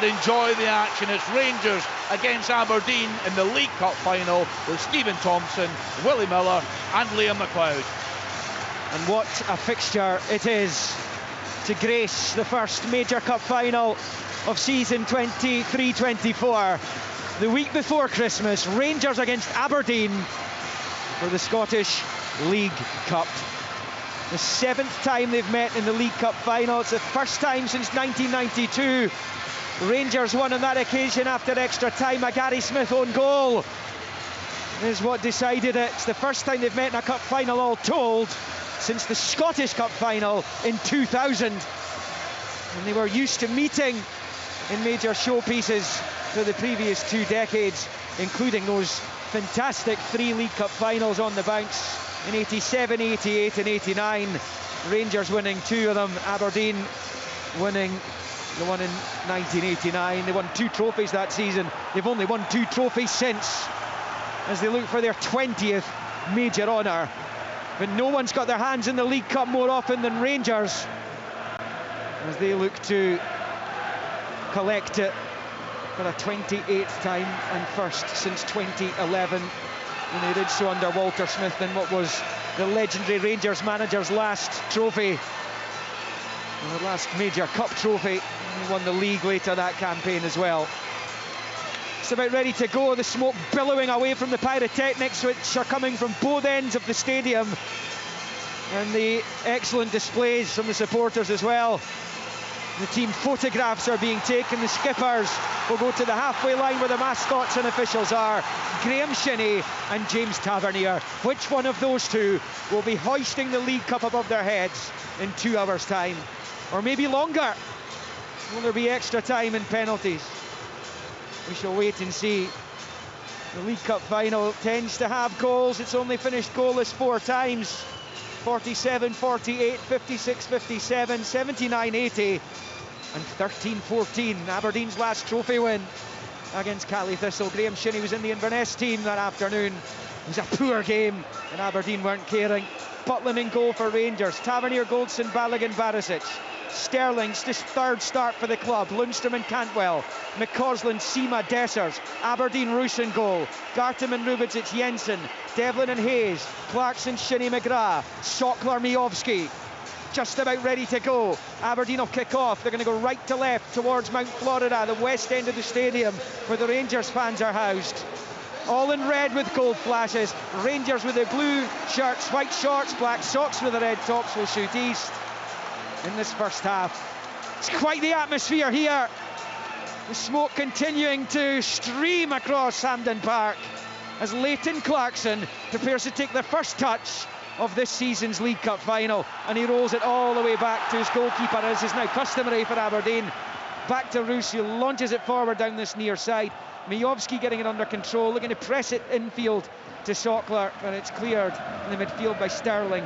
and enjoy the action. It's Rangers against Aberdeen in the League Cup final with Stephen Thompson, Willie Miller and Liam McLeod. And what a fixture it is to grace the first major cup final of season 23-24. The week before Christmas, Rangers against Aberdeen for the Scottish League Cup. The 7th time they've met in the League Cup final. It's the first time since 1992. Rangers won on that occasion after extra time. A Gary Smith own goal is what decided it. It's the first time they've met in a cup final all told since the Scottish Cup final in 2000. And they were used to meeting in major showpieces for the previous 2 decades, including those fantastic 3 League Cup finals on the bounce in 87, 88 and 89. Rangers winning 2 of them, Aberdeen winning the one in 1989. They won 2 trophies that season. They've only won 2 trophies since, as they look for their 20th major honour. But no one's got their hands in the League Cup more often than Rangers, as they look to collect it for a 28th time and first since 2011. And they did so under Walter Smith in what was the legendary Rangers manager's last trophy, the last major cup trophy. He won the league later that campaign as well. It's about ready to go, the smoke billowing away from the pyrotechnics which are coming from both ends of the stadium, and the excellent displays from the supporters as well. The team photographs are being taken. The skippers will go to the halfway line where the mascots and officials are. Graham Shinney and James Tavernier. Which one of those two will be hoisting the League Cup above their heads in 2 hours' time? Or maybe longer? Will there be extra time and penalties? We shall wait and see. The League Cup final tends to have goals. It's only finished goalless 4 times. 47, 48, 56, 57, 79, 80 and 13-14. Aberdeen's last trophy win against Cali Thistle. Graham Shinney was in the Inverness team that afternoon. It was a poor game and Aberdeen weren't caring. Butland in goal for Rangers. Tavernier, Goldson, Balogun, Barisic. Sterling's just 3rd start for the club. Lundstrom and Cantwell. McCausland, Seema, Dessers. Aberdeen, Roos in goal. Garteman, Rubičić, Jensen. Devlin and Hayes. Clarkson, Shinney, McGrath. Sockler, Miovski. Just about ready to go. Aberdeen will kick off. They're going to go right to left towards Mount Florida, the west end of the stadium where the Rangers fans are housed. All in red with gold flashes. Rangers with the blue shirts, white shorts, black socks with the red tops will shoot east in this first half. It's quite the atmosphere here. The smoke continuing to stream across Hampden Park as Leighton Clarkson prepares to take the first touch of this season's League Cup final, and he rolls it all the way back to his goalkeeper, as is now customary for Aberdeen. Back to Roos, who launches it forward down this near side. Miovski getting it under control, looking to press it infield to Sockler, but it's cleared in the midfield by Sterling.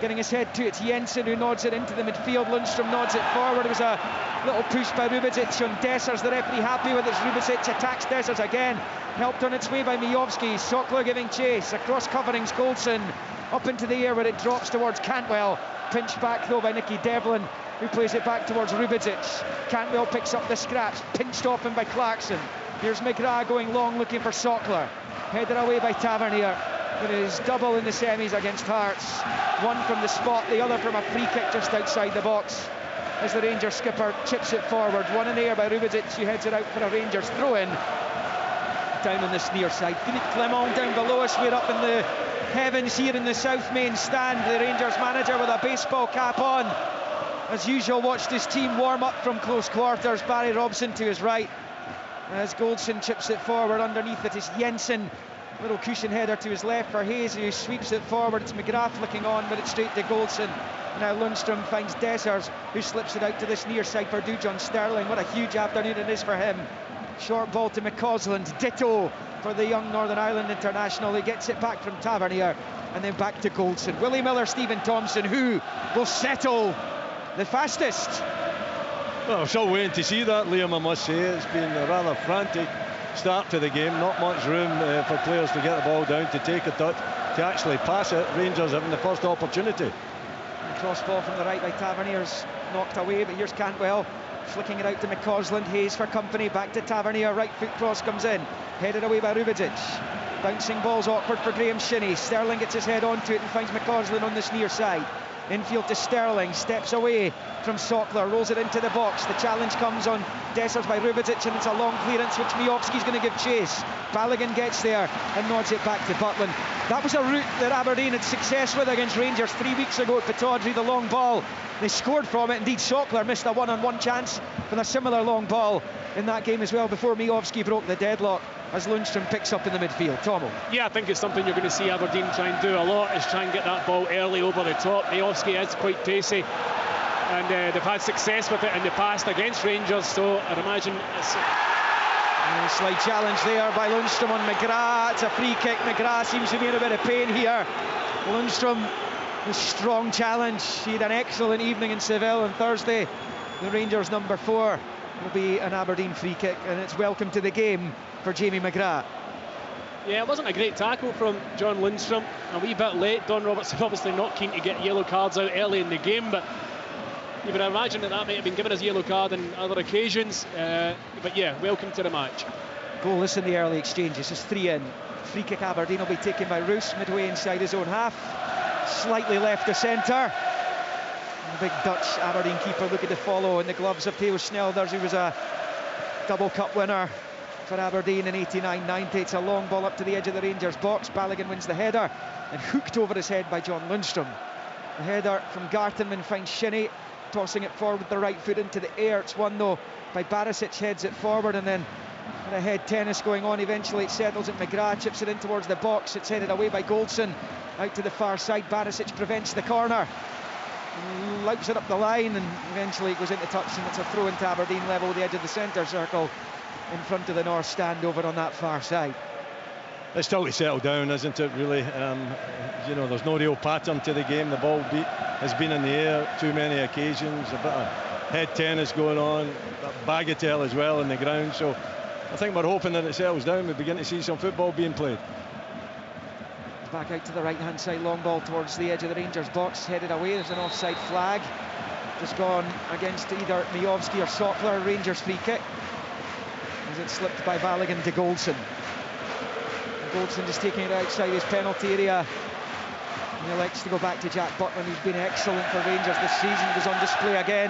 Getting his head to it, Jensen, who nods it into the midfield. Lundstrom nods it forward. It was a little push by Rubičić on Dessers. The referee happy with it. Rubičić attacks Dessers again, helped on its way by Miovski. Sockler giving chase across coverings. Goldson up into the air where it drops towards Cantwell. Pinched back though by Nicky Devlin, who plays it back towards Rubičić. Cantwell picks up the scraps, pinched off him by Clarkson. Here's McGrath going long, looking for Sockler. Headed away by Tavernier. It is double in the semis against Hearts. One from the spot, the other from a free kick just outside the box, as the Rangers skipper chips it forward. One in the air by Rubičić, who heads it out for a Rangers throw-in. Down on this near side, Philippe Clement down below us. We're up in the heavens here in the South Main stand. The Rangers manager with a baseball cap on, as usual, watched his team warm up from close quarters. Barry Robson to his right, as Goldson chips it forward. Underneath it is Jensen. Little cushion header to his left for Hayes, who sweeps it forward. It's McGrath looking on, but it's straight to Goldson. Now Lundstrom finds Dessers, who slips it out to this near side for Dujon Sterling. What a huge afternoon it is for him. Short ball to McCausland, ditto for the young Northern Ireland international. He gets it back from Tavernier, and then back to Goldson. Willie Miller, Stephen Thompson, who will settle the fastest? Well, I'm still waiting to see that, Liam, I must say. It's been a rather frantic start to the game. Not much room for players to get the ball down, to take a touch, to actually pass it. Rangers having the first opportunity. Cross ball from the right by Tavernier's knocked away, but here's Cantwell flicking it out to McCausland. Hayes for company, back to Tavernier. Right foot cross comes in, headed away by Rubidzic. Bouncing ball's awkward for Graham Shinney. Sterling gets his head onto it and finds McCausland on this near side. Infield to Sterling, steps away from Sockler, rolls it into the box. The challenge comes on Dessers by Rubidzic, and it's a long clearance which Miovski's going to give chase. Balogun gets there and nods it back to Butland. That was a route that Aberdeen had success with against Rangers 3 weeks ago at Pittodrie, the long ball. They scored from it. Indeed, Sockler missed a one-on-one chance with a similar long ball in that game as well before Miovski broke the deadlock as Lundstrom picks up in the midfield. Tomo. Yeah, I think it's something you're going to see Aberdeen try and do a lot, is try and get that ball early over the top. Miovski is quite pacey, and they've had success with it in the past against Rangers, so I'd imagine it's... A slight challenge there by Lundstrom on McGrath. It's a free kick. McGrath seems to be in a bit of pain here. Lundstrom, a strong challenge. He had an excellent evening in Seville on Thursday. The Rangers number 4 will be an Aberdeen free kick, and it's welcome to the game for Jamie McGrath. Yeah, it wasn't a great tackle from John Lundstrom. A wee bit late. Don Robertson obviously not keen to get yellow cards out early in the game, but you would imagine that might have been given as a yellow card on other occasions. But yeah, welcome to the match. Goalless in the early exchanges. It's 3 in. Free kick Aberdeen will be taken by Roos midway inside his own half. Slightly left of centre. The big Dutch Aberdeen keeper looking to follow in the gloves of Theo Snelders, who was a double cup winner for Aberdeen in 89-90. It's a long ball up to the edge of the Rangers box. Balogun wins the header and hooked over his head by John Lundstrom. The header from Gartenman finds Shinney, tossing it forward with the right foot into the air. It's won though by Barisic, heads it forward, and then a head tennis going on. Eventually it settles at McGrath, chips it in towards the box. It's headed away by Goldson out to the far side. Barisic prevents the corner, loups it up the line, and eventually it goes into touch, and it's a throw into Aberdeen level with the edge of the centre circle in front of the North stand over on that far side. It's still to settle down, isn't it, really? You know, there's no real pattern to the game. The ball has been in the air too many occasions, a bit of head tennis going on, bagatelle as well in the ground, so I think we're hoping that it settles down. We begin to see some football being played. Back out to the right hand side, long ball towards the edge of the Rangers box, headed away. There's an offside flag just gone against either Miovski or Sockler. Rangers free kick as it slipped by Balogun to Goldson. Goldson just taking it outside his penalty area. He elects to go back to Jack Butland, who's been excellent for Rangers this season. He was on display again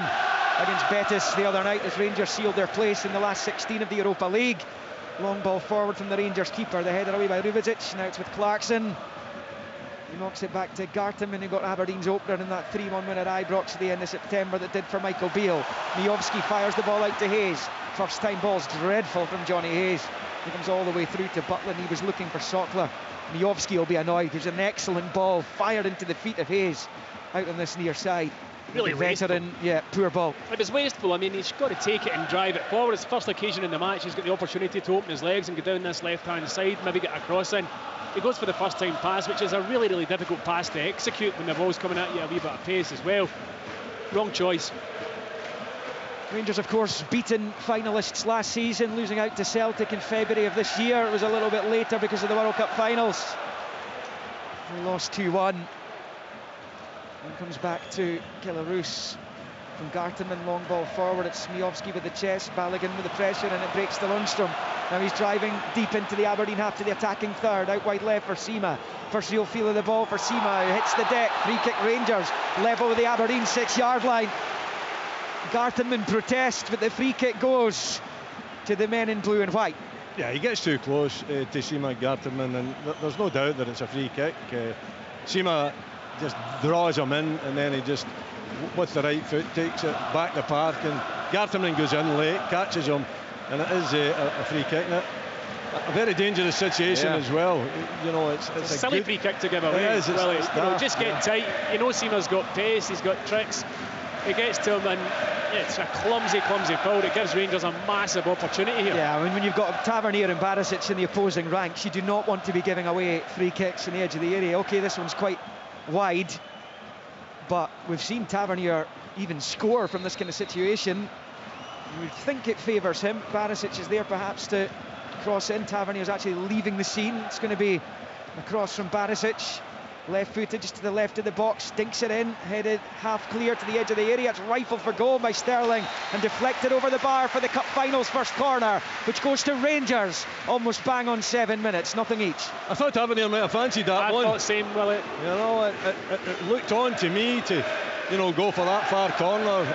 against Betis the other night as Rangers sealed their place in the last 16 of the Europa League. Long ball forward from the Rangers keeper, the header away by Rubidzic. Now it's with Clarkson. He knocks it back to Gartenman, who got Aberdeen's opener in that 3-1 win at Ibrox at the end of September that did for Michael Beale. Miovski fires the ball out to Hayes. First time ball's dreadful from Johnny Hayes. He comes all the way through to Butland. He was looking for Sockler. Miovski will be annoyed. There's an excellent ball fired into the feet of Hayes out on this near side. Really wasteful. Yeah, poor ball. It was wasteful. I mean, he's got to take it and drive it forward. It's the first occasion in the match he's got the opportunity to open his legs and go down this left-hand side, maybe get a cross in. He goes for the first-time pass, which is a really, really difficult pass to execute when the ball's coming at you a wee bit of pace as well. Wrong choice. Rangers, of course, beaten finalists last season, losing out to Celtic in February of this year. It was a little bit later because of the World Cup finals. They lost 2-1. And comes back to Kilarus from Gartenman, long ball forward. It's Miovski with the chest, Balogun with the pressure, and it breaks to Lundstrom. Now he's driving deep into the Aberdeen half to the attacking third, out wide left for Sima. First real feel of the ball for Sima, who hits the deck. Free kick Rangers, level with the Aberdeen 6-yard line. Gartenman protests, but the free kick goes to the men in blue and white. Yeah, he gets too close to Sima Gartenman, and there's no doubt that it's a free kick. Sima just draws him in, and then he just, with the right foot, takes it back the park, and Gartenman goes in late, catches him, and it is a free kick. Now, a very dangerous situation as well. You know, it's a silly free kick to give away. It is. Just get tight. You know, Sima's got pace, he's got tricks. He gets to him, and it's a clumsy foul. It gives Rangers a massive opportunity here. Yeah, I mean, when you've got Tavernier and Barisic in the opposing ranks, you do not want to be giving away free kicks in the edge of the area. Okay, this one's quite wide, but we've seen Tavernier even score from this kind of situation. We think it favours him. Barisic is there perhaps to cross in. Tavernier's actually leaving the scene. It's going to be a cross from Barisic. Left-footed just to the left of the box, dinks it in, headed half clear to the edge of the area. It's rifled for goal by Sterling and deflected over the bar for the Cup Final's first corner, which goes to Rangers. Almost bang on 7 minutes, nothing each. I thought Aberdeen might have fancied that one. I thought same, Willie. You know, it looked on to me to, you know, go for that far corner.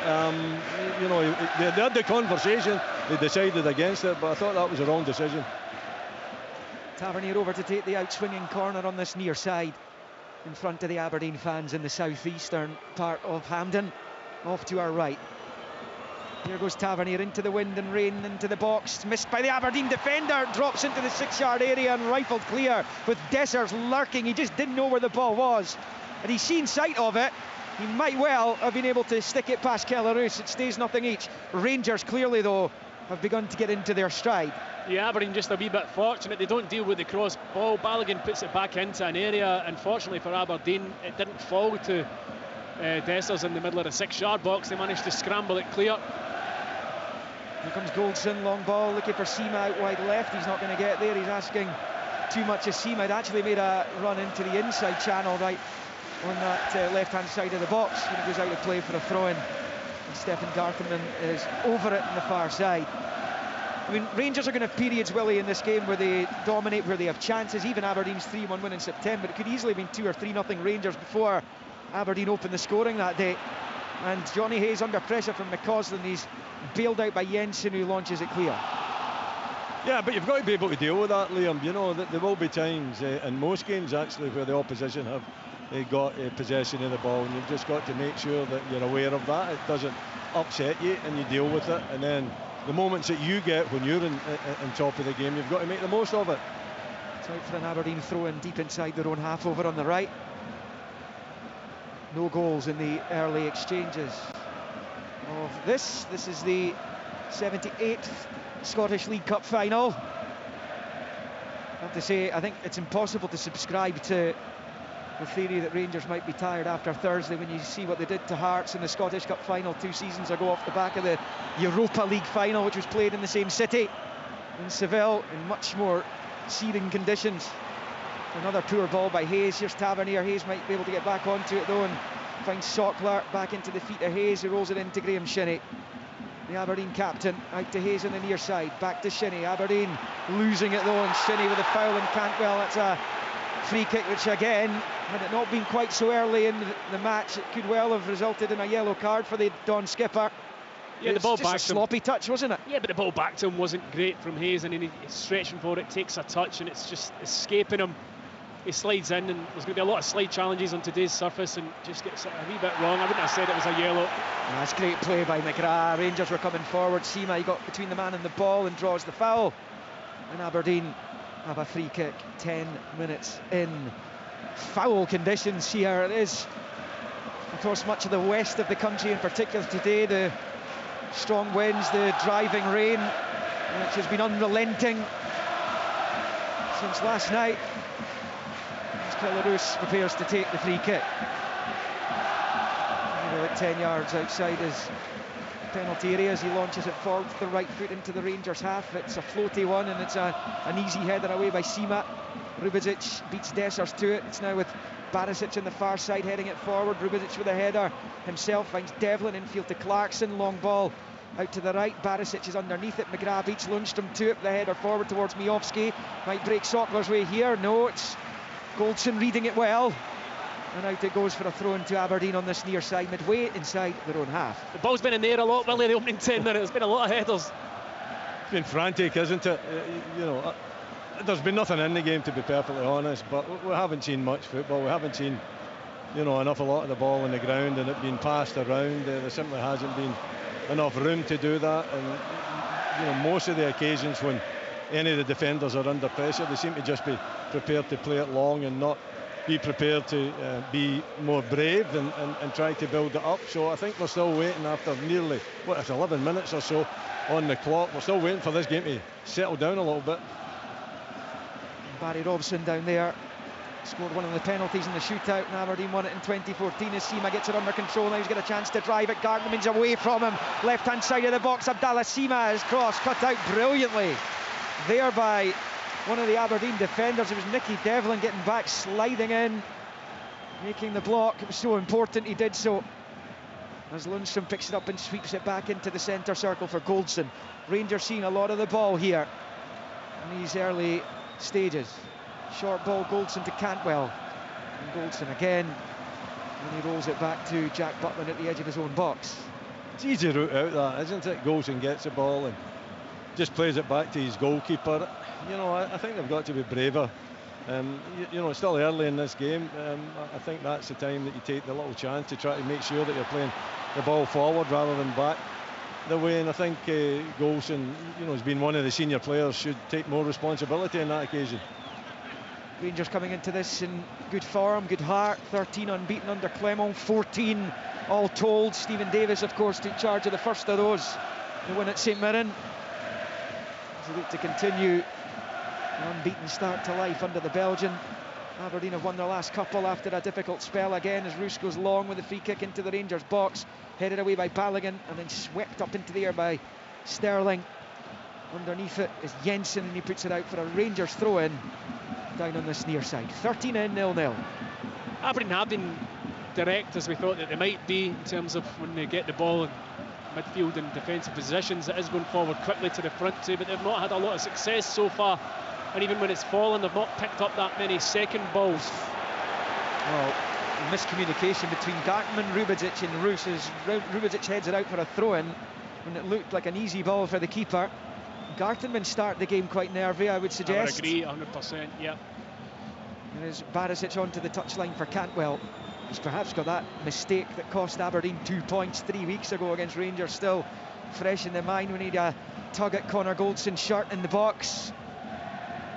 You know, they had the conversation, they decided against it, but I thought that was a wrong decision. Tavernier over to take the out-swinging corner on this near side, in front of the Aberdeen fans in the southeastern part of Hampden. Off to our right. Here goes Tavernier into the wind and rain, into the box. Missed by the Aberdeen defender. Drops into the 6-yard area and rifled clear with Dessers lurking. He just didn't know where the ball was. And he's seen sight of it. He might well have been able to stick it past Kelleroos. It stays nothing each. Rangers clearly, though, have begun to get into their stride. Yeah, Aberdeen just a wee bit fortunate. They don't deal with the cross ball. Balogun puts it back into an area. Unfortunately for Aberdeen, it didn't fall to Dessers in the middle of the 6-yard box. They managed to scramble it clear. Here comes Goldson, long ball, looking for Seema out wide left. He's not going to get there. He's asking too much of Seema. He'd actually made a run into the inside channel right on that left-hand side of the box when he goes out to play for a throw-in. And Stephen Gartherman is over it on the far side. I mean, Rangers are going to have periods, Willie, in this game where they dominate, where they have chances. Even Aberdeen's 3-1 win in September, it could easily have been 2 or 3-0 Rangers before Aberdeen opened the scoring that day. And Johnny Hayes under pressure from McCausland. He's bailed out by Jensen, who launches it clear. Yeah, but you've got to be able to deal with that, Liam. You know, there will be times in most games, actually, where the opposition have got possession of the ball, and you've just got to make sure that you're aware of that. It doesn't upset you, and you deal with it. And then the moments that you get when you're in top of the game, you've got to make the most of it. It's out for an Aberdeen throw-in deep inside their own half over on the right. No goals in the early exchanges of this. This is the 78th Scottish League Cup final. I have to say, I think it's impossible to subscribe to the theory that Rangers might be tired after Thursday when you see what they did to Hearts in the Scottish Cup final 2 seasons ago off the back of the Europa League final, which was played in the same city in Seville in much more searing conditions. Another poor ball by Hayes. Here's Tavernier. Hayes might be able to get back onto it though and finds Sockler back into the feet of Hayes, who rolls it into Graham Shinnie. The Aberdeen captain out to Hayes on the near side, back to Shinnie. Aberdeen losing it though, and Shinnie with a foul in Cantwell. That's a free kick which again, had it not been quite so early in the match, it could well have resulted in a yellow card for the Don skipper. Yeah, the ball back. A sloppy touch, wasn't it? Yeah, but the ball back to him wasn't great from Hayes, and he's stretching for it, takes a touch, and it's just escaping him. He slides in, and there's going to be a lot of slide challenges on today's surface, and just gets it a wee bit wrong. I wouldn't have said it was a yellow. That's great play by McGrath. Rangers were coming forward. Seema, he got between the man and the ball and draws the foul. And Aberdeen have a free kick 10 minutes in. Foul conditions here. It is across much of the west of the country, in particular today. The strong winds, the driving rain, which has been unrelenting since last night. Kelleroos prepares to take the free kick. Like 10 yards outside his penalty area as he launches it forward with the right foot into the Rangers half. It's a floaty one, and it's an easy header away by Seema. Rubizic beats Dessers to it. It's now with Barisic on the far side heading it forward. Rubizic with a header himself finds Devlin, infield to Clarkson. Long ball out to the right. Barisic is underneath it. McGrath beats Lundstrom to it. The header forward towards Miovski. Might break Sockler's way here. No, it's Goldson reading it well, and out it goes for a throw into Aberdeen on this near side, midway inside their own half. The ball's been in there a lot, Willie, the opening 10 minutes. There's been a lot of headers. It's been frantic, isn't it? You know, there's been nothing in the game, to be perfectly honest, but we haven't seen much football. We haven't seen, you know, an awful lot of the ball on the ground and it being passed around. There simply hasn't been enough room to do that, and you know, most of the occasions when any of the defenders are under pressure, they seem to just be prepared to play it long and not be prepared to be more brave and try to build it up. So I think we're still waiting after nearly, it's 11 minutes or so on the clock. We're still waiting for this game to settle down a little bit. Barry Robson down there scored one of the penalties in the shootout, and Aberdeen won it in 2014 as Seema gets it under control. Now he's got a chance to drive it. Gardnerman's away from him, left hand side of the box. Abdallah Seema, his cross cut out brilliantly there by one of the Aberdeen defenders. It was Nicky Devlin getting back, sliding in making the block. It was so important he did so. As Lundstrom picks it up and sweeps it back into the centre circle for Goldson. Rangers seeing a lot of the ball here in these early stages. Short ball, Goldson to Cantwell. And Goldson again, and he rolls it back to Jack Butland at the edge of his own box. It's easy route out that, isn't it? Goldson gets the ball and just plays it back to his goalkeeper. You know, I think they've got to be braver. You know, it's still early in this game. I think that's the time that you take the little chance to try to make sure that you're playing the ball forward rather than back the way. And I think Goldson, you know, has been one of the senior players, should take more responsibility on that occasion. Rangers coming into this in good form, good heart. 13 unbeaten under Clement, 14 all told. Stephen Davis, of course, took charge of the first of those. The win at St Mirren. As they look to continue an unbeaten start to life under the Belgian. Aberdeen have won their last couple after a difficult spell again, as Roos goes long with a free kick into the Rangers box, headed away by Balogun and then swept up into the air by Sterling. Underneath it is Jensen, and he puts it out for a Rangers throw-in down on this near side. 13 in, 0-0. Aberdeen have been direct as we thought that they might be in terms of when they get the ball in midfield and defensive positions. It is going forward quickly to the front too, but they've not had a lot of success so far, and even when it's fallen they've not picked up that many second balls. Well, miscommunication between Gartman, Rubedzic and Roos, as Rubedzic heads it out for a throw-in when it looked like an easy ball for the keeper. Gartenman started the game quite nervy, I would suggest. I would agree, 100%, yeah. And as Barisic onto the touchline for Cantwell, he's perhaps got that mistake that cost Aberdeen 2 points 3 weeks ago against Rangers still fresh in their mind. We need a tug at Connor Goldson's shirt in the box.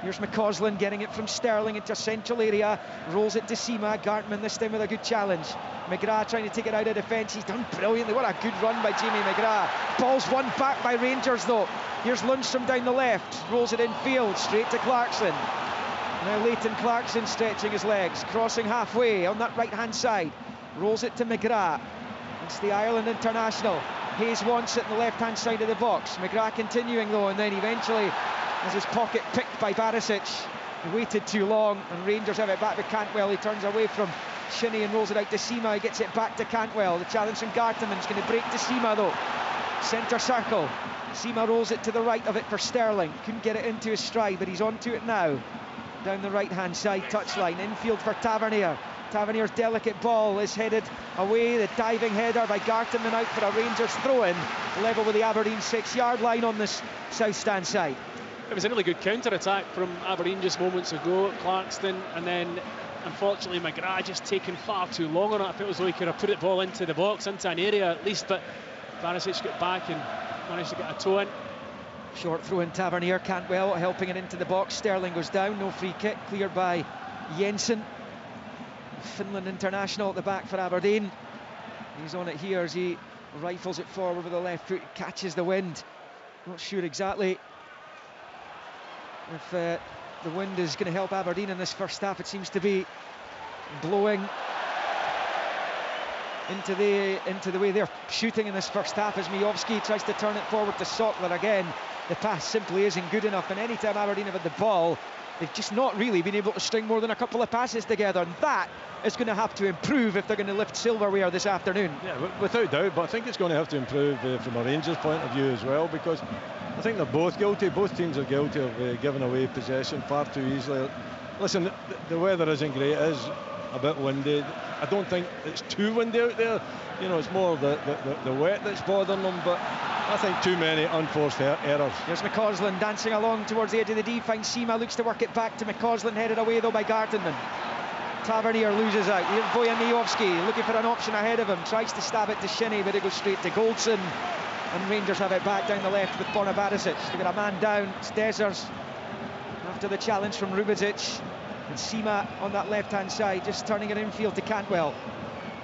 Here's McCausland getting it from Sterling into a central area, rolls it to Sima. Gartman this time with a good challenge. McGrath trying to take it out of defence. He's done brilliantly. What a good run by Jamie McGrath. Ball's won back by Rangers though. Here's Lundstrom down the left, rolls it in field, straight to Clarkson. Now Leighton Clarkson stretching his legs, crossing halfway on that right hand side, rolls it to McGrath. It's the Ireland international. Hayes wants it on the left hand side of the box. McGrath continuing though, and then eventually has his pocket picked by Barisic. He waited too long, and Rangers have it back with Cantwell. He turns away from Shinnie and rolls it out to Sima. He gets it back to Cantwell. The challenge from Gartenman's going to break to Sima though. Centre circle. Sima rolls it to the right of it for Sterling. Couldn't get it into his stride, but he's onto it now. Down the right hand side touchline, infield for Tavernier. Tavernier's delicate ball is headed away. The diving header by Gartenman out for a Rangers throw-in, level with the Aberdeen 6-yard line on this south stand side. It was a really good counter-attack from Aberdeen just moments ago. Clarkston, and then unfortunately McGrath just taking far too long on it. I felt as though he could have put the ball into the box, into an area at least, but Barisic got back and managed to get a toe in. Short throw in Tavernier, Cantwell helping it into the box. Sterling goes down, no free kick, cleared by Jensen. Finland international at the back for Aberdeen. He's on it here as he rifles it forward with the left foot, catches the wind. Not sure exactly if the wind is going to help Aberdeen in this first half. It seems to be blowing into the way they're shooting in this first half as Miovski tries to turn it forward to Sockler again. The pass simply isn't good enough, and anytime Aberdeen have had the ball, they've just not really been able to string more than a couple of passes together, and that is going to have to improve if they're going to lift silverware this afternoon. Yeah, without doubt, but I think it's going to have to improve from a Rangers point of view as well, because I think they're both guilty. Both teams are guilty of giving away possession far too easily. Listen, the weather isn't great. It is a bit windy. I don't think it's too windy out there. You know, it's more the wet that's bothering them, but I think too many unforced errors. There's McCausland dancing along towards the edge of the D, finds Sima, looks to work it back to McCausland, headed away though by Gartenman. Tavernier loses out. Here's Bojan Miovski looking for an option ahead of him, tries to stab it to Shinnie, but it goes straight to Goldson, and Rangers have it back down the left with Borna Barisic. They've got a man down, it's Dessers after the challenge from Rubedzic, and Sima on that left hand side just turning it infield to Cantwell.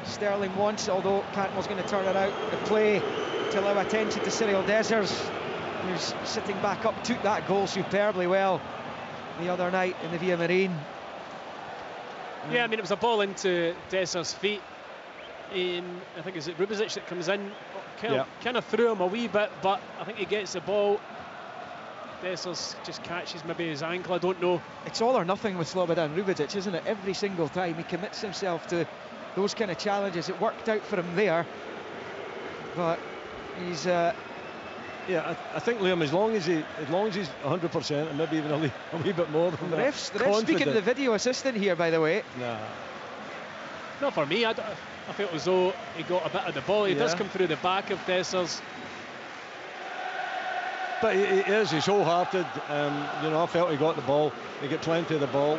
Sterling wants, although Cantwell's going to turn it out the play to allow attention to Cyril Dessers, who's sitting back up, took that goal superbly well the other night in the Via Marine. Yeah, I mean, it was a ball into Dessers' feet. I think it's Rubedzic that comes in, kind of threw him a wee bit, but I think he gets the ball Dessers just catches maybe his ankle, I don't know. It's all or nothing with Slobodan Rubičić, isn't it? Every single time he commits himself to those kind of challenges. It worked out for him there, but he's yeah, I think, Liam, as long as he's 100% and maybe even a wee bit more than the ref's speaking to the video assistant here, by the way. Nah. Not for me. I felt as though he got a bit of the ball. He does come through the back of Dessers. But he's wholehearted. You know, I felt he got the ball. He got plenty of the ball.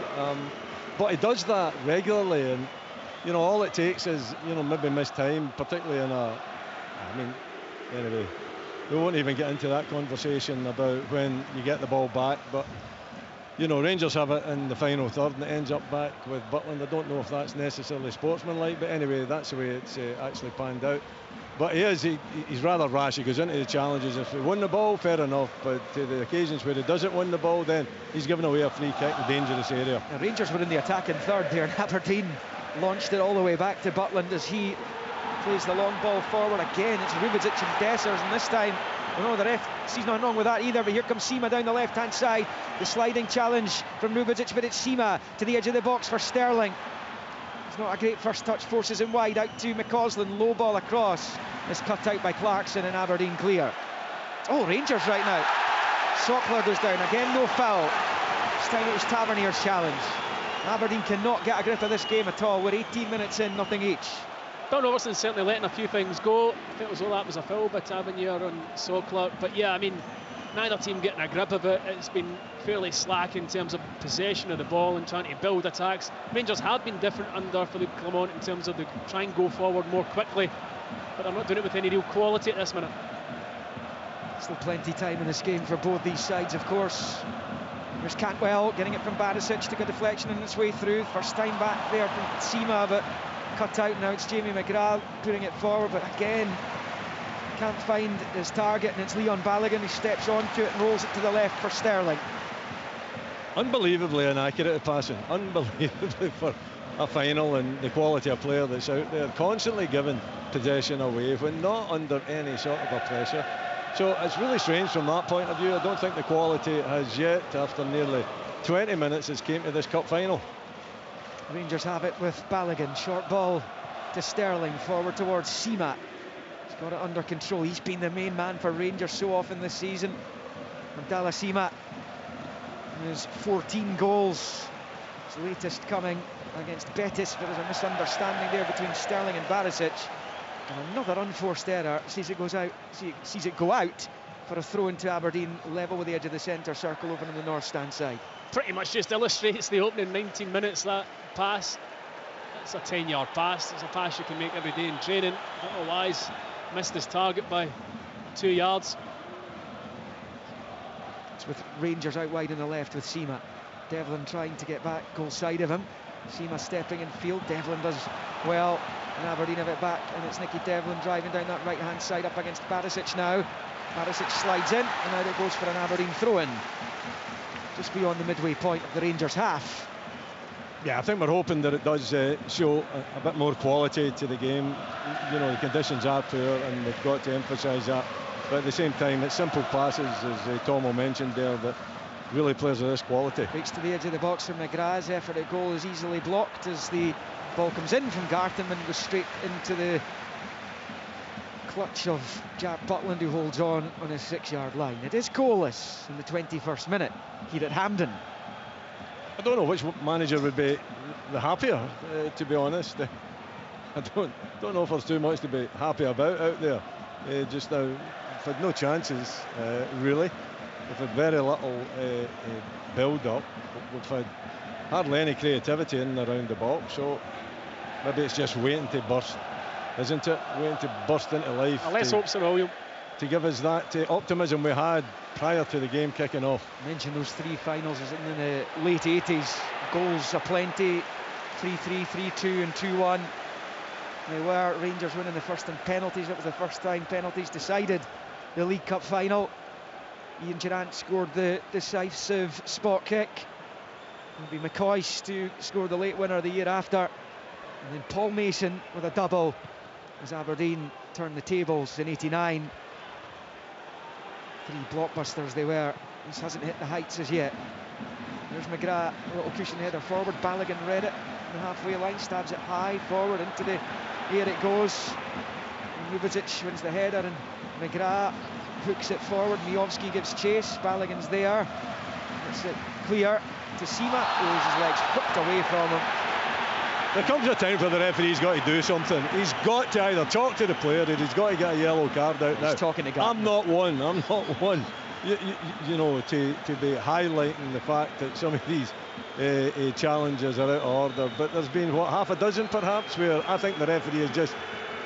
But he does that regularly, and you know, all it takes is, you know, maybe missed time, particularly in anyway, we won't even get into that conversation about when you get the ball back. But you know, Rangers have it in the final third, and it ends up back with Butland. I don't know if that's necessarily sportsmanlike, but anyway, that's the way it's actually panned out. But he's rather rash. He goes into the challenges. If he won the ball, fair enough. But to the occasions where he doesn't win the ball, then he's giving away a free kick in a dangerous area. The Rangers were in the attacking third there, and Aberdeen launched it all the way back to Butland as he plays the long ball forward again. It's Rubičić and Dessers, and this time, oh no, the ref sees nothing wrong with that either. But here comes Sima down the left-hand side. The sliding challenge from Rubičić, but it's Sima to the edge of the box for Sterling. It's not a great first touch, forces him wide out to McCausland. Low ball across. It's cut out by Clarkson, and Aberdeen clear. Oh, Rangers right now. Sockler goes down again, no foul. This time it was Tavernier's challenge. Aberdeen cannot get a grip of this game at all. We're 18 minutes in, nothing each. Don Robertson's certainly letting a few things go. I think that was a foul by Tavernier on Sockler. But yeah, I mean, neither team getting a grip of it. It's been fairly slack in terms of possession of the ball and trying to build attacks. Rangers have been different under Philippe Clement in terms of they try and go forward more quickly, but they're not doing it with any real quality at this minute. Still plenty time in this game for both these sides, of course. Here's Cantwell getting it from Barisic, took a deflection on its way through. First time back there from Sima, but cut out. Now it's Jamie McGrath putting it forward, but again can't find his target, and it's Leon Balogun who steps onto it and rolls it to the left for Sterling. Unbelievably inaccurate at passing, unbelievably for a final, and the quality of player that's out there, constantly giving possession away when not under any sort of a pressure. So it's really strange from that point of view. I don't think the quality has yet, after nearly 20 minutes, has came to this cup final. Rangers have it with Balogun, short ball to Sterling, forward towards Sima. He's got it under control. He's been the main man for Rangers so often this season. Abdallah Sima, his 14 goals, his latest coming against Betis, but there's a misunderstanding there between Sterling and Barisic. And another unforced error, sees it go out for a throw into Aberdeen, level with the edge of the centre circle over on the north stand side. Pretty much just illustrates the opening 19 minutes, that pass. It's a 10-yard pass. It's a pass you can make every day in training. I don't know why he's missed his target by 2 yards. It's with Rangers out wide on the left with Sima. Devlin trying to get back, goal side of him. Sima stepping in field. Devlin does well, and Aberdeen have it back, and it's Nicky Devlin driving down that right-hand side up against Barisic now. Barisic slides in, and now it goes for an Aberdeen throw-in. Just beyond the midway point of the Rangers half. Yeah, I think we're hoping that it does show a bit more quality to the game. You know, the conditions are poor, and we've got to emphasise that. But at the same time, it's simple passes, as Tomo mentioned there, that really players of this quality. Reach to the edge of the box for McGrath's effort at goal is easily blocked as the ball comes in from Gartham and goes straight into the clutch of Jack Butland, who holds on his 6-yard line. It is goalless in the 21st minute here at Hampden. I don't know which manager would be the happier, to be honest. I don't know if there's too much to be happy about out there. Just now, we've had no chances, really. We've had very little build-up. We've had hardly any creativity in and around the box, so maybe it's just waiting to burst, isn't it? Waiting to burst into life. Let's hope so, William. To give us that optimism we had prior to the game kicking off. Mention those 3 finals in the late 80s. Goals aplenty, 3-3, 3-2 and 2-1. They were Rangers winning the first in penalties. It was the first time penalties decided the League Cup final. Ian Durrant scored the decisive spot kick. It'll be McCoist who scored the late winner the year after. And then Paul Mason with a double as Aberdeen turned the tables in '89. 3 blockbusters they were This hasn't hit the heights as yet. There's McGrath, a little cushion header forward. Balogun read it on the halfway line, stabs it high forward into the air it goes. Ljubicic wins the header and McGrath hooks it forward. Miovski gives chase. Balogun's there. It's it clear to Sima, who's his legs whipped away from him. There comes a time for the referee's got to do something. He's got to either talk to the player or he's got to get a yellow card out. He's talking to Gartman. I'm not one. You know, to be highlighting the fact that some of these challenges are out of order, but there's been, what, half a dozen perhaps, where I think the referee has just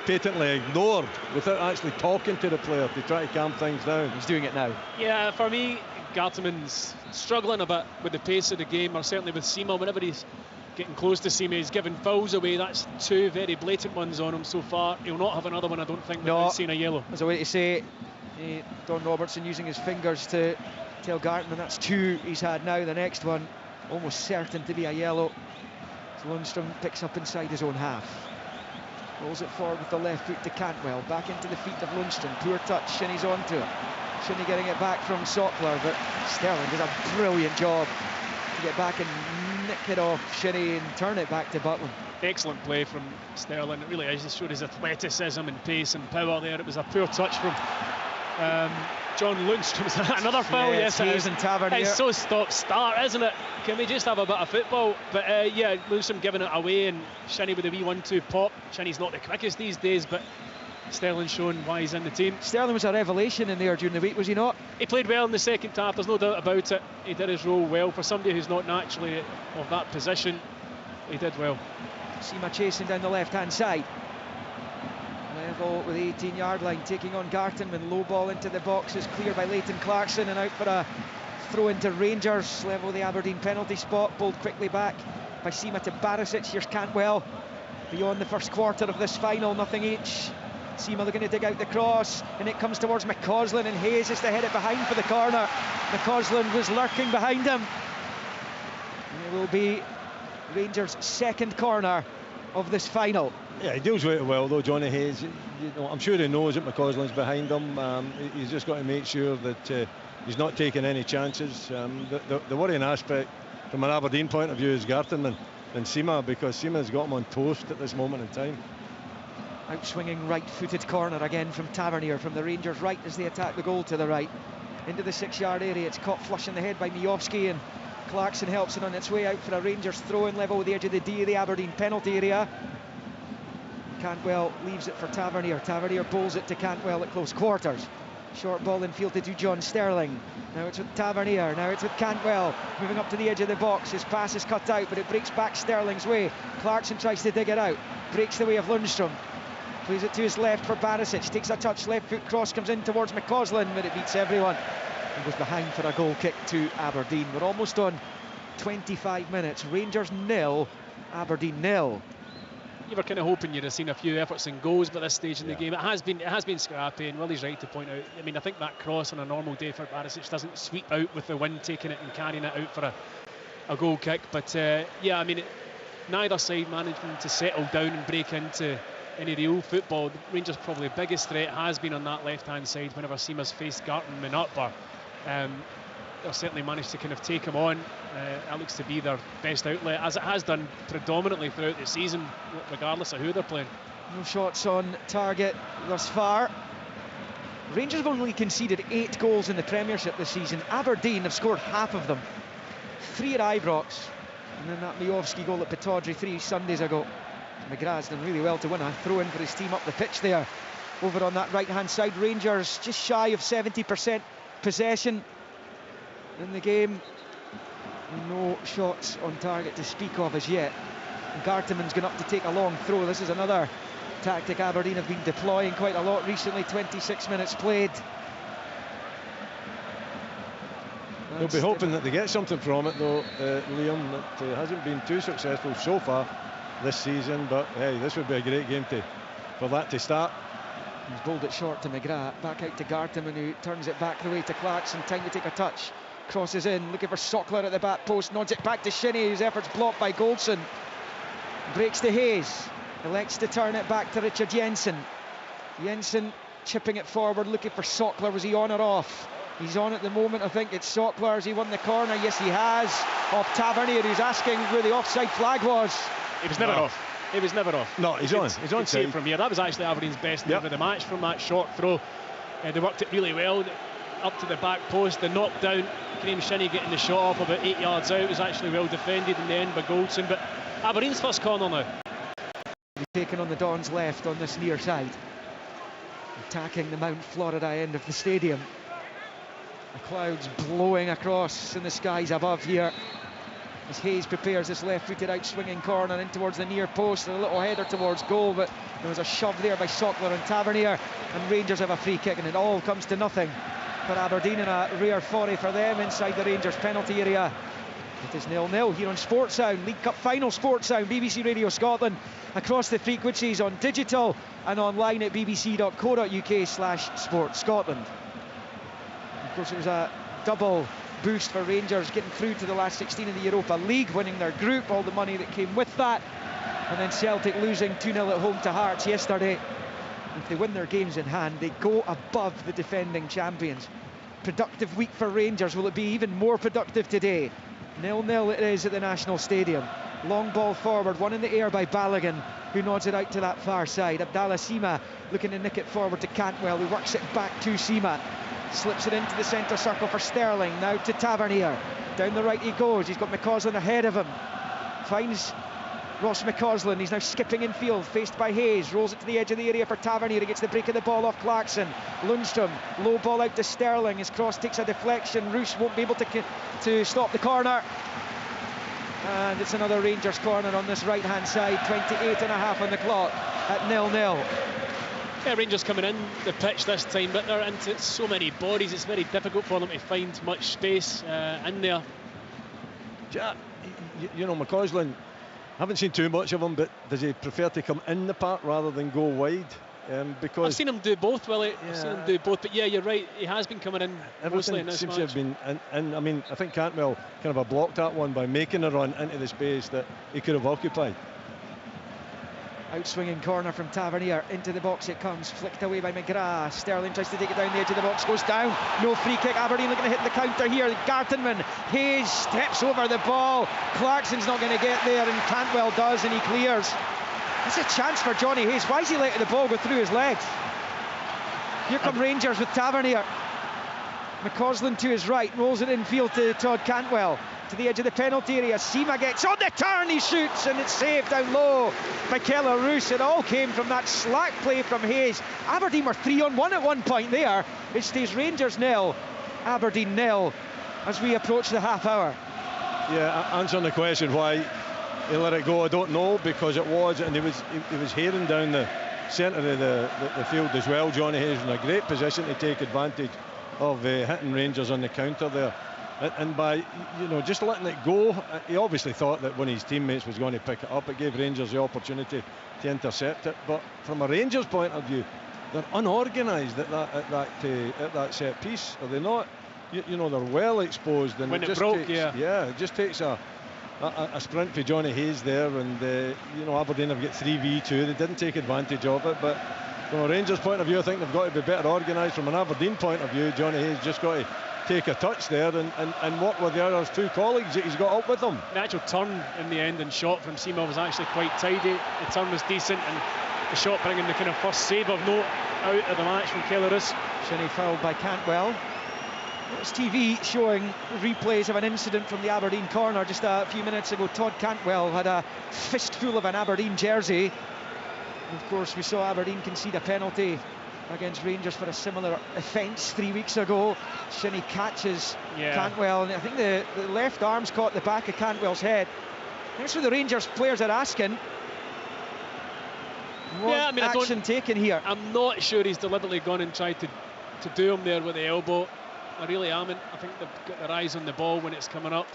patently ignored without actually talking to the player to try to calm things down. He's doing it now. Yeah, for me, Gartman's struggling a bit with the pace of the game, or certainly with Sima. Whenever he's getting close to Sima, he's giving fouls away. That's two very blatant ones on him so far. He'll not have another one, I don't think, without seeing a yellow. There's a way to say Don Robertson using his fingers to tell Gartman that's two he's had now. The next one almost certain to be a yellow. So Lundstrom picks up inside his own half. Rolls it forward with the left foot to Cantwell. Back into the feet of Lundstrom. Poor touch, Shinnie's onto it. Shinnie getting it back from Sockler, but Sterling does a brilliant job to get back and nick it off Shinnie and turn it back to Butland. Excellent play from Sterling. It really is. It showed his athleticism and pace and power there. It was a poor touch from John Lundstrom. Another foul, yes, it is. And Tavernier. It's so stop-start, isn't it? Can we just have a bit of football? But yeah, Lundstrom giving it away and Shinnie with a wee 1-2 pop. Shinnie's not the quickest these days, but Sterling showing why he's in the team. Sterling was a revelation in there during the week, was he not? He played well in the second half, there's no doubt about it. He did his role well. For somebody who's not naturally of that position, he did well. Sima chasing down the left-hand side. Level with the 18-yard line, taking on Gartenman. Low ball into the box is cleared by Leighton Clarkson and out for a throw into Rangers. Level the Aberdeen penalty spot, pulled quickly back by Sima to Barisic. Here's Cantwell. Beyond the first quarter of this final, nothing each. Sima looking to dig out the cross, and it comes towards McCausland, and Hayes is to head it behind for the corner. McCausland was lurking behind him. And it will be Rangers' second corner of this final. Yeah, he deals with it well though, Johnny Hayes. You know, I'm sure he knows that McCausland's behind him. He's just got to make sure that he's not taking any chances. The worrying aspect from an Aberdeen point of view is Gartenman and Sima, because Sima's got him on toast at this moment in time. Outswinging right-footed corner again from Tavernier from the Rangers' right as they attack the goal to the right. Into the 6-yard area, it's caught flush in the head by Miovski, and Clarkson helps it on its way out for a Rangers throw-in level with the edge of the D of the Aberdeen penalty area. Cantwell leaves it for Tavernier. Tavernier bowls it to Cantwell at close quarters. Short ball in field to John Sterling. Now it's with Tavernier, now it's with Cantwell. Moving up to the edge of the box, his pass is cut out, but it breaks back Sterling's way. Clarkson tries to dig it out, breaks the way of Lundstrom. Plays it to his left for Barisic, takes a touch, left foot cross comes in towards McCausland, but it beats everyone. He goes behind for a goal kick to Aberdeen. We're almost on 25 minutes. Rangers 0, Aberdeen 0. You were kind of hoping you'd have seen a few efforts and goals by this stage in the game. It has been scrappy, and Willie's right to point out. I mean, I think that cross on a normal day for Barisic doesn't sweep out with the wind taking it and carrying it out for a goal kick. But yeah, I mean, neither side managing to settle down and break into any real football. Rangers' probably biggest threat has been on that left-hand side whenever Sima's faced Gartenman up, or they've certainly managed to kind of take him on. That looks to be their best outlet, as it has done predominantly throughout the season, regardless of who they're playing. No shots on target thus far. Rangers have only conceded 8 goals in the Premiership this season. Aberdeen have scored half of them. 3 at Ibrox, and then that Miovski goal at Pittodrie 3 Sundays ago. McGrath's done really well to win a throw-in for his team up the pitch there. Over on that right-hand side, Rangers just shy of 70% possession in the game. No shots on target to speak of as yet. And Gartenman's gone up to take a long throw. This is another tactic Aberdeen have been deploying quite a lot recently. 26 minutes played. We'll be hoping that they get something from it though, Liam. That hasn't been too successful so far this season, but hey, this would be a great game for that to start. He's bowled it short to McGrath, back out to Gartenman, who turns it back the way to Clarkson. Time to take a touch, crosses in, looking for Sockler at the back post, nods it back to Shinnie, whose efforts blocked by Goldson. Breaks to Hayes, elects to turn it back to Richard Jensen. Jensen chipping it forward, looking for Sockler. Was he on or off? He's on at the moment. I think it's Sockler. Has he won the corner? Yes, he has. Off Tavernier, who's asking where the offside flag was. He was never off. He was never off. No, he's on. He's on. See it from here. That was actually Aberdeen's best move of the match from that short throw. They worked it really well up to the back post. The knockdown, Graham Shinnie getting the shot off about 8 yards out, was actually well defended in the end by Goldson. But Aberdeen's first corner now. Taken on the Dons left on this near side, attacking the Mount Florida end of the stadium. The clouds blowing across in the skies above here as Hayes prepares this left-footed out-swinging corner in towards the near post, and a little header towards goal, but there was a shove there by Sockler and Tavernier, and Rangers have a free kick, and it all comes to nothing for Aberdeen, and a rare foray for them inside the Rangers penalty area. It is 0-0 here on Sportsound, League Cup final Sportsound, BBC Radio Scotland, across the frequencies on digital and online at bbc.co.uk/sportscotland. Of course, it was a double boost for Rangers getting through to the last 16 in the Europa League, winning their group, all the money that came with that, and then Celtic losing 2-0 at home to Hearts yesterday. If they win their games in hand, they go above the defending champions. Productive week for Rangers. Will it be even more productive today? 0-0 it is at the National Stadium. Long ball forward, one in the air by Balogun, who nods it out to that far side. Abdallah Sima looking to nick it forward to Cantwell, who works it back to Sima. Slips it into the centre circle for Sterling, now to Tavernier. Down the right he goes, he's got McCausland ahead of him. Finds Ross McCausland, he's now skipping in field, faced by Hayes, rolls it to the edge of the area for Tavernier, he gets the break of the ball off Clarkson. Lundstrom, low ball out to Sterling, his cross takes a deflection, Roos won't be able to stop the corner. And it's another Rangers corner on this right hand side, 28.5 on the clock at 0-0. Yeah, Rangers coming in the pitch this time, but they're into so many bodies, it's very difficult for them to find much space in there. You know, McCausland, haven't seen too much of him, but does he prefer to come in the park rather than go wide? Because I've seen him do both, Willie. Yeah. I've seen him do both, but yeah, you're right. He has been coming in mostly in this seems match. to have been in. I mean, I think Cantwell kind of blocked that one by making a run into the space that he could have occupied. Out-swinging corner from Tavernier, into the box it comes, flicked away by McGrath. Sterling tries to take it down the edge of the box, goes down, no free kick. Aberdeen looking to hit the counter here. Gartenman, Hayes steps over the ball, Clarkson's not going to get there, and Cantwell does, and he clears. It's a chance for Johnny Hayes. Why is he letting the ball go through his legs? Here come Rangers with Tavernier. McCausland to his right, rolls it in field to Todd Cantwell, to the edge of the penalty area. Sima gets on the turn, he shoots, and it's saved down low by Keller Roos. It all came from that slack play from Hayes. Aberdeen were 3-on-1 at one point there. It stays Rangers 0, Aberdeen 0 as we approach the half hour. Yeah, answering the question why he let it go, I don't know, because it was, and he was heading down the centre of the field as well. Johnny Hayes in a great position to take advantage of hitting Rangers on the counter there. And by, you know, just letting it go, he obviously thought that one of his teammates was going to pick it up. It gave Rangers the opportunity to intercept it. But from a Rangers point of view, they're unorganised at that set piece, are they not? You know, they're well exposed. And when it just broke, takes, it just takes a sprint for Johnny Hayes there, and you know, Aberdeen have got 3v2. They didn't take advantage of it, but from a Rangers point of view, I think they've got to be better organised. From an Aberdeen point of view, Johnny Hayes just got to take a touch there and work with the other two colleagues that he's got up with him. The actual turn in the end and shot from Sima was actually quite tidy. The turn was decent, and the shot bringing the kind of first save of note out of the match from Keller Roos. Shinnie fouled by Cantwell. It's TV showing replays of an incident from the Aberdeen corner just a few minutes ago. Todd Cantwell had a fistful of an Aberdeen jersey. And of course, we saw Aberdeen concede a penalty against Rangers for a similar offence 3 weeks ago. Shinnie catches Cantwell, and I think the left arm's caught the back of Cantwell's head. That's what the Rangers players are asking. Action taken here. I'm not sure he's deliberately gone and tried to do him there with the elbow. I really am. I think they've got their eyes on the ball when it's coming up.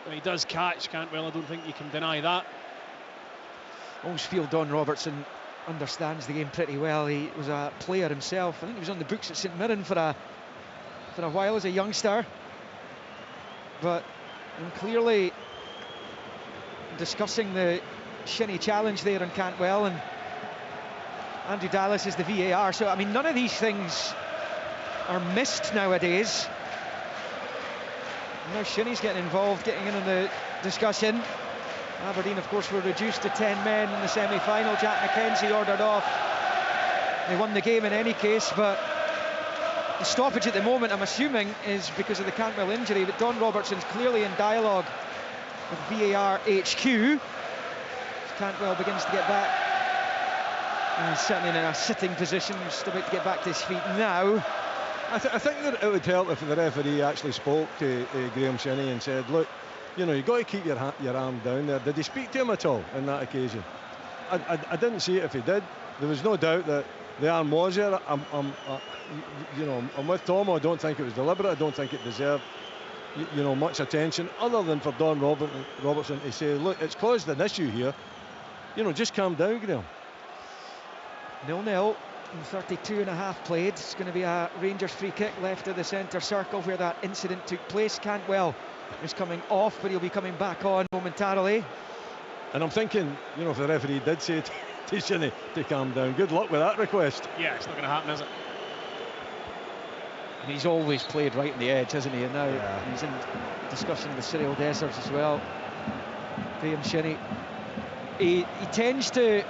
When he does catch Cantwell, I don't think you can deny that. I always feel Don Robertson understands the game pretty well. He was a player himself. I think he was on the books at St Mirren for a while as a youngster, but clearly discussing the Shinnie challenge there on Cantwell, and Andrew Dallas is the VAR. So I mean, none of these things are missed nowadays. Now Shinnie's getting involved, getting in on the discussion. Aberdeen, of course, were reduced to 10 men in the semi-final. Jack McKenzie ordered off. They won the game in any case, but the stoppage at the moment, I'm assuming, is because of the Cantwell injury. But Don Robertson's clearly in dialogue with VAR HQ. As Cantwell begins to get back. He's certainly in a sitting position, just about to get back to his feet now. I think that it would help if the referee actually spoke to Graham Shinnie and said, look, you know, you've got to keep your arm down there. Did he speak to him at all on that occasion? I didn't see it if he did. There was no doubt that the arm was there. I'm with Tom. I don't think it was deliberate. I don't think it deserved, much attention, other than for Don Robertson to say, look, it's caused an issue here. Just calm down, Graham. 0-0. 32.5 played. It's going to be a Rangers free kick left of the centre circle where that incident took place. Cantwell is coming off, but he'll be coming back on momentarily. And I'm thinking, if the referee did say to Shinnie to calm down, good luck with that request. Yeah, it's not going to happen, is it? And he's always played right on the edge, hasn't he? And now he's in discussion with Cyril Dessers as well. Graham Shinnie. He tends to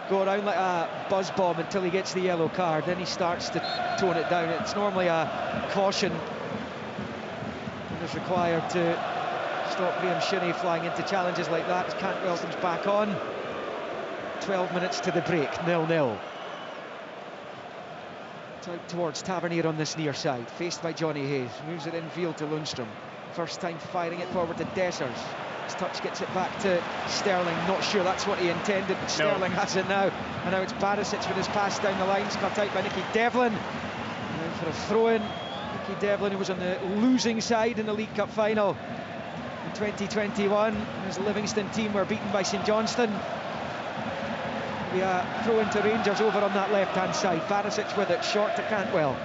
go around like a buzz bomb until he gets the yellow card, then he starts to tone it down. It's normally a caution that is required to stop Graham Shinnie flying into challenges like that as Cantwell comes back on. 12 minutes to the break, 0-0. It's out towards Tavernier on this near side, faced by Johnny Hayes, moves it infield to Lundstrom. First time firing it forward to Dessers. His touch gets it back to Sterling. Not sure that's what he intended, but Sterling has it now. And now it's Barisic with his pass down the lines, cut out by Nicky Devlin. Now for a throw-in. Nicky Devlin, who was on the losing side in the League Cup final in 2021. His Livingston team were beaten by St Johnstone. We throw into Rangers over on that left-hand side. Barisic with it, short to Cantwell.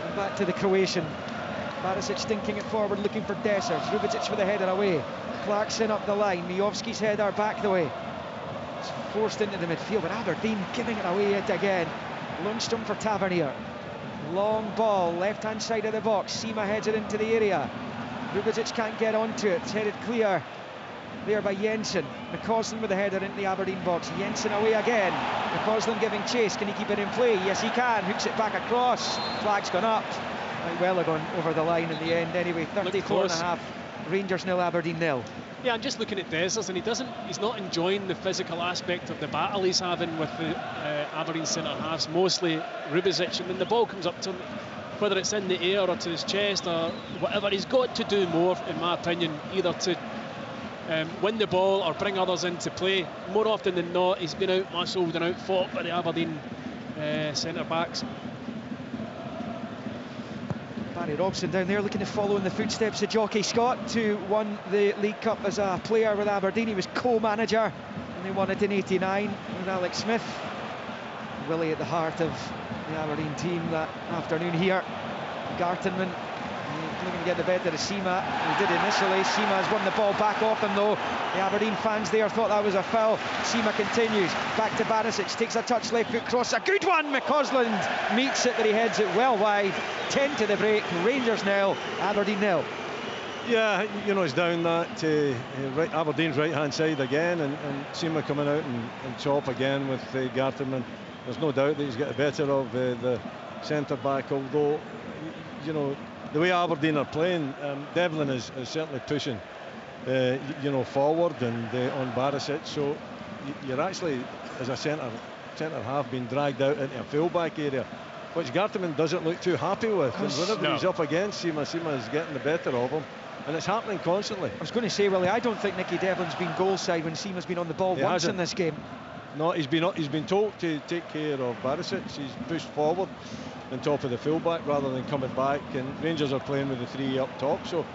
And back to the Croatian. Barisic stinking it forward, looking for Dessers. Rubičić with a header away. Clarkson up the line. Mijovski's header back the way. It's forced into the midfield, but Aberdeen giving it away yet again. Lundstrom for Tavernier. Long ball, left-hand side of the box. Sima heads it into the area. Rubičić can't get onto it. It's headed clear there by Jensen. McCausland with the header into the Aberdeen box. Jensen away again. McCausland giving chase. Can he keep it in play? Yes, he can. Hooks it back across. Flag's gone up. Might well have gone over the line in the end anyway. 34.5. Rangers 0, Aberdeen 0. Yeah, I'm just looking at Dessers, and he's not enjoying the physical aspect of the battle he's having with the Aberdeen centre halves, mostly Rubičić, and when the ball comes up to him, whether it's in the air or to his chest or whatever, he's got to do more, in my opinion, either to win the ball or bring others into play. More often than not, he's been out-muscled and out-fought by the Aberdeen centre backs. Barry Robson down there looking to follow in the footsteps of Jockey Scott, who won the League Cup as a player with Aberdeen. He was co-manager and they won it in '89 with Alex Smith. Willie at the heart of the Aberdeen team that afternoon here. Gartenman looking to get the better of Sima. He did initially. Sima has won the ball back off him though. The Aberdeen fans there thought that was a foul. Sima continues. Back to Barisic. Takes a touch, left foot cross. A good one. McCausland meets it, but he heads it well wide. 10 to the break. Rangers 0, Aberdeen 0. Yeah, it's down that Aberdeen's right-hand side again, and Sima coming out and chop again with Gartenman. There's no doubt that he's got the better of the centre-back, although, the way Aberdeen are playing, Devlin is certainly pushing, forward and on Barisic. So you're actually, as a centre half, being dragged out into a full-back area, which Gartenman doesn't look too happy with. And whenever he's up against Sima is getting the better of him. And it's happening constantly. I was going to say, Willie, I don't think Nicky Devlin's been goal side when Sima's been on the ball once in this game. No, he's been told to take care of Barisic. He's pushed forward on top of the fullback rather than coming back, and Rangers are playing with the three up top. So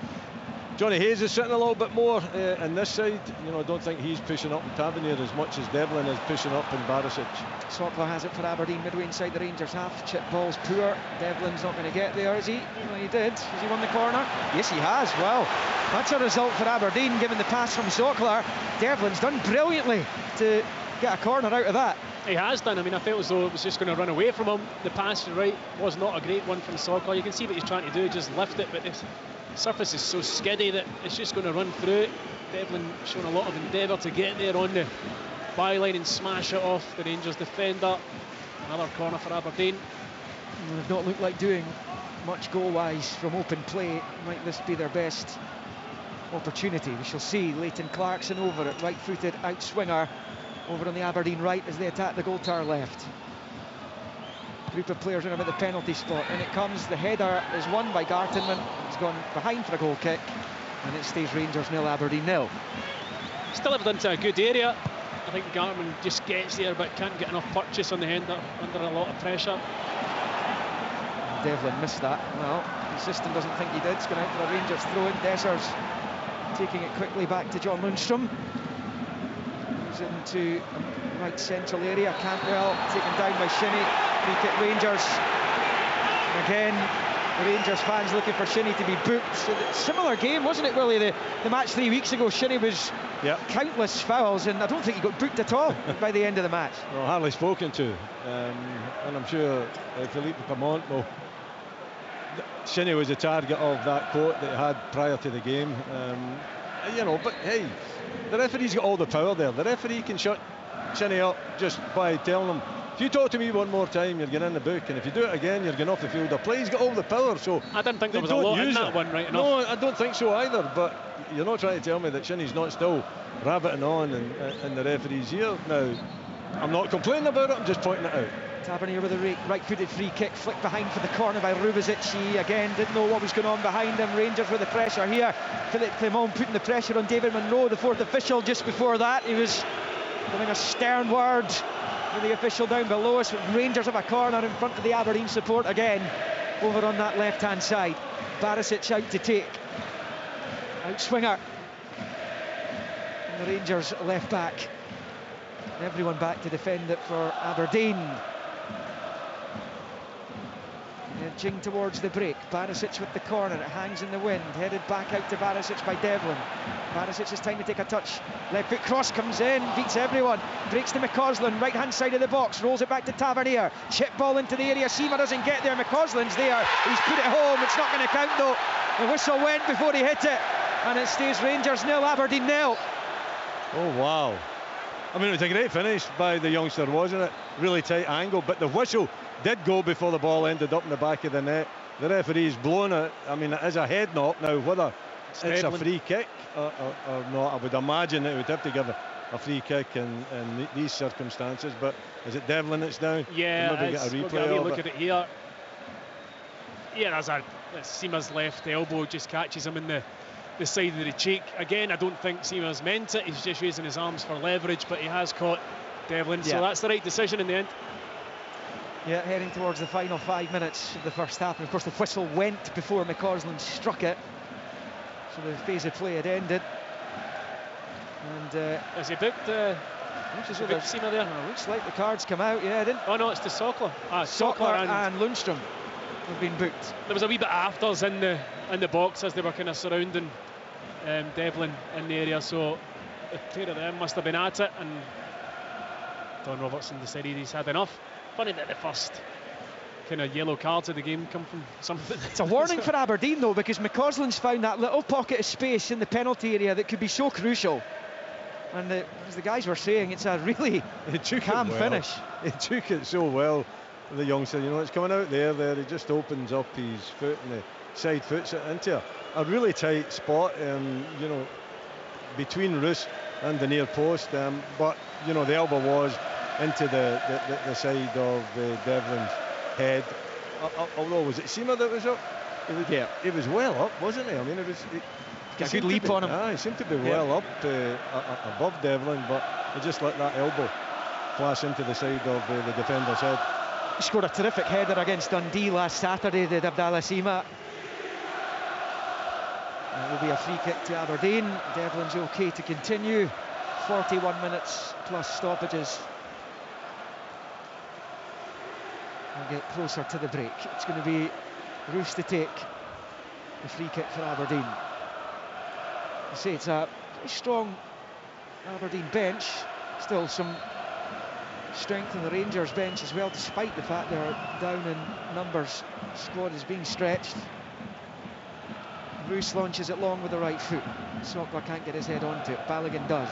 Johnny Hayes is sitting a little bit more on this side. I don't think he's pushing up in Tavernier as much as Devlin is pushing up in Barisic. Sockler has it for Aberdeen midway inside the Rangers half. Chip ball's poor. Devlin's not going to get there, is he? Well, he did. Has he won the corner? Yes, he has. Well, that's a result for Aberdeen, given the pass from Sockler. Devlin's done brilliantly to get a corner out of that. He has done. I felt as though it was just going to run away from him. The pass, you're right, was not a great one from Sockler. You can see what he's trying to do, just lift it, but surface is so skiddy that it's just going to run through. Devlin showing a lot of endeavour to get there on the byline and smash it off the Rangers defender. Another corner for Aberdeen. Well, they've not looked like doing much goal-wise from open play. Might this be their best opportunity? We shall see. Leighton Clarkson over it, right-footed out-swinger over on the Aberdeen right as they attack the goal tower left. Group of players around about the penalty spot, and it comes. The header is won by Gartenman. It's gone behind for a goal kick, and it stays Rangers 0, Aberdeen 0. Still ever into a good area. I think Gartenman just gets there but can't get enough purchase on the hander under a lot of pressure. Devlin missed that. Well, the system doesn't think he did. It's gone out for a Rangers throw-in. Dessers taking it quickly back to John Lundstrom. Moves into right central area. Cantwell taken down by Shinnie. Free kick Rangers. And again, the Rangers fans looking for Shinnie to be booked. So similar game, wasn't it, Willie? The match 3 weeks ago, Shinnie was countless fouls, and I don't think he got booked at all by the end of the match. Well, hardly spoken to, and I'm sure Philippe Clement will. Shinnie was the target of that quote that he had prior to the game. You know, but hey, the referee's got all the power there. The referee can shut Shinnie up just by telling him, if you talk to me one more time, you're getting in the book, and if you do it again, you're going off the field of play. He's got all the power, so I didn't think there was a lot in that one, right enough. No, I don't think so either, but you're not trying to tell me that Shinnie's not still rabbiting on in the referee's ear. Now, I'm not complaining about it, I'm just pointing it out. Tavernier with a right-footed free kick, flicked behind for the corner by Rubezic. He again didn't know what was going on behind him. Rangers with the pressure here. Philippe Clement putting the pressure on David Munro, the fourth official. Just before that, he was giving a stern word with the official down below us. Rangers have a corner in front of the Aberdeen support again, over on that left-hand side. Barisic out to take. Out swinger. And the Rangers left back. Everyone back to defend it for Aberdeen. Edging towards the break. Barisic with the corner. It hangs in the wind. Headed back out to Barisic by Devlin. Barisic has time to take a touch. Left foot cross comes in. Beats everyone. Breaks to McCausland. Right hand side of the box. Rolls it back to Tavernier. Chip ball into the area. Seamer doesn't get there. McCausland's there. He's put it home. It's not going to count though. The whistle went before he hit it. And it stays Rangers 0, Aberdeen 0. Oh wow. I mean, it was a great finish by the youngster, wasn't it? Really tight angle, but the whistle did go before the ball ended up in the back of the net. The referee's blown it. I mean, it is a head knock now. Whether it's a free kick or not, I would imagine it would have to give a free kick in these circumstances. But is it Devlin that's down? Yeah, we'll maybe get a replay of look at it here. Yeah, that's Seamer's left elbow just catches him in the side of the cheek. Again, I don't think Seamer's meant it. He's just using his arms for leverage, but he has caught Devlin, so that's the right decision in the end. Yeah, heading towards the final 5 minutes of the first half, and of course the whistle went before McCausland struck it, so the phase of play had ended. And has he booked Seamer there? Looks like the cards come out. Yeah, didn't. Oh no, it's to Sockler. Sockler and Lundstrom have been booked. There was a wee bit of afters in the box as they were kind of surrounding Devlin in the area, so the pair of them must have been at it, and Don Robertson decided he's had enough. Funny that the first kind of yellow cards of the game come from something. It's a warning for Aberdeen though, because McCausland's found that little pocket of space in the penalty area that could be so crucial. And as the guys were saying, it's a really calm finish. He took it so well, the youngster. You know, it's coming out there. He just opens up his foot and the side foots it into a really tight spot. You know, between Roos and the near post. But you know, the elbow was into the side of Devlin's head. Although, was it Seamer that was up? He was well up, wasn't he? I mean, it was a good leap on him. He seemed to be well up above Devlin, but he just let that elbow flash into the side of the defender's head. He scored a terrific header against Dundee last Saturday, did Abdallah Seamer. It will be a free kick to Aberdeen. Devlin's okay to continue. 41 minutes plus stoppages. We'll get closer to the break. It's going to be Roos to take the free kick for Aberdeen. I say it's a very strong Aberdeen bench. Still some strength in the Rangers bench as well, despite the fact they're down in numbers. The squad is being stretched. Roos launches it long with the right foot. Sokler can't get his head onto it. Balogun does.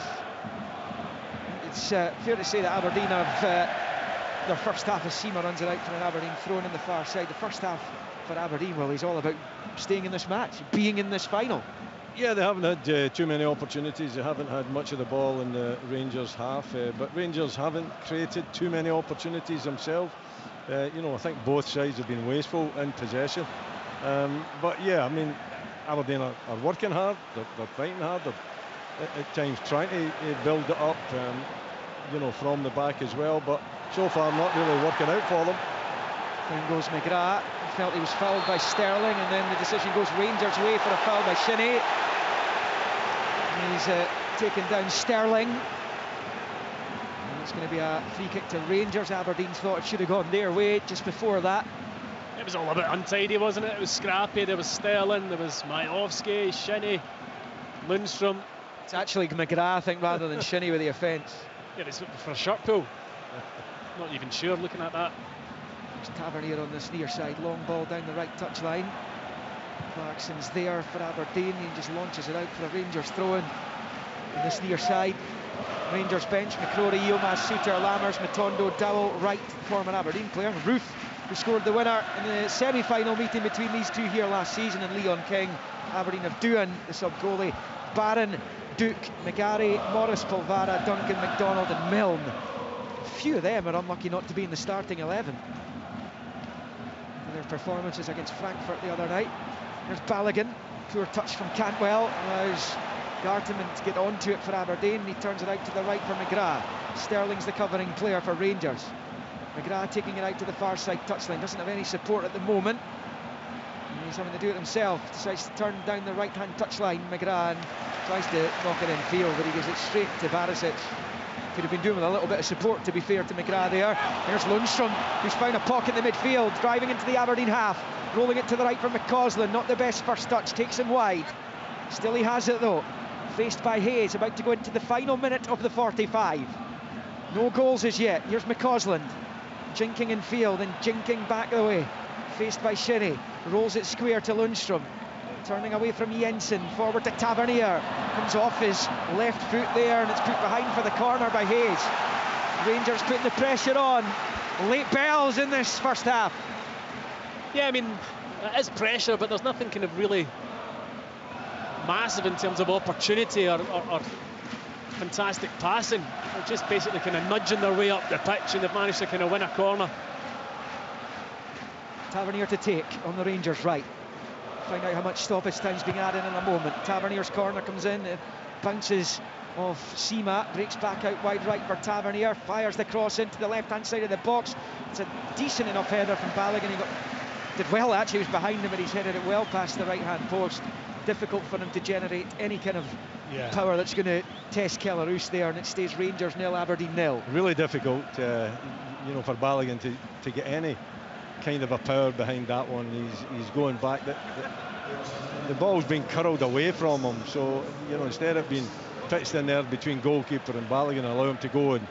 It's fair to say that Aberdeen have their first half as Seema runs it out for an Aberdeen thrown in the far side. The first half for Aberdeen, well, he's all about staying in this match, being in this final. Yeah, they haven't had too many opportunities. They haven't had much of the ball in the Rangers half, but Rangers haven't created too many opportunities themselves. You know, I think both sides have been wasteful in possession. But yeah, I mean, Aberdeen are working hard, they're fighting hard, they're at times trying to build it up, you know, from the back as well, but so far not really working out for them. Then goes McGrath. He felt he was fouled by Sterling, and then the decision goes Rangers' way for a foul by Shinnie. And he's taken down Sterling. And it's going to be a free kick to Rangers. Aberdeen thought it should have gone their way just before that. It was all a bit untidy, wasn't it? It was scrappy. There was Sterling, there was Majowski, Shinnie, Lundstrom. It's actually McGrath, I think, rather than Shinnie with the offence. Yeah, it's for a shirt pull. Not even sure looking at that. There's Tavernier on this near side, long ball down the right touchline. Clarkson's there for Aberdeen, he just launches it out for a Rangers throw-in on this near side. Rangers bench, McCrory, Yilmaz, Suter, Lammers, Matondo, Dowell, Wright, former Aberdeen player, Ruth, who scored the winner in the semi-final meeting between these two here last season, and Leon King. Aberdeen have Doohan, the sub-goalie, Barron, Duke, McGarry, Morris, Polvara, Duncan, McDonald and Milne. A few of them are unlucky not to be in the starting 11. Their performances against Frankfurt the other night. There's Balogun, poor touch from Cantwell, allows Gartenman to get onto it for Aberdeen. He turns it out to the right for McGrath. Sterling's the covering player for Rangers. McGrath taking it out to the far side touchline, doesn't have any support at the moment. And he's having to do it himself, decides to turn down the right hand touchline. McGrath tries to knock it in field, but he gives it straight to Barisic. Could have been doing with a little bit of support, to be fair to McGrath there. There's Lundstrom, who's found a pocket in the midfield, driving into the Aberdeen half, rolling it to the right for McCausland. Not the best first touch, takes him wide. Still he has it though, faced by Hayes, about to go into the final minute of the 45. No goals as yet. Here's McCausland, jinking in field and jinking back the way, faced by Shinnie, rolls it square to Lundstrom. Turning away from Jensen, forward to Tavernier, comes off his left foot there, and it's put behind for the corner by Hayes. Rangers putting the pressure on. Late bells in this first half. Yeah, I mean, it is pressure, but there's nothing kind of really massive in terms of opportunity or fantastic passing. They're just basically kind of nudging their way up the pitch, and they've managed to kind of win a corner. Tavernier to take on the Rangers right. Find out how much stoppage time's being added in a moment. Tavernier's corner comes in, it bounces off Seema, breaks back out wide right for Tavernier, fires the cross into the left-hand side of the box. It's a decent enough header from Balogun. He did well actually, he was behind him, but he's headed it well past the right-hand post. Difficult for him to generate any kind of power that's going to test Kelleroos there, and it stays Rangers 0, Aberdeen 0. Really difficult, you know, for Balogun to get any kind of a power behind that one. He's going back. The ball's been curled away from him, so you know, instead of being pitched in there between goalkeeper and Balogun and allow him to go and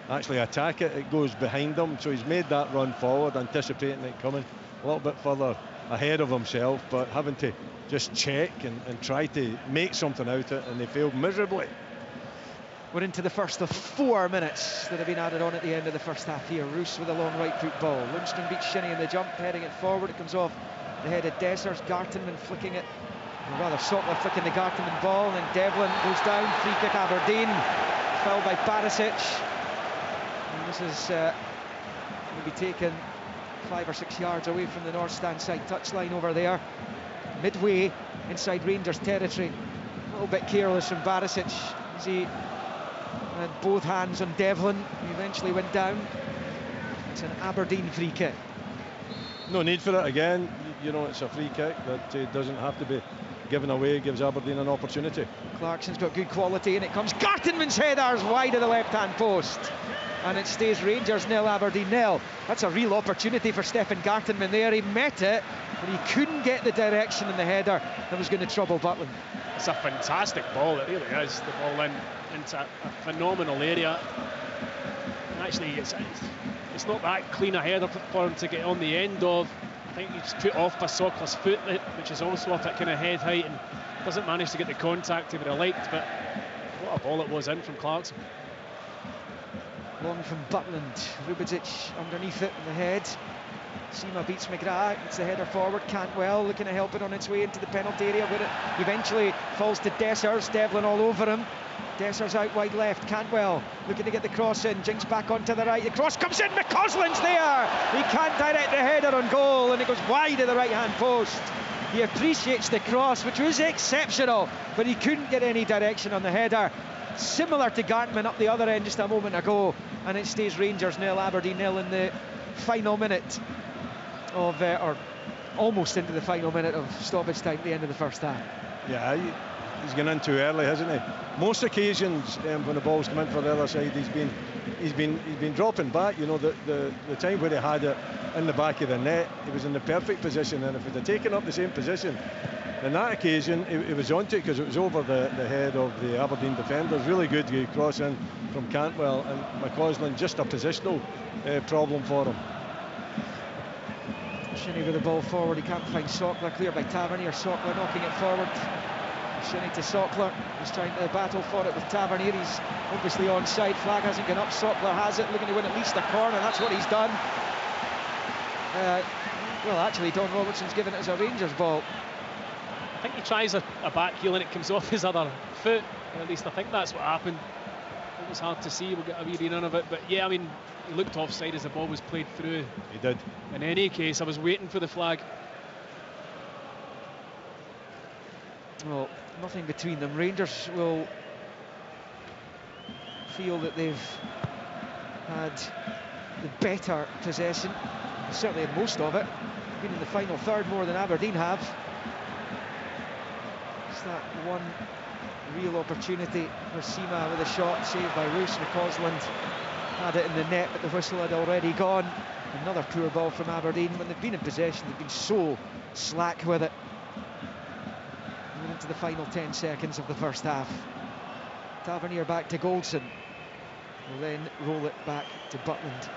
actually attack it, it goes behind him. So he's made that run forward, anticipating it coming a little bit further ahead of himself, but having to just check and try to make something out of it, and they failed miserably. We're into the first of 4 minutes that have been added on at the end of the first half here. Roos with a long right foot ball. Lundstrom beats Shinnie in the jump, heading it forward. It comes off the head of Dessers. Gartenman flicking it, or rather Sokler flicking the Gartenman ball, and then Devlin goes down. Free kick Aberdeen, fouled by Barisic. And this is going to be taken 5 or 6 yards away from the north stand side touchline over there. Midway inside Rangers territory. A little bit careless from Barisic as he had both hands on Devlin. He eventually went down. It's an Aberdeen free kick. No need for it again. You know, it's a free kick that doesn't have to be given away. It gives Aberdeen an opportunity. Clarkson's got good quality, and it comes. Gartenman's header's wide of the left-hand post, and it stays Rangers 0, Aberdeen 0. That's a real opportunity for Stefan Gartenman there. He met it, but he couldn't get the direction in the header that was going to trouble Butland. It's a fantastic ball, it really is. The ball into a phenomenal area. And actually, it's not that clean a header for him to get on the end of. think he's put off by Sokler's foot, which is also up at kind of head height, and doesn't manage to get the contact he would have liked. But what a ball it was in from Clarkson. Long from Butland, Rubidzic underneath it in the head. Seema beats McGrath, it's the header forward. Cantwell looking to help it on its way into the penalty area, where it eventually falls to Dessers. Devlin all over him. Dessers out wide left. Cantwell looking to get the cross in. Jinks back onto the right. The cross comes in. McCausland's there. He can't direct the header on goal, and it goes wide of the right-hand post. He appreciates the cross, which was exceptional, but he couldn't get any direction on the header. Similar to Gartman up the other end just a moment ago, and it stays Rangers 0, Aberdeen 0 in the final minute of, or almost into the final minute of stoppage time at the end of the first half. Yeah, he's gone in too early, hasn't he? Most occasions when the ball's come in for the other side, he's been dropping back. You know, the time where he had it in the back of the net, he was in the perfect position, and if he'd have taken up the same position on that occasion, he was onto it because it was over the head of the Aberdeen defenders. Really good cross in from Cantwell, and McCausland just a positional problem for him. Shinnie with the ball forward, he can't find Sokler, clear by Tavernier. Sokler knocking it forward. Shinnie to Sokler, he's trying to battle for it with Tavernier. He's obviously onside, flag hasn't gone up. Sokler has it, looking to win at least a corner. That's what he's done. Well, actually, Don Robertson's given it as a Rangers ball. I think he tries a back heel and it comes off his other foot. At least I think that's what happened. It was hard to see. We'll get a wee read of it, but yeah, I mean, he looked offside as the ball was played through. He did. In any case, I was waiting for the flag. Well, nothing between them. Rangers will feel that they've had the better possession, certainly in most of it. Been in the final third more than Aberdeen have. It's that one real opportunity for Seema with a shot saved by Roos. McCausland had it in the net, but the whistle had already gone. Another poor ball from Aberdeen. When they've been in possession, they've been so slack with it. We're into the final 10 seconds of the first half. Tavernier back to Goldson. Will then roll it back to Butland.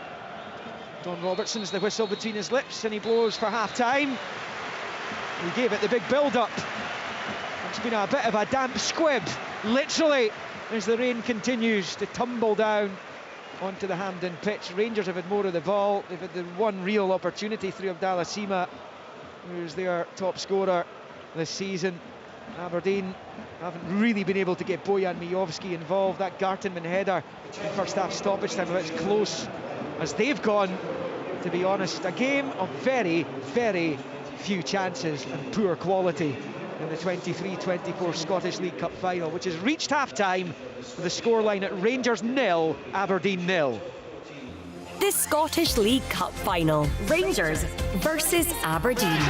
Don Robertson's the whistle between his lips, and he blows for half-time. He gave it the big build-up. It's been a bit of a damp squib, literally, as the rain continues to tumble down onto the Hampden pitch. Rangers have had more of the ball. They've had the one real opportunity through Abdallah Seema, who's their top scorer this season. Aberdeen haven't really been able to get Bojan Mijovski involved. That Gartenman header in first half stoppage time, it's close as they've gone, to be honest. A game of very, very few chances and poor quality in the 23-24 Scottish League Cup final, which has reached half-time with a scoreline at Rangers 0, Aberdeen 0. The Scottish League Cup final, Rangers versus Aberdeen.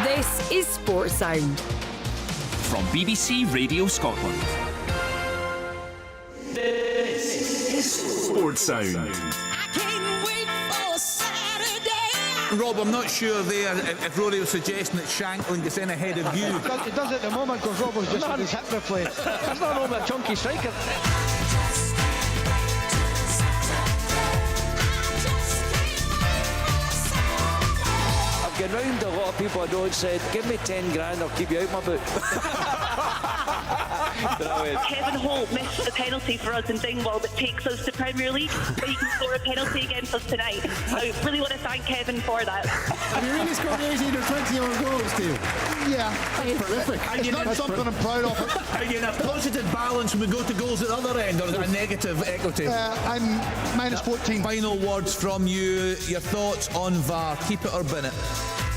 This is Sports Sound. From BBC Radio Scotland. This is Sports Sound. Rob, I'm not sure there if Rory was suggesting that Shankland gets in ahead of you. He does it at the moment because Rob was just with his hip replaced. There's not only a chunky striker. I've gone round a lot of people I know and said, give me 10 grand, I'll keep you out my boot. Kevin Holt missed the penalty for us in Dingwall that takes us to Premier League, but he can score a penalty against us tonight. I really want to thank Kevin for that. Have you really scored 18 or 20 own goals, Steve? Yeah, that's prolific. It's not something I'm proud of. Are you in a positive balance when we go to goals at the other end, or is it a negative equity? I'm minus 14. Final words from you, your thoughts on VAR, keep it or bin it?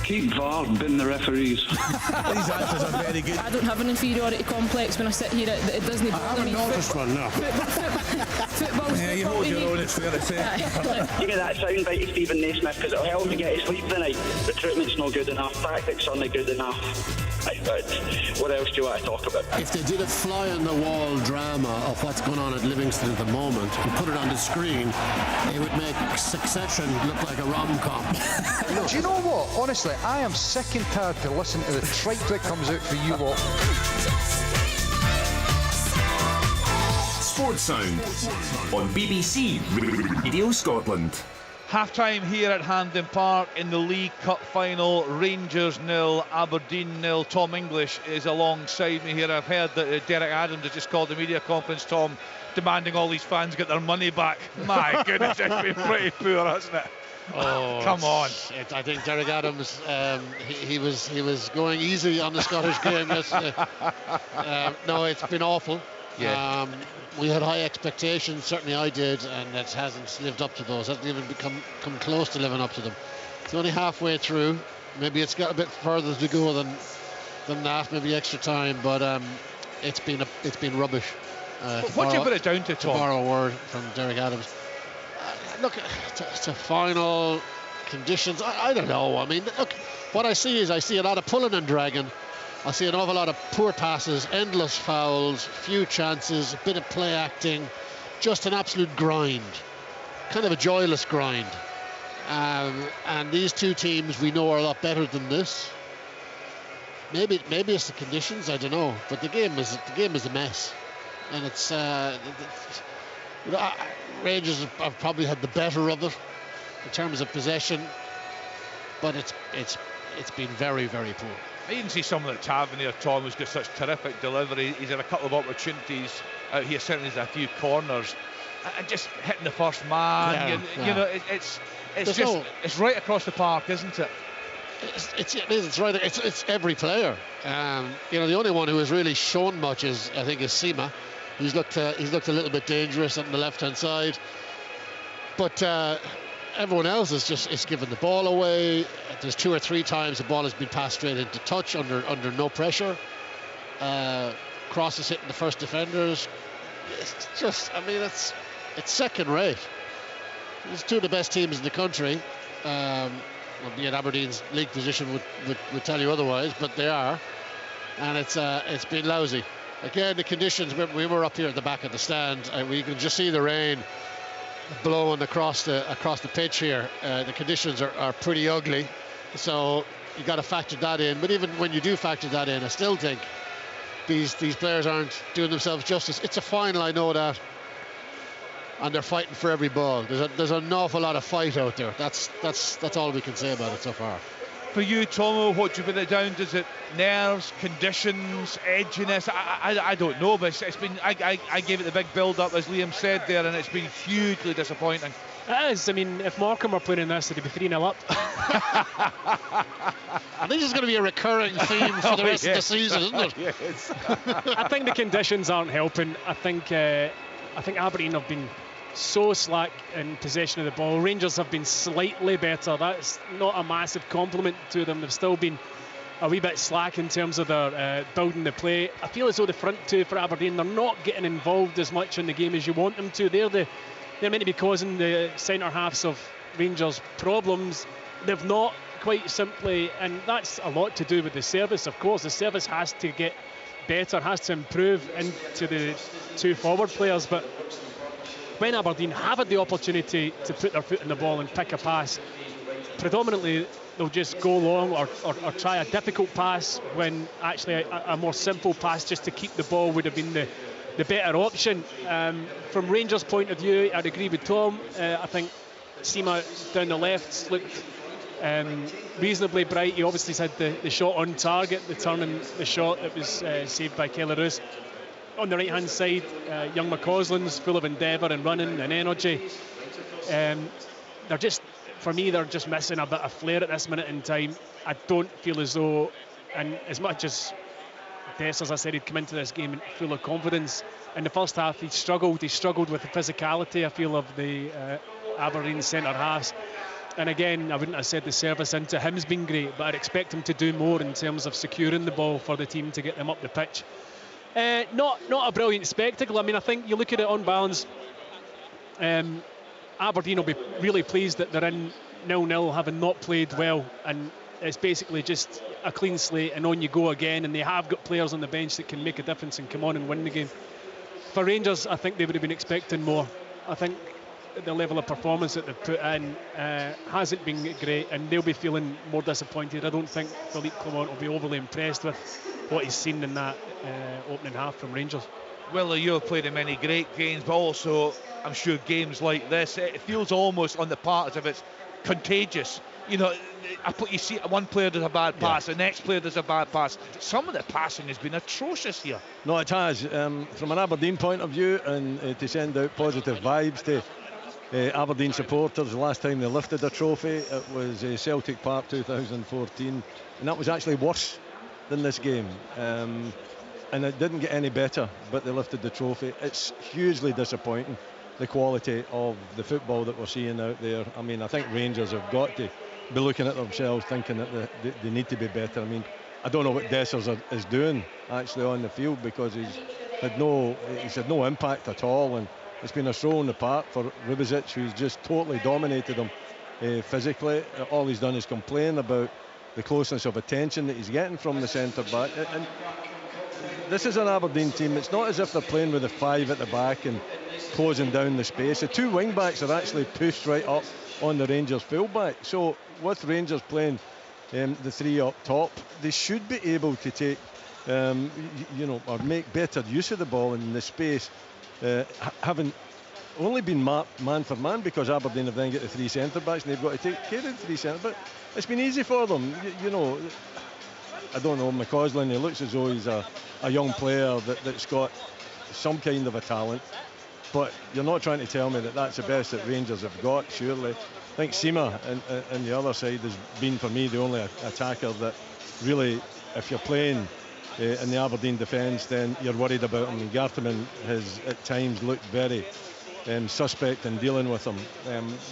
Keep VAR, bin the referees. These answers are very good. I don't have an inferiority complex when I sit here. It doesn't bother me. I haven't noticed one, no. Football's yeah, you hold your own, it's fair to say. You get that sound bite of Stephen Naismith because it'll help me get to sleep tonight. Recruitment's not good enough, tactics aren't good enough. But what else do you want to talk about? If they did a fly-on-the-wall drama of what's going on at Livingston at the moment and put it on the screen, it would make Succession look like a rom-com. Do you know what? Honestly, I am sick and tired to listen to the tripe that comes out for you lot. Sports Sound on BBC Radio Scotland. Half-time here at Hampden Park in the League Cup final. Rangers 0, Aberdeen 0. Tom English is alongside me here. I've heard that Derek Adams has just called the media conference, Tom, demanding all these fans get their money back. My goodness, it's been pretty poor, hasn't it? Oh, come on! I think Derek Adams, he was going easy on the Scottish game yesterday. No, it's been awful. Yeah. We had high expectations, certainly I did, and it hasn't lived up to those. Hasn't even come close to living up to them. It's only halfway through. Maybe it's got a bit further to go than that. Maybe extra time, but it's been rubbish. What do you put it down to, Tom? To borrow a word from Derek Adams. Look, it's a final, conditions. I don't know. I mean, look, what I see is a lot of pulling and dragging. I see an awful lot of poor passes, endless fouls, few chances, a bit of play acting, just an absolute grind, kind of a joyless grind. And these two teams we know are a lot better than this. Maybe it's the conditions, I don't know. But the game is a mess, and it's Rangers have probably had the better of it in terms of possession, but it's been very, very poor. I even see some of the Tavernier, Tom, who's got such terrific delivery. He's had a couple of opportunities out here, certainly there's a few corners, and just hitting the first man. You know, it's right across the park, isn't it? It's right. It's every player. The only one who has really shown much is Sima. He's looked a little bit dangerous on the left-hand side, but everyone else is giving the ball away. There's 2 or 3 times the ball has been passed straight into touch under no pressure. Crosses hitting the first defenders. It's just, it's second rate. It's 2 of the best teams in the country. Albeit Aberdeen's league position would tell you otherwise, but they are. And it's been lousy. Again, the conditions, we were up here at the back of the stand, and we can just see the rain blowing across the pitch here. The conditions are pretty ugly, so you got to factor that in. But even when you do factor that in, I still think these players aren't doing themselves justice. It's a final, I know that, and they're fighting for every ball. There's an awful lot of fight out there. That's all we can say about it so far. For you, Tomo, what do you put it down? Does it nerves, conditions, edginess? I don't know, but it's been. I gave it the big build-up, as Liam said there, and it's been hugely disappointing. It is. I mean, if Morecambe were playing in this, they'd be 3-0 up. I think this is going to be a recurring theme for the rest of the season, isn't it? Yes. I think the conditions aren't helping. I think Aberdeen have been so slack in possession of the ball. Rangers have been slightly better. That's not a massive compliment to them. They've still been a wee bit slack in terms of their building the play. I feel as though the front two for Aberdeen, they're not getting involved as much in the game as you want them to. They're meant to be causing the centre halves of Rangers problems. They've not, quite simply, and that's a lot to do with the service. Of course, the service has to get better, has to improve into the 2 forward players, but when Aberdeen have had the opportunity to put their foot in the ball and pick a pass, predominantly they'll just go long or try a difficult pass, when actually a more simple pass just to keep the ball would have been the better option. From Rangers' point of view, I'd agree with Tom. I think Sima down the left looked reasonably bright. He obviously had the shot on target, the turn and the shot that was saved by Kelly Roos. On the right-hand side, young McCausland's full of endeavour and running and energy. They're just missing a bit of flair at this minute in time. I don't feel as though, and as much as Dess, as I said, he'd come into this game full of confidence. In the first half, he struggled with the physicality, I feel, of the Aberdeen centre halves. And again, I wouldn't have said the service into him's been great, but I'd expect him to do more in terms of securing the ball for the team to get them up the pitch. Not a brilliant spectacle. I mean, I think you look at it on balance, Aberdeen will be really pleased that they're in 0-0, having not played well, and it's basically just a clean slate and on you go again, and they have got players on the bench that can make a difference and come on and win the game. For Rangers, I think they would have been expecting more. I think the level of performance that they've put in hasn't been great, and they'll be feeling more disappointed. I don't think Philippe Clement will be overly impressed with what he's seen in that opening half from Rangers. Willie, you've played in many great games, but also I'm sure games like this, it feels almost on the part as if it's contagious. You know, you see one player does a bad pass, the next player does a bad pass. Some of the passing has been atrocious here. No, it has. From an Aberdeen point of view, and to send out positive vibes to Aberdeen supporters, the last time they lifted a trophy, it was Celtic Park 2014, and that was actually worse than this game. And it didn't get any better, but they lifted the trophy. It's hugely disappointing, the quality of the football that we're seeing out there. I mean, I think Rangers have got to be looking at themselves, thinking that they need to be better. I mean, I don't know what Dessers is doing actually on the field, because he's had no impact at all, and it's been a stroll in the park for Ribicic, who's just totally dominated him physically. All he's done is complain about the closeness of attention that he's getting from the centre back. And this is an Aberdeen team. It's not as if they're playing with a 5 at the back and closing down the space. The 2 wing backs are actually pushed right up on the Rangers fullback. So with Rangers playing the 3 up top, they should be able to take or make better use of the ball in the space, having only been man for man, because Aberdeen have then got the 3 centre backs and they've got to take care of the 3 centre backs. It's been easy for them. I don't know, McCausland, he looks as though he's a young player that's got some kind of a talent, but you're not trying to tell me that that's the best that Rangers have got, surely. I think Sima on the other side has been, for me, the only attacker that really, if you're playing in the Aberdeen defence, then you're worried about him. Garteman has at times looked very suspect in dealing with him.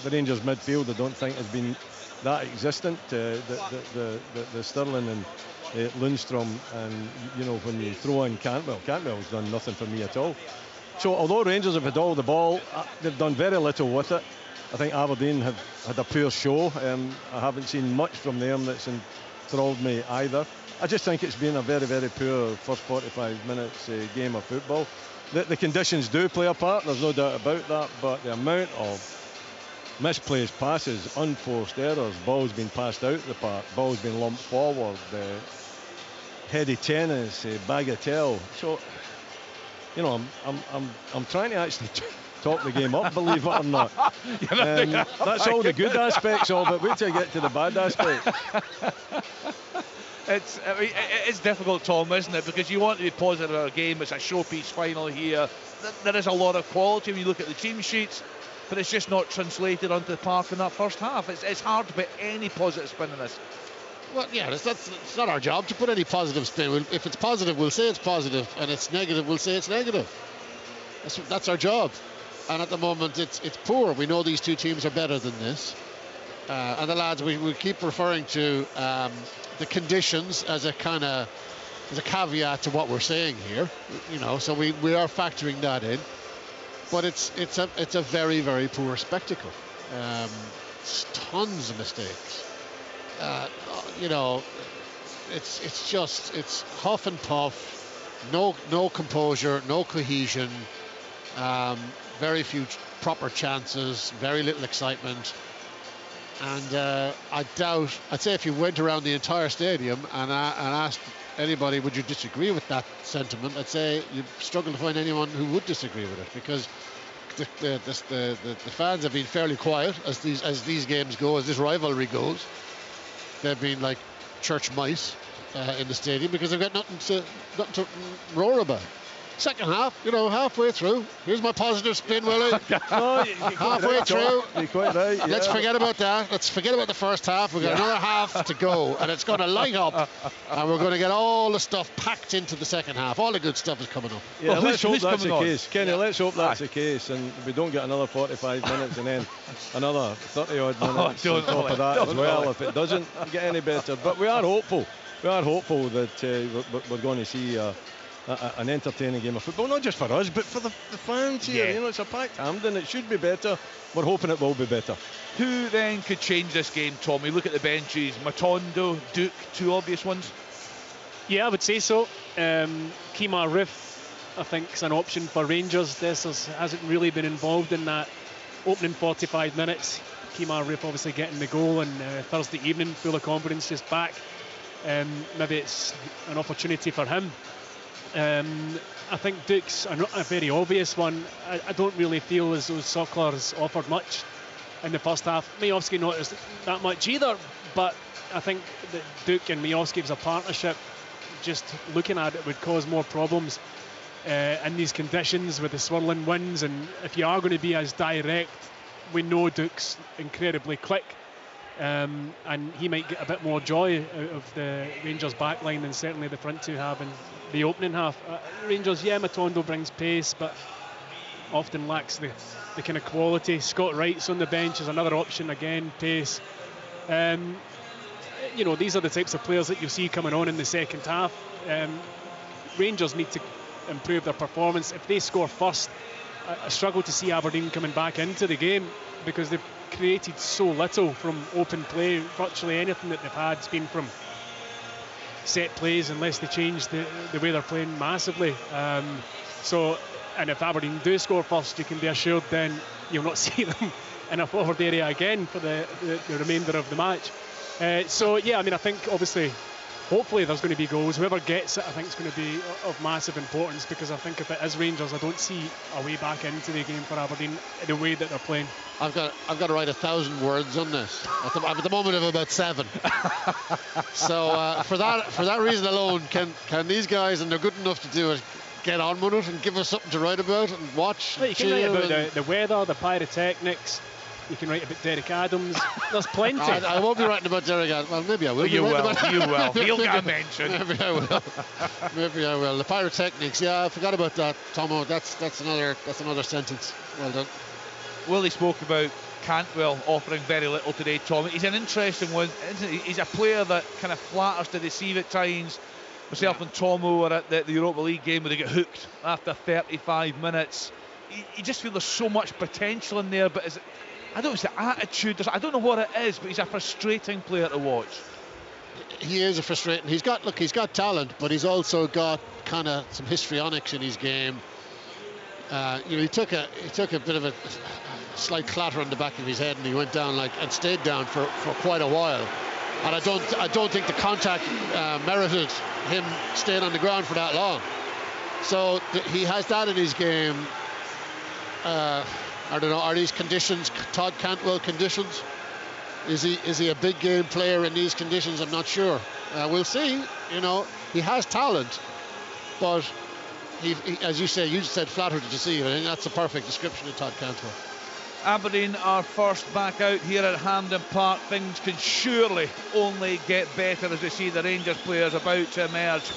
The Rangers midfield, I don't think has been that existent. The Sterling and Lundstrom, and when you throw in Cantwell's done nothing for me at all. So although Rangers have had all the ball, they've done very little with it. I think Aberdeen have had a poor show. I haven't seen much from them that's enthralled me either. I just think it's been a very, very poor first 45 minutes game of football. The conditions do play a part, there's no doubt about that, but the amount of misplaced passes, unforced errors, balls being passed out the park, balls being lumped forward, heady tennis, bagatelle. So, I'm trying to actually talk the game up, believe it or not. That's all the good aspects of it. Wait till you get to the bad aspects. It's difficult, Tom, isn't it? Because you want to be positive about a game. It's a showpiece final here. There is a lot of quality when you look at the team sheets, but it's just not translated onto the park in that first half. It's hard to put any positive spin in this. Well, yeah, it's not our job to put any positive spin. If it's positive, we'll say it's positive, and it's negative, we'll say it's negative. That's our job. And at the moment, it's poor. We know these two teams are better than this. And the lads, we keep referring to the conditions as a caveat to what we're saying here. So we are factoring that in. But it's a very, very poor spectacle. Tons of mistakes. It's huff and puff, no composure, no cohesion, very few proper chances, very little excitement, and I'd say if you went around the entire stadium and asked anybody, would you disagree with that sentiment, I'd say you'd struggle to find anyone who would disagree with it, because the fans have been fairly quiet as these games go, as this rivalry goes. They've been like church mice in the stadium, because they've got nothing to roar about. Second half, halfway through. Here's my positive spin, Willie. Halfway through. You're quite right. Yeah. Let's forget about that. Let's forget about the first half. We've got another half to go, and it's going to light up, and we're going to get all the stuff packed into the second half. All the good stuff is coming up. Yeah, let's hope that's the case. Kenny, let's hope that's the case, and we don't get another 45 minutes and then another 30-odd minutes on top of that as well, if it doesn't get any better. But we are hopeful. We are hopeful that we're going to see an entertaining game of football, not just for us, but for the fans here. It's a packed Hampden. It should be better. We're hoping it will be better. Who then could change this game, Tommy? Look at the benches. Matondo, Duke, 2 obvious ones. Yeah, I would say so. Kemar Roofe, I think, is an option for Rangers. Dessers hasn't really been involved in that opening 45 minutes. Kemar Roofe obviously getting the goal on Thursday evening, full of confidence, just back. Maybe it's an opportunity for him. I think Duke's a very obvious one. I don't really feel as though Sokler's offered much in the first half. Miovski not as that much either, but I think that Duke and Miovski as a partnership, just looking at it, would cause more problems in these conditions with the swirling winds. And if you are going to be as direct, we know Duke's incredibly quick, and he might get a bit more joy out of the Rangers backline than certainly the front two have in the opening half. Rangers, yeah, Matondo brings pace, but often lacks the kind of quality. Scott Wright's on the bench is another option, again, pace. You know, these are the types of players that you see coming on in the second half. Rangers need to improve their performance. If they score first, I struggle to see Aberdeen coming back into the game, because they've created so little from open play. Virtually anything that they've had has been from set plays, unless they change the way they're playing massively. And if Aberdeen do score first, you can be assured then you'll not see them in a forward area again for the remainder of the match. So yeah, I mean, I think obviously, hopefully there's going to be goals. Whoever gets it, I think, is going to be of massive importance, because I think if it is Rangers, I don't see a way back into the game for Aberdeen the way that they're playing. I've got to write 1,000 words on this. At the moment, I have about 7. So for that reason alone, can these guys, and they're good enough to do it, get on with it and give us something to write about and watch? Well, you can write about the weather, the pyrotechnics. You can write about Derek Adams. There's plenty. I won't be writing about Derek Adams. Well, maybe I will. You will. He'll get a mention. Maybe I will. Maybe I will. The pyrotechnics. Yeah, I forgot about that, Tomo. That's another sentence. Well done. Willie spoke about Cantwell offering very little today, Tom. He's an interesting one, isn't he? He's a player that kind of flatters to deceive at times. Myself and Tomo were at the Europa League game where they get hooked after 35 minutes. You just feel there's so much potential in there, but I don't know, it's the attitude. I don't know what it is, but he's a frustrating player to watch. He is a frustrating. He's got talent, but he's also got kind of some histrionics in his game. He took a bit of a slight clatter on the back of his head, and he went down and stayed down for quite a while. And I don't think the contact merited him staying on the ground for that long. So he has that in his game. I don't know, are these conditions Todd Cantwell conditions? Is he a big game player in these conditions? I'm not sure. We'll see. You know, he has talent, but he as you said, flattered to deceive. I think that's the perfect description of Todd Cantwell. Aberdeen are first back out here at Hampden Park. Things can surely only get better as we see the Rangers players about to emerge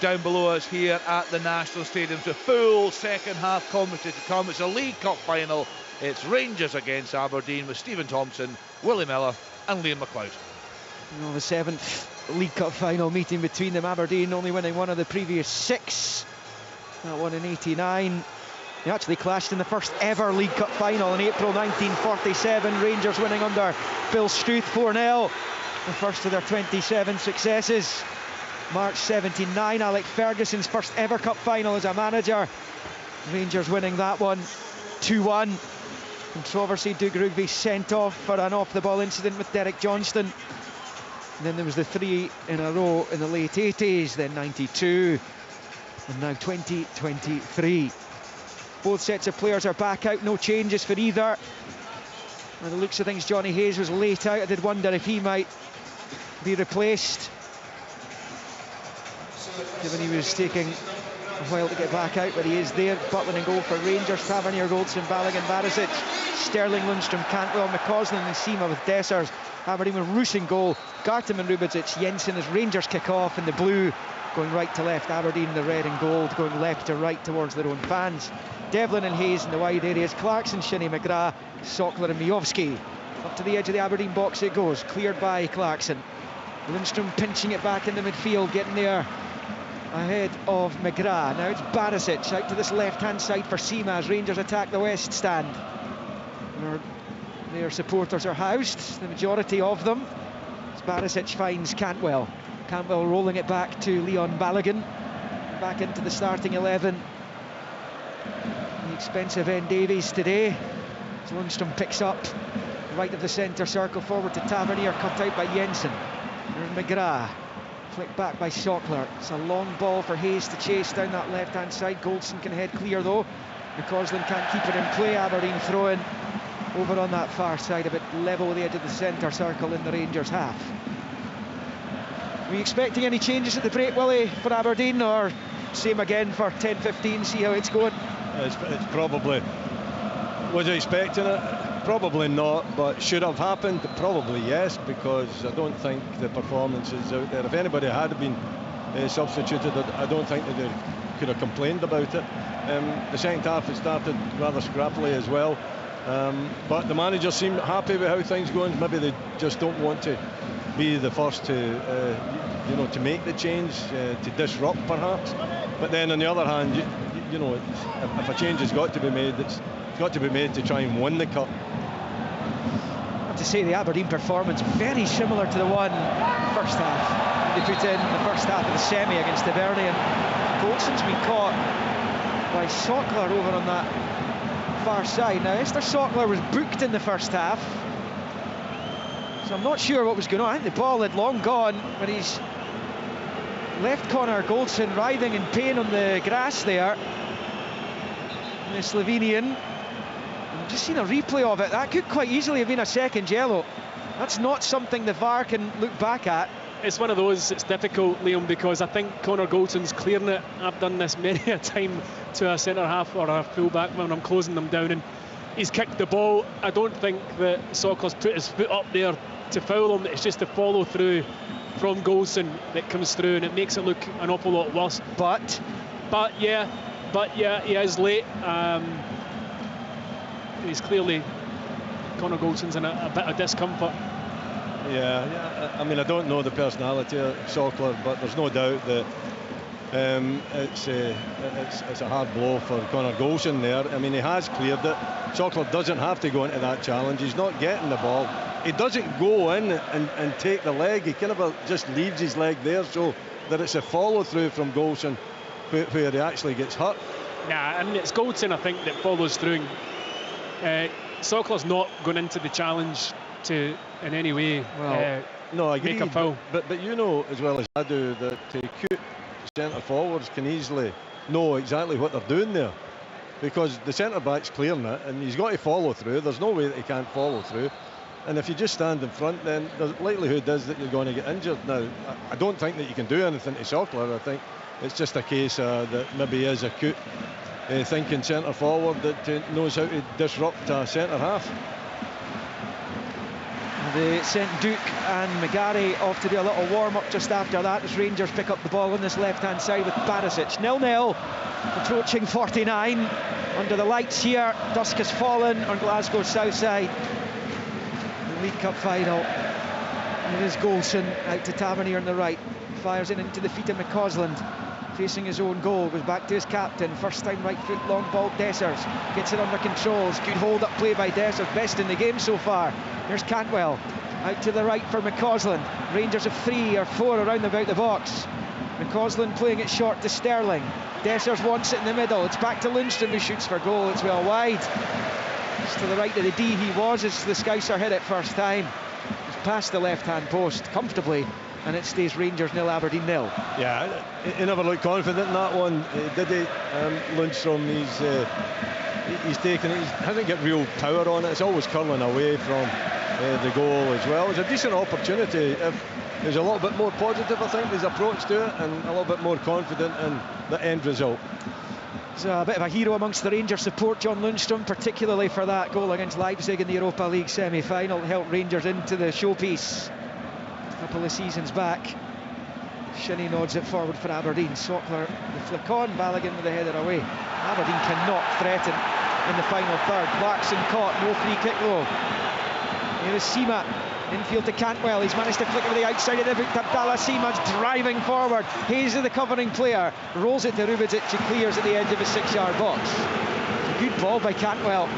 down below us here at the National Stadium. It's a full second half commentary to come. It's a League Cup final. It's Rangers against Aberdeen with Stephen Thompson, Willie Miller and Liam McLeod. The 7th League Cup final meeting between them. Aberdeen only winning one of the previous 6. That one in 89. They actually clashed in the first ever League Cup final in April 1947. Rangers winning under Bill Struth 4-0. The first of their 27 successes. March 79, Alec Ferguson's first ever cup final as a manager. Rangers winning that one 2-1. Controversy, Doug Rugby sent off for an off-the-ball incident with Derek Johnston. And then there was the 3 in a row in the late 80s, then 92, and now 2023. Both sets of players are back out, no changes for either. By the looks of things, Johnny Hayes was late out. I did wonder if he might be replaced, given he was taking a while to get back out, but he is there. Butland in goal for Rangers. Tavernier, Goldson, Balogun, Barisic, Sterling, Lundstrom, Cantwell, McCausland and Seema with Dessers. Aberdeen with Roos in goal. Garteman, Rubidzic, Jensen as Rangers kick off in the blue, going right to left. Aberdeen, the red and gold, going left to right towards their own fans. Devlin and Hayes in the wide areas. Clarkson, Shinnie, McGrath, Sokler and Miovski. Up to the edge of the Aberdeen box it goes, cleared by Clarkson. Lundstrom pinching it back in the midfield, getting there ahead of McGrath. Now it's Barisic out to this left-hand side for Seema as Rangers attack the west stand, where their supporters are housed, the majority of them. As Barisic finds Cantwell. Cantwell rolling it back to Leon Balogun. Back into the starting 11. The expensive N Davies today. As Lundstrom picks up right of the centre circle, forward to Tavernier, cut out by Jensen. There's McGrath. Flicked back by Sockler. It's a long ball for Hayes to chase down that left-hand side. Goldson can head clear though. McCausland can't keep it in play. Aberdeen throwing over on that far side, a bit level with the edge of the centre circle in the Rangers half. Were you expecting any changes at the break, Willie, for Aberdeen, or same again for 10-15, see how it's going? It's probably... Was I expecting it? Probably not, but should have happened? Probably yes, because I don't think the performances out there, if anybody had been substituted, I don't think that they could have complained about it. The second half it started rather scrappily as well, but the manager seemed happy with how things going. Maybe they just don't want to be the first to to make the change, to disrupt perhaps. But then on the other hand, you know, if a change has got to be made, it's got to be made to try and win the cup. I have to say the Aberdeen performance very similar to the one first half they put in the first half of the semi against Aberdeen. Goldson's been caught by Sockler over on that far side. Now Esther Sockler was booked in the first half, so I'm not sure what was going on. I think the ball had long gone when he's left Connor Goldson writhing in pain on the grass there. The Slovenian. I've just seen a replay of it. That could quite easily have been a second yellow. That's not something the VAR can look back at. It's one of those, it's difficult, Liam, because I think Connor Goldson's clearing it. I've done this many a time to a centre half or a full back when I'm closing them down, and he's kicked the ball. I don't think that Sockler's put his foot up there to foul him. It's just the follow through from Goldson that comes through, and it makes it look an awful lot worse. But yeah, he is late. He's clearly, Connor Goldson's in a bit of discomfort. Yeah, I mean, I don't know the personality of Sockler, but there's no doubt that it's a hard blow for Connor Goldson there. I mean, he has cleared it. Sockler doesn't have to go into that challenge. He's not getting the ball. He doesn't go in and take the leg. He kind of just leaves his leg there, so that it's a follow-through from Goldson where he actually gets hurt. Nah, and it's Goldson, I think, that follows through. Sockler's not going into the challenge to in any way no, I agree, make a foul. But you know as well as I do that acute centre forwards can easily know exactly what they're doing there, because the centre back's clearing it and he's got to follow through. There's no way that he can't follow through, and if you just stand in front, then the likelihood is that you're going to get injured. Now, I don't think that you can do anything to Sockler. I think it's just a case that maybe he is acute thinking centre forward that knows how to disrupt a centre half. They sent Duke and McGarry off to do a little warm-up just after that as Rangers pick up the ball on this left-hand side with Barisic. 0-0, approaching 49. Under the lights here, dusk has fallen on Glasgow's south side. The League Cup final. It is Goldson out to Tavernier on the right. Fires it into the feet of McCausland. Facing his own goal, goes back to his captain. First time right foot, long ball, Dessers gets it under controls. Good hold up play by Dessers, best in the game so far. There's Cantwell out to the right for McCausland. Rangers have 3 or 4 around about the box. McCausland playing it short to Sterling. Dessers wants it in the middle. It's back to Lundstrom, who shoots for goal. It's well wide. Just to the right of the D he was as the Scouser hit it first time. It's past the left hand post comfortably, and it stays Rangers 0, Aberdeen 0. Yeah, he never looked confident in that one, did he? Lundstrom, he's taken it. He hasn't got real power on it. It's always curling away from the goal as well. It's a decent opportunity. If there's a little bit more positive, I think, his approach to it, and a little bit more confident in the end result. He's a bit of a hero amongst the Rangers support, John Lundstrom, particularly for that goal against Leipzig in the Europa League semi-final. Helped Rangers into the showpiece a couple of seasons back. Shinnie nods it forward for Aberdeen. Sockler the flick on, Balogun with the header away. Aberdeen cannot threaten in the final third. Clarkson caught, no free kick though. Here is Sima, infield to Cantwell. He's managed to flick over the outside of the boot. Abdallah Sima's driving forward. Hayes is the covering player, rolls it to Rubidzic, who clears at the edge of the 6-yard box. A good ball by Cantwell.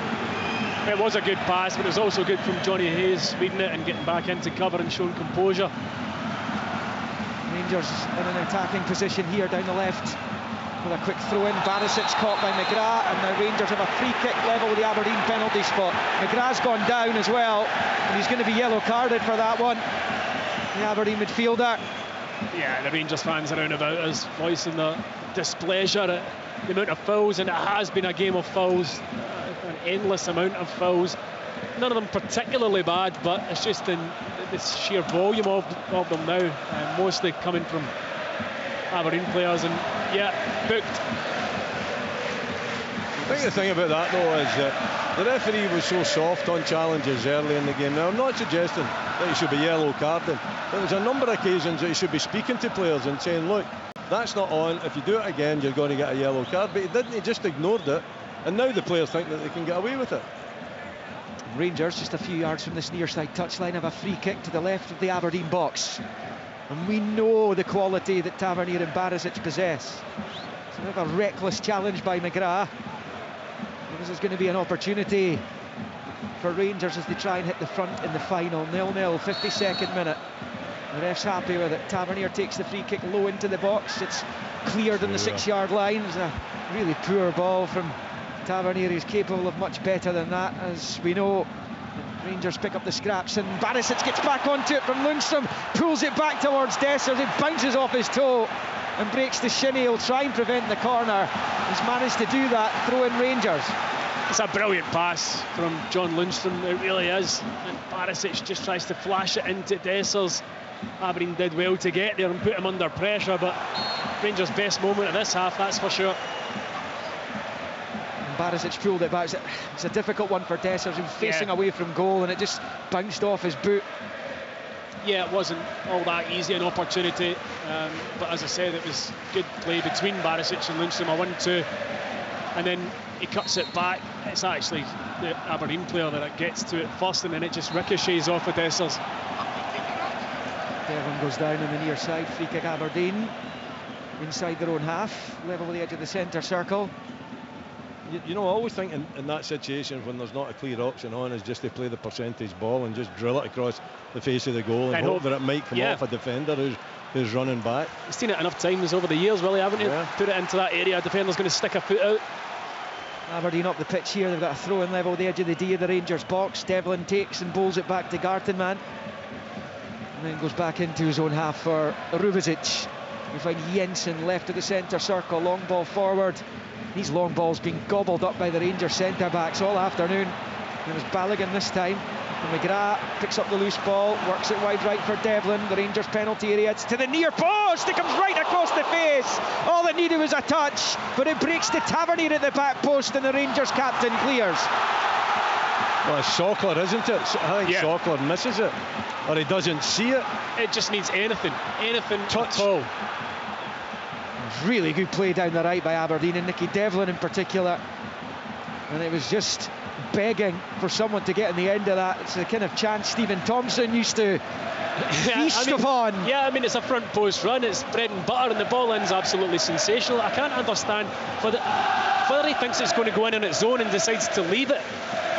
It was a good pass, but it was also good from Johnny Hayes reading it and getting back into cover and showing composure. Rangers in an attacking position here down the left with a quick throw in. Barisic caught by McGrath, and now Rangers have a free kick level with the Aberdeen penalty spot. McGrath's gone down as well, and he's going to be yellow carded for that one. The Aberdeen midfielder. Yeah, the Rangers fans around about us voicing their displeasure at the amount of fouls, and it has been a game of fouls, an endless amount of fouls. None of them particularly bad, but it's just the sheer volume of them now, mostly coming from Aberdeen players, and yeah, booked. I think the thing about that though is that the referee was so soft on challenges early in the game. Now I'm not suggesting that he should be yellow carding, but there's a number of occasions that he should be speaking to players and saying, look, that's not on, if you do it again you're going to get a yellow card. But he didn't, he just ignored it, and now the players think that they can get away with it. Rangers, just a few yards from this near side touchline, have a free kick to the left of the Aberdeen box, and we know the quality that Tavernier and Barisic possess. It's a bit of a reckless challenge by McGrath. This is going to be an opportunity for Rangers as they try and hit the front in the final. 0-0, 52nd minute. The ref's happy with it. Tavernier takes the free kick low into the box. It's cleared on the 6-yard line. It's a really poor ball from Tavernier. He's capable of much better than that, as we know. Rangers pick up the scraps, and Barisic gets back onto it from Lundstrom, pulls it back towards Dessers. It bounces off his toe and breaks the shinny. He'll try and prevent the corner. He's managed to do that. Throw in Rangers. It's a brilliant pass from John Lundstrom, it really is, and Barisic just tries to flash it into Dessers. Aberdeen did well to get there and put him under pressure, but Rangers' best moment of this half, that's for sure. And Barisic pulled it back. It's a difficult one for Dessers, who's facing away from goal, and it just bounced off his boot. Yeah, it wasn't all that easy an opportunity, but as I said, it was good play between Barisic and Lundstrom, a 1-2, and then he cuts it back. It's actually the Aberdeen player that gets to it first, and then it just ricochets off of Dessers. Devlin goes down on the near side. Free kick Aberdeen inside their own half, level with the edge of the centre circle. You know, I always think in that situation when there's not a clear option on is just to play the percentage ball and just drill it across the face of the goal and hope that it might come off a defender who's running back. You've seen it enough times over the years, really, haven't you? Yeah. Put it into that area, a defender's going to stick a foot out. Aberdeen up the pitch here. They've got a throw-in level with the edge of the D of the Rangers box. Devlin takes and bowls it back to Gartenmann, and then goes back into his own half for Rubezic. We find Jensen left of the centre circle, long ball forward. These long balls being gobbled up by the Rangers centre-backs all afternoon. It was Balogun this time. And McGrath picks up the loose ball, works it wide right for Devlin. The Rangers penalty area, it's to the near post. It comes right across the face. All it needed was a touch, but it breaks to Tavernier at the back post, and the Rangers captain clears. Well, it's Sockler, isn't it? I think Sockler misses it, or he doesn't see it. It just needs anything touch. at all. Really good play down the right by Aberdeen, and Nicky Devlin in particular. And it was just begging for someone to get in the end of that. It's the kind of chance Stephen Thompson used to feast upon. Yeah, I mean, it's a front post run, it's bread and butter, and the ball in's absolutely sensational. I can't understand whether he thinks it's going to go in on its own and decides to leave it.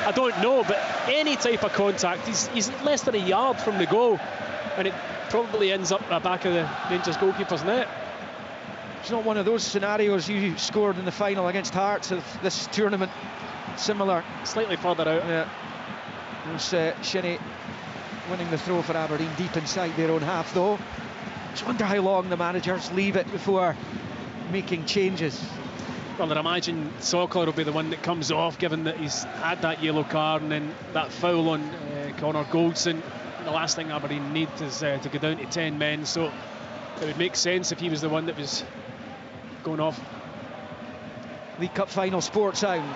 I don't know, but any type of contact, he's less than a yard from the goal, and it probably ends up the back of the Rangers goalkeeper's net. It's not one of those scenarios you scored in the final against Hearts of this tournament. Similar. Slightly further out. Yeah. There's Shinnie winning the throw for Aberdeen deep inside their own half, though. Just wonder how long the managers leave it before making changes. Well, I imagine Sockler will be the one that comes off, given that he's had that yellow card and then that foul on Connor Goldson. The last thing Aberdeen need is to go down to 10 men, so it would make sense if he was the one that was going off. League Cup final Sport Sound.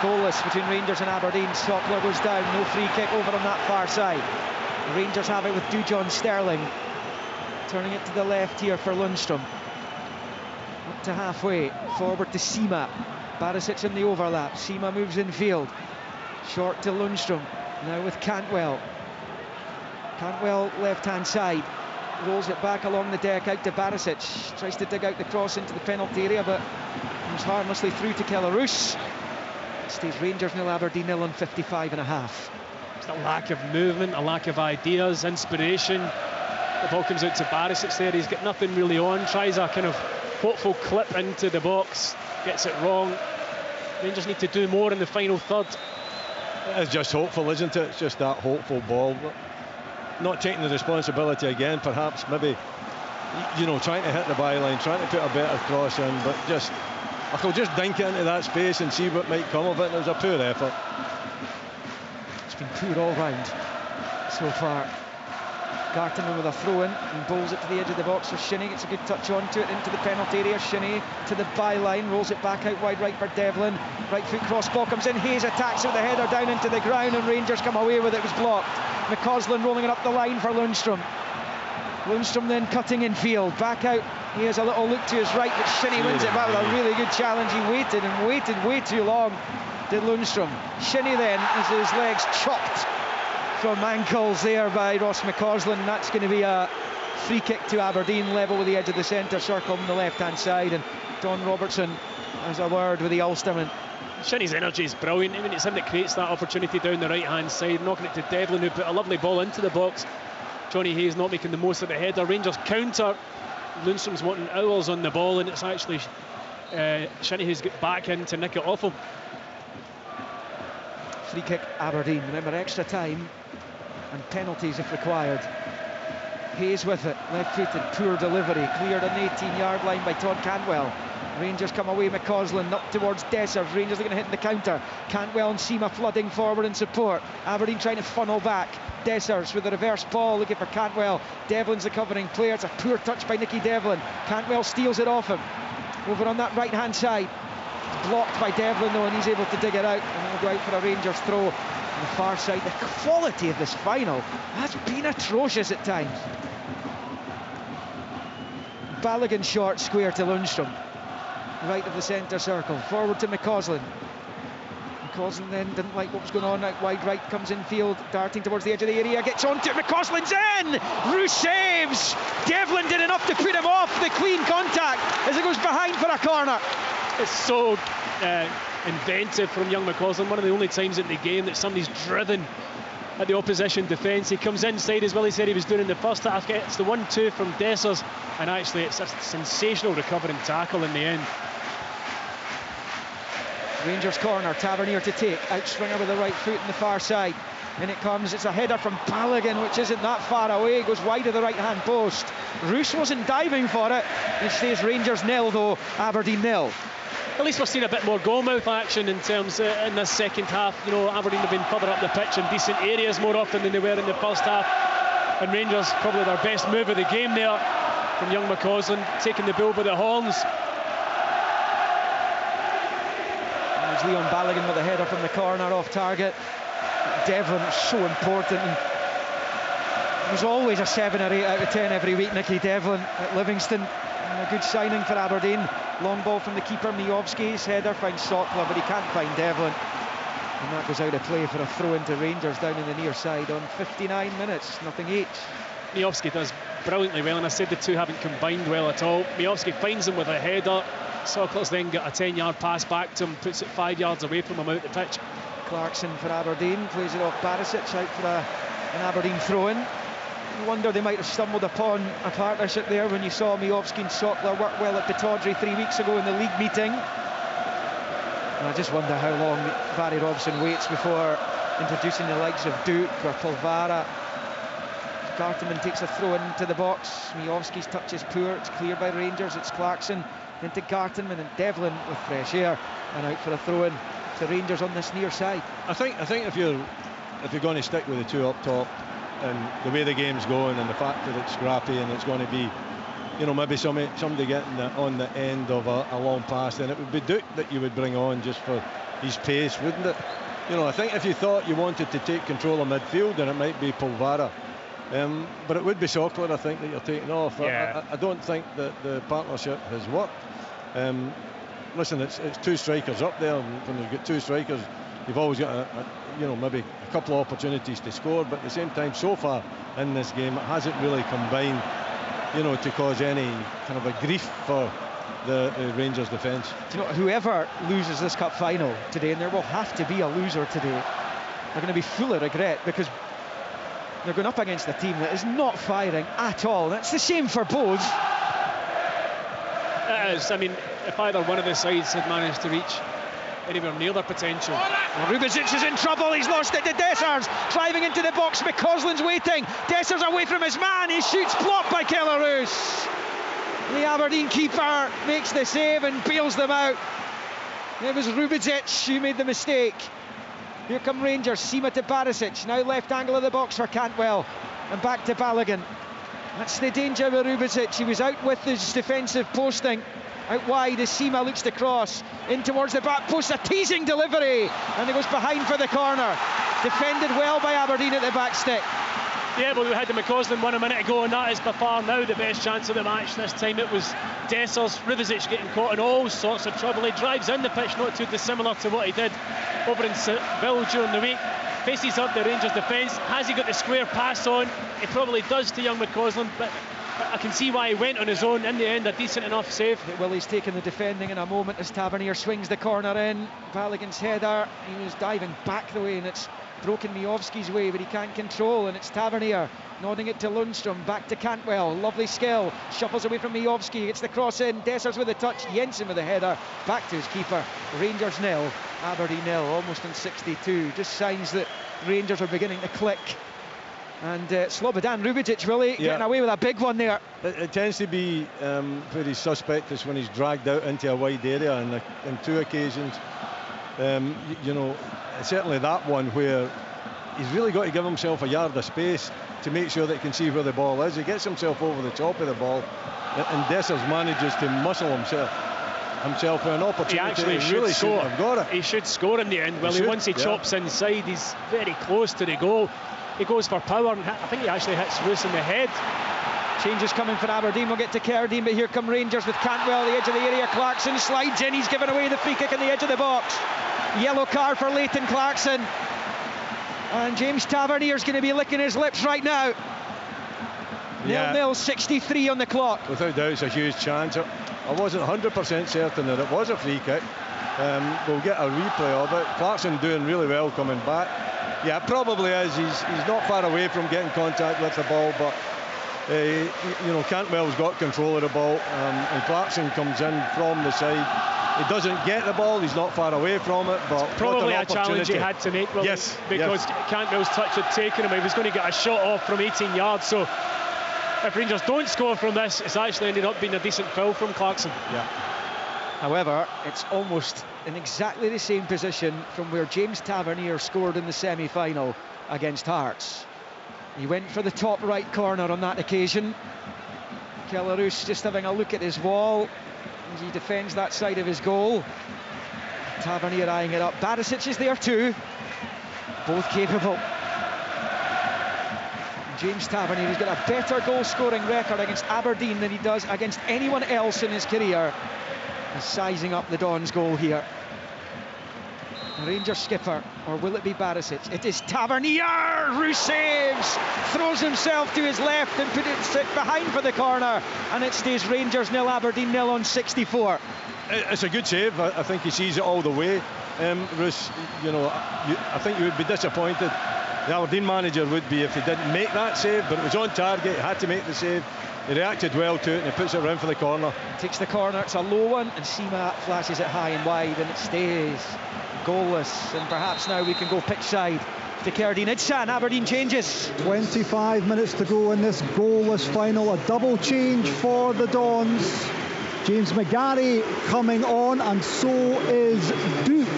Goalless between Rangers and Aberdeen. Sockler goes down, no free kick over on that far side. The Rangers have it with Dujon Sterling, turning it to the left here for Lundstrom. Up to halfway, forward to Sima. Barisic in the overlap. Sima moves in field, short to Lundstrom. Now with Cantwell. Cantwell left hand side, rolls it back along the deck out to Barisic. Tries to dig out the cross into the penalty area, but comes harmlessly through to Kellaroos. It stays Rangers 0, Aberdeen 0 on 55 and a half. Just a lack of movement, a lack of ideas, inspiration. The ball comes out to Barisic there. He's got nothing really on. Tries a kind of hopeful clip into the box, gets it wrong. Rangers need to do more in the final third. It's just hopeful, isn't it? It's just that hopeful ball. Not taking the responsibility again, perhaps maybe you know, trying to hit the byline, trying to put a better cross in, but just, I'll just dink into that space and see what might come of it. And it was a poor effort. It's been poor all round so far. Gartenman with a throw-in and bowls it to the edge of the box for Shinnie. It's a good touch onto it, into the penalty area. Shinnie to the byline, rolls it back out wide right for Devlin. Right foot cross ball comes in. Hayes attacks with the header down into the ground, and Rangers come away with it. It was blocked. McCausland rolling it up the line for Lundstrom. Lundstrom then cutting in field. Back out. He has a little look to his right, but Shinnie wins it back with a really good challenge. He waited and waited way too long, did Lundstrom. Shinnie then, as his legs chopped from ankles there by Ross McCausland. That's going to be a free kick to Aberdeen, level with the edge of the centre circle on the left-hand side, and Don Robertson has a word with the Ulsterman. Shinnie's energy is brilliant. I mean, it's him that creates that opportunity down the right-hand side, knocking it to Devlin, who put a lovely ball into the box. Johnny Hayes not making the most of the header. Rangers counter. Lundstrom's wanting hours on the ball, and it's actually Shinnie who's got back in to nick it off him. Free kick Aberdeen. Remember, extra time and penalties if required. Hayes with it, left-footed, poor delivery, cleared on the 18-yard line by Todd Cantwell. Rangers come away, McCausland up towards Dessers. Rangers are going to hit in the counter. Cantwell and Seema flooding forward in support. Aberdeen trying to funnel back. Dessers with a reverse ball looking for Cantwell. Devlin's the covering player. It's a poor touch by Nicky Devlin. Cantwell steals it off him. Over on that right-hand side. It's blocked by Devlin though, and he's able to dig it out. And it'll go out for a Rangers throw. On the far side, the quality of this final has been atrocious at times. Balogun short square to Lundstrom. Right of the centre circle, forward to McCausland. McCausland then didn't like what was going on out wide right, comes in field, darting towards the edge of the area, gets onto it, McCausland's in! Roos saves! Devlin did enough to put him off the clean contact as it goes behind for a corner. It's so inventive from young McCausland, one of the only times in the game that somebody's driven at the opposition defence. He comes inside as Willie said he was doing in the first half, gets the 1-2 from Dessers, and actually it's a sensational recovering tackle in the end. Rangers corner, Tavernier to take, outswinger with the right foot in the far side. In it comes, it's a header from Balogun, which isn't that far away, goes wide of the right hand post. Roos wasn't diving for it. It stays Rangers 0 though, Aberdeen 0. At least we're seeing a bit more goalmouth action in terms in this second half. You know, Aberdeen have been further up the pitch in decent areas more often than they were in the first half, and Rangers probably their best move of the game there from young McCausland, taking the bull by the horns. There's Leon Balogun with a header from the corner off target. Devlin was so important, and it was always a 7 or 8 out of 10 every week. Nicky Devlin at Livingston, and a good signing for Aberdeen. Long ball from the keeper, Miovski's header finds Sockler, but he can't find Devlin, and that goes out of play for a throw into Rangers down in the near side on 59 minutes, nothing each. Miovski does brilliantly well, and I said the two haven't combined well at all. Miovski finds him with a header. Sockler's then got a 10-yard pass back to him, puts it 5 yards away from him out the pitch. Clarkson for Aberdeen plays it off Barisic out for an Aberdeen throw-in. You wonder they might have stumbled upon a partnership there when you saw Miovski and Sockler work well at Pittodrie 3 weeks ago in the league meeting. And I just wonder how long Barry Robson waits before introducing the likes of Duke or Polvara. Gartenman takes a throw into the box. Miovski's touch is poor. It's cleared by Rangers. It's Clarkson into Gartenman, and Devlin with fresh air and out for a throw-in to Rangers on this near side. I think if you're going to stick with the two up top and the way the game's going and the fact that it's scrappy and it's going to be, you know, maybe somebody getting on the end of a long pass, then it would be Duke that you would bring on just for his pace, wouldn't it? You know, I think if you thought you wanted to take control of midfield, then it might be Polvara. But it would be Sockler, I think, that you're taking off. Yeah. I don't think that the partnership has worked. Listen, it's two strikers up there, and when you've got two strikers, you've always got maybe a couple of opportunities to score, but at the same time, so far in this game, it hasn't really combined, you know, to cause any kind of a grief for the Rangers defence. Do you know, whoever loses this cup final today, and there will have to be a loser today, they're going to be full of regret, because they're going up against a team that is not firing at all. That's the same for both. It is. I mean, if either one of the sides had managed to reach anywhere near their potential. Well, Rubezic is in trouble. He's lost it to Dessers. Driving into the box. McCausland's waiting. Dessers away from his man. He shoots, blocked by Keller Roos. The Aberdeen keeper makes the save and bails them out. It was Rubičić who made the mistake. Here come Rangers, Sima to Barisic, now left angle of the box for Cantwell, and back to Balogun. That's the danger with Rubičić. He was out with his defensive posting. Out wide as Sima looks to cross in towards the back post, a teasing delivery, and it goes behind for the corner. Defended well by Aberdeen at the back stick. Yeah, well, we had the McCausland one a minute ago, and that is by far now the best chance of the match. This time it was Dessers. Rubičić getting caught in all sorts of trouble. He drives in the pitch, not too dissimilar to what he did over in Seville during the week. Faces up the Rangers defence. Has he got the square pass on? He probably does to young McCausland, but I can see why he went on his own. In the end, a decent enough save. Willie's taking the defending in a moment as Tavernier swings the corner in. Balogun's header, he was diving back the way, and it's broken Miovski's way, but he can't control, and it's Tavernier nodding it to Lundstrom, back to Cantwell, lovely skill, shuffles away from Miovski, gets the cross in, Dessers with a touch, Jensen with a header, back to his keeper. Rangers 0, Aberdeen 0, almost on 62. Just signs that Rangers are beginning to click. And Slobodan Rubičić really getting away with a big one there. It tends to be very suspect when he's dragged out into a wide area, and on two occasions, you know, certainly that one where he's really got to give himself a yard of space to make sure that he can see where the ball is. He gets himself over the top of the ball, and Dessers manages to muscle himself for an opportunity. He actually really should score. Have got it. He should score in the end. Well, once he chops inside, he's very close to the goal. He goes for power, and I think he actually hits Roos in the head. Changes coming for Aberdeen. We'll get to Cerdine, but here come Rangers with Cantwell, the edge of the area. Clarkson slides in. He's given away the free kick on the edge of the box. Yellow card for Leighton Clarkson. And James Tavernier's going to be licking his lips right now. 0-0, 63 on the clock. Without doubt, it's a huge chance. I wasn't 100% certain that it was a free kick. We'll get a replay of it. Clarkson doing really well coming back. Yeah, it probably is. He's not far away from getting contact with the ball, but you know, Cantwell's got control of the ball, and Clarkson comes in from the side. He doesn't get the ball, he's not far away from it, but probably a challenge he had to make, because Cantwell's touch had taken him. He was going to get a shot off from 18 yards, so if Rangers don't score from this, it's actually ended up being a decent foul from Clarkson. Yeah. However, it's almost in exactly the same position from where James Tavernier scored in the semi-final against Hearts. He went for the top right corner on that occasion. Kellaroos just having a look at his wall as he defends that side of his goal. Tavernier eyeing it up. Barisic is there too. Both capable. James Tavernier, he's got a better goal-scoring record against Aberdeen than he does against anyone else in his career. He's sizing up the Dons' goal here. Rangers skipper, or will it be Barisic? It is Tavernier who saves, throws himself to his left and put it behind for the corner, and it stays Rangers 0, Aberdeen 0 on 64. It's a good save. I think he sees it all the way. Roos, you know, I think you would be disappointed. The Aberdeen manager would be if he didn't make that save, but it was on target. He had to make the save. He reacted well to it, and he puts it around for the corner. Takes the corner, it's a low one, and Sima flashes it high and wide, and it stays goalless. And perhaps now we can go pitch side to Cerdine. Idsan, Aberdeen changes. 25 minutes to go in this goalless final. A double change for the Dons. James McGarry coming on, and so is Duke.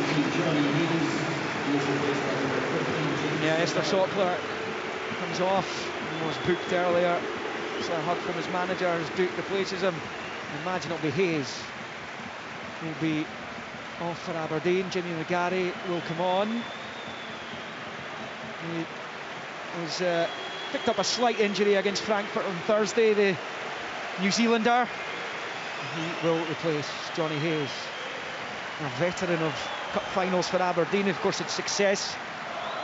Yeah, Esther Sockler comes off. He was booked earlier. So a hug from his manager as Duke replaces him. I imagine it'll be Hayes. He'll be off for Aberdeen. Jimmy McGarry will come on. He was picked up a slight injury against Frankfurt on Thursday, the New Zealander. He will replace Johnny Hayes, a veteran of cup finals for Aberdeen. Of course, it's success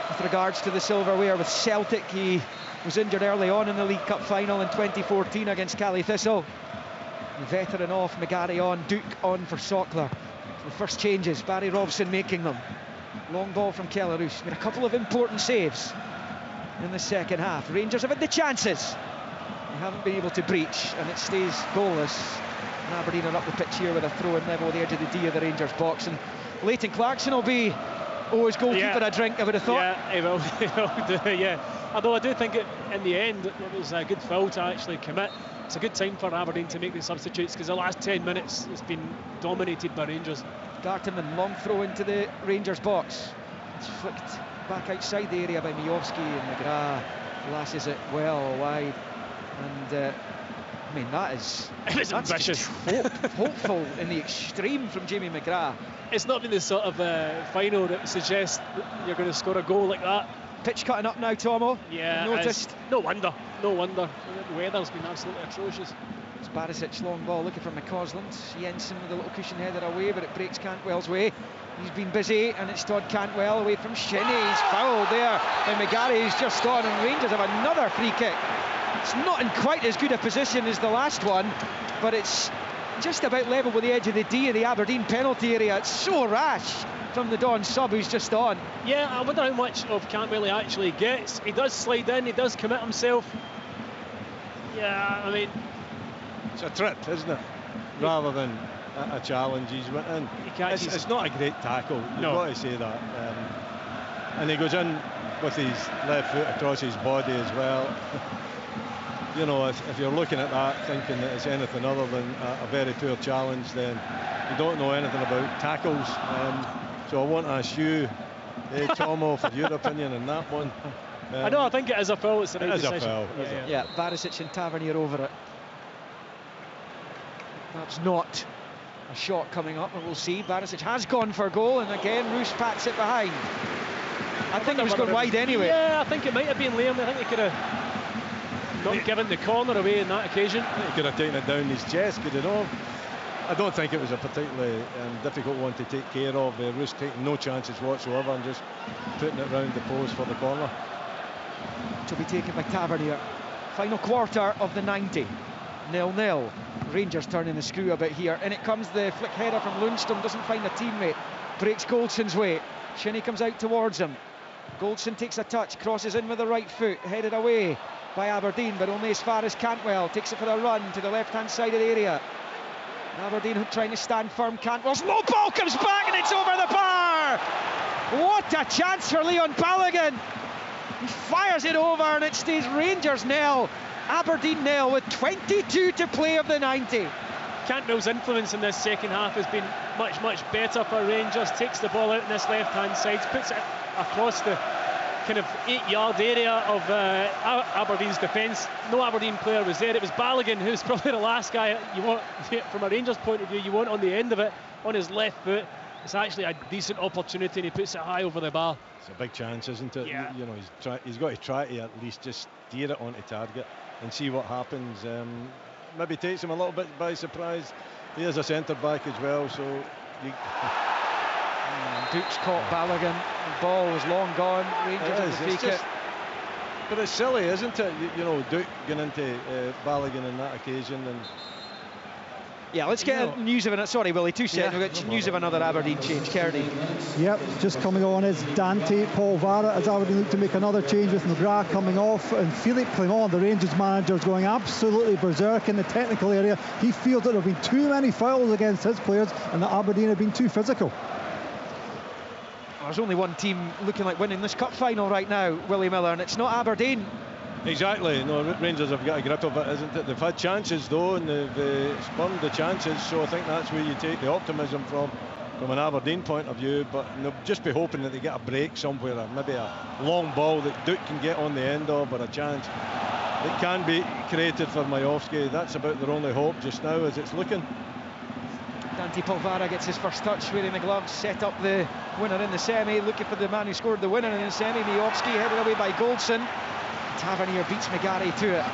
with regards to the silverware with Celtic. He was injured early on in the League Cup final in 2014 against Cali Thistle. The veteran off, McGarry on, Duke on for Sockler. The first changes, Barry Robson making them. Long ball from Kellaroos. Made a couple of important saves in the second half. Rangers have had the chances. They haven't been able to breach, and it stays goalless. And Aberdeen are up the pitch here with a throw-in level at the edge of the D of the Rangers box. And Leighton Clarkson will be owe his goalkeeper a drink, I would have thought. Yeah, he will, he will do, yeah. Although I do think in the end, it was a good foul to actually commit. It's a good time for Aberdeen to make the substitutes, because the last 10 minutes has been dominated by Rangers. Gartenman, long throw into the Rangers box. It's flicked back outside the area by Miovski, and McGrath lashes it well wide. And I mean, that's ambitious. Hopeful in the extreme from Jamie McGrath. It's not been the sort of final that suggests that you're going to score a goal like that. Pitch cutting up now, Tomo. Yeah, noticed. No wonder. The weather's been absolutely atrocious. It's Barisic, long ball looking for McCausland. Jensen with a little cushion header away, but it breaks Cantwell's way. He's been busy, and it's Todd Cantwell away from Shinnie. He's fouled there by McGarry, who's just on, and Rangers have another free kick. It's not in quite as good a position as the last one, but it's just about level with the edge of the D of the Aberdeen penalty area. It's so rash from the Don sub who's just on. Yeah, I wonder how much of Cantwell he actually gets. He does slide in, he does commit himself. Yeah, I mean, it's a trip, isn't it? Rather than a challenge. He's went in. It's not a great tackle. You've got to say that. And he goes in with his left foot across his body as well. You know, if you're looking at that thinking that it's anything other than a very poor challenge, then you don't know anything about tackles. So I want to ask you, Tomo, for your opinion on that one. I know, I think it is a foul. It's the right decision. It is a foul. Yeah, Barisic and Tavernier over it. Perhaps not a shot coming up, and we'll see. Barisic has gone for goal, and again Roos pats it behind. I think it was going wide anyway. Yeah, I think it might have been Liam. I think he could have not given the corner away on that occasion. He could have taken it down his chest, could he not? I don't think it was a particularly difficult one to take care of. Roos taking no chances whatsoever and just putting it round the post for the corner. To be taken by Tavernier. Final quarter of the 90. 0-0. Rangers turning the screw a bit here. And it comes the flick header from Lundstrom. Doesn't find a teammate. Breaks Goldson's way. Shinnie comes out towards him. Goldson takes a touch. Crosses in with the right foot. Headed away by Aberdeen, but only as far as Cantwell. Takes it for a run to the left-hand side of the area. Aberdeen trying to stand firm. Cantwell's low ball comes back, and it's over the bar. What a chance for Leon Balogun. He fires it over, and it stays Rangers 0, Aberdeen 0, with 22 to play of the 90. Cantwell's influence in this second half has been much, much better for Rangers. Takes the ball out in this left-hand side, puts it across the kind of 8-yard area of Aberdeen's defence. No Aberdeen player was there. It was Balogun, who's probably the last guy you want, from a Rangers point of view, you want on the end of it, on his left foot. It's actually a decent opportunity, and he puts it high over the bar. It's a big chance, isn't it? Yeah. You know, he's got to try to at least just steer it onto target and see what happens. Maybe takes him a little bit by surprise. He is a centre back as well, so Duke's caught Balogun. The ball was long gone. Rangers have the free kick. But it's silly, isn't it? You know, Duke going into Balogun on that occasion. And yeah, let's get news of it. Sorry, Willie, 2 seconds. We've got news of another Aberdeen change. Kearney. Yep, just coming on is Dante Polvara as Aberdeen look to make another change with McGrath coming off, and Philippe Clement, the Rangers manager, is going absolutely berserk in the technical area. He feels that there have been too many fouls against his players and that Aberdeen have been too physical. There's only one team looking like winning this cup final right now, Willie Miller, and it's not Aberdeen. Exactly. No, Rangers have got a grip of it, isn't it? They've had chances though, and they've spurned the chances, so I think that's where you take the optimism from an Aberdeen point of view. But they'll just be hoping that they get a break somewhere, or maybe a long ball that Duke can get on the end of, or a chance that can be created for Majowski. That's about their only hope just now as it's looking. Dante Polvara gets his first touch, wearing the gloves, set up the winner in the semi, looking for the man who scored the winner in the semi. Miovski headed away by Goldson. Tavernier beats McGarry to it,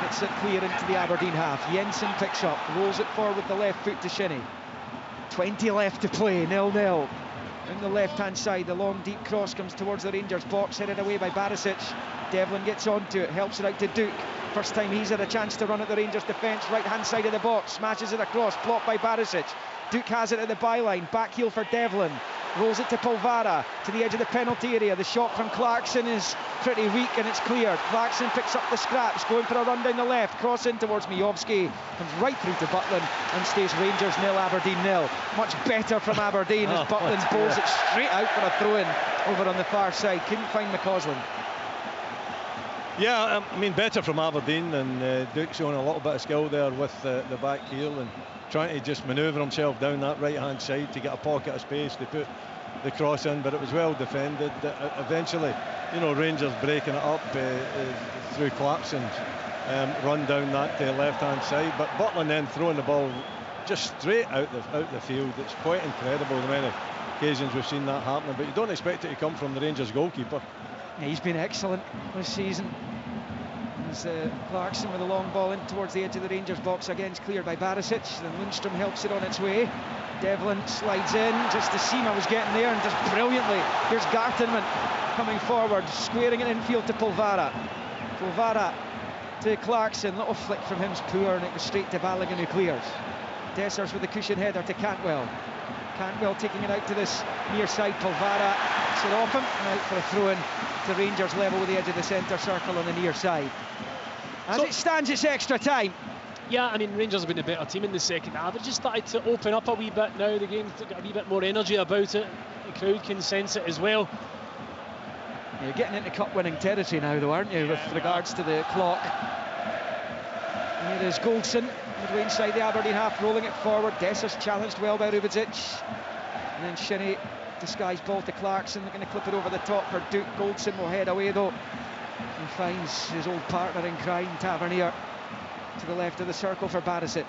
gets it clear into the Aberdeen half. Jensen picks up, rolls it forward with the left foot to Shinnie. 20 left to play, 0-0. On the left hand side, the long deep cross comes towards the Rangers box, headed away by Barisic. Devlin gets onto it, helps it out to Duke. First time he's had a chance to run at the Rangers defence, right hand side of the box, smashes it across, blocked by Barisic. Duke has it at the byline, back heel for Devlin. rolls it to Polvara, to the edge of the penalty area. The shot from Clarkson is pretty weak and it's cleared. Clarkson picks up the scraps, going for a run down the left, cross in towards Mijovski, comes right through to Butland and stays Rangers 0, Aberdeen 0. Much better from Aberdeen as Butland bowls it straight out for a throw-in over on the far side. Couldn't find McCausland. Yeah, I mean, better from Aberdeen, and Duke's showing a little bit of skill there with the back heel and trying to just manoeuvre himself down that right-hand side to get a pocket of space to put the cross in, but it was well defended. Eventually, you know, Rangers breaking it up through Clarkson's run down that left-hand side, but Butland then throwing the ball just straight out the field. It's quite incredible the many occasions we've seen that happening, but you don't expect it to come from the Rangers goalkeeper. Yeah, he's been excellent this season. As Clarkson with a long ball in towards the edge of the Rangers box, again it's cleared by Barisic, then Lundstrom helps it on its way. Devlin slides in just as Sima was getting there and just brilliantly. Here's Gartenman coming forward, squaring it infield to Polvara. Polvara to Clarkson, little flick from him's poor and it goes straight to Balogun who clears. Dessers with the cushion header to Cantwell. Cantwell taking it out to this near side. Polvara picks it off him and out for a throw-in to Rangers level with the edge of the centre circle on the near side. As it stands, it's extra time. Yeah, I mean, Rangers have been a better team in the second half. It just started to open up a wee bit now. The game's got a wee bit more energy about it. The crowd can sense it as well. You're getting into cup-winning territory now, though, aren't you, with regards to the clock. Here is Goldson, midway inside the Aberdeen half, rolling it forward. Dessers challenged well by Rubidzic. And then Shinnie, disguised ball to Clarkson, looking to clip it over the top for Duke. Goldson will head away, though. He finds his old partner in crime, Tavernier, to the left of the circle for Barisic.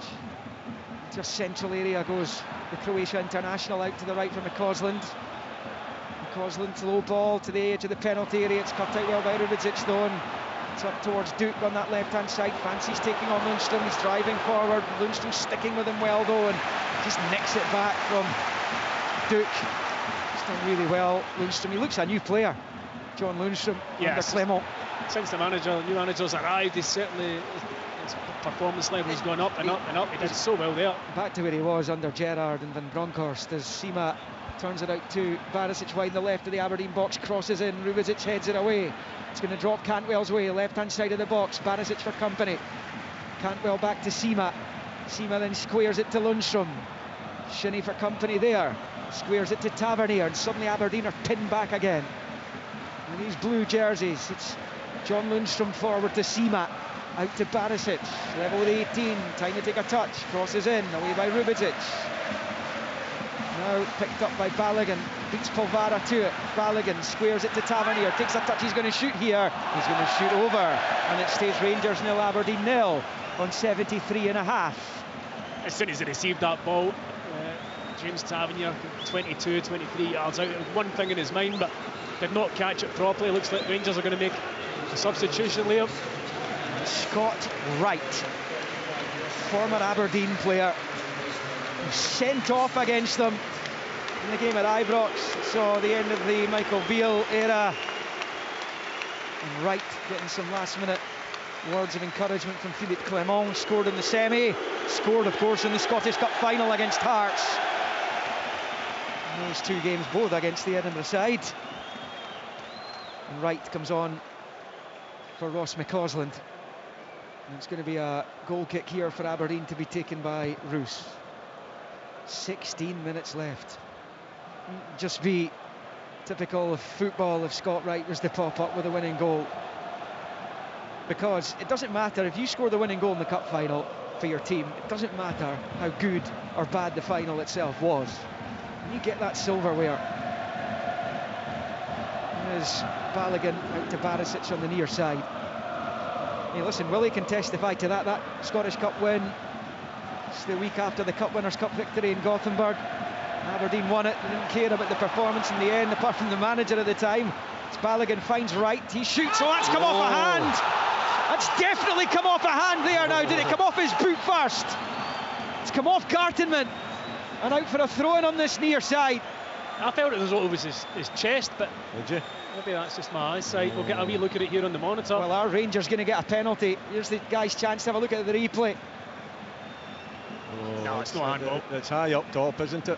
Just central area goes the Croatia international, out to the right for McCausland. McCausland's low ball to the edge of the penalty area. It's cut out well by Rubidzic, though, and it's up towards Duke on that left-hand side. Fancy's taking on Lundstrom. He's driving forward. Lundstrom sticking with him well, though, and just nicks it back from Duke. He's done really well, Lundstrom. He looks a new player, John Lundstrom, under Clement. Since the new manager's arrived, he's certainly, his performance level has gone up and up and up. He did so well there. Back to where he was under Gerrard and Van Bronckhorst as Sima turns it out to Barisic wide in the left of the Aberdeen box, crosses in, Rubidzic heads it away. It's going to drop Cantwell's way, left-hand side of the box. Barisic for company. Cantwell back to Sima. Sima then squares it to Lundstrom. Shinnie for company there. Squares it to Tavernier, and suddenly Aberdeen are pinned back again. And these blue jerseys, it's John Lundstrom forward to Sima, out to Barisic, level with 18, time to take a touch, crosses in, away by Rubidzic. Now picked up by Balogun, beats Polvara to it. Balogun squares it to Tavernier, takes a touch, he's going to shoot here, he's going to shoot over, and it stays Rangers 0, Aberdeen 0 on 73.5. As soon as he received that ball, James Tavernier 22, 23 yards out, one thing in his mind, but did not catch it properly. Looks like Rangers are going to make a substitution, Liam. Scott Wright, former Aberdeen player, sent off against them in the game at Ibrox. Saw the end of the Michael Beale era. And Wright getting some last-minute words of encouragement from Philippe Clement. Scored in the semi, scored of course in the Scottish Cup final against Hearts. And those two games both against the Edinburgh side. And Wright comes on for Ross McCausland. And it's going to be a goal kick here for Aberdeen to be taken by Roos. 16 minutes left. Just be typical of football if Scott Wright was to pop up with a winning goal. Because it doesn't matter if you score the winning goal in the cup final for your team, it doesn't matter how good or bad the final itself was. When you get that silverware. There's Balogun out to Barisic on the near side. Hey, listen, Willie can testify to that. That Scottish Cup win, it's the week after the Cup Winners' Cup victory in Gothenburg. Aberdeen won it, they didn't care about the performance in the end, apart from the manager at the time. It's Balogun, finds Wright, he shoots, oh, that's come off a hand! That's definitely come off a hand there now. Did it come off his boot first? It's come off Gartenman, and out for a throw-in on this near side. I felt it was his chest, but did you? Maybe that's just my eyesight. We'll get a wee look at it here on the monitor. Well, our Rangers going to get a penalty. Here's the guy's chance to have a look at the replay. No, it's not handball. It's high up top, isn't it?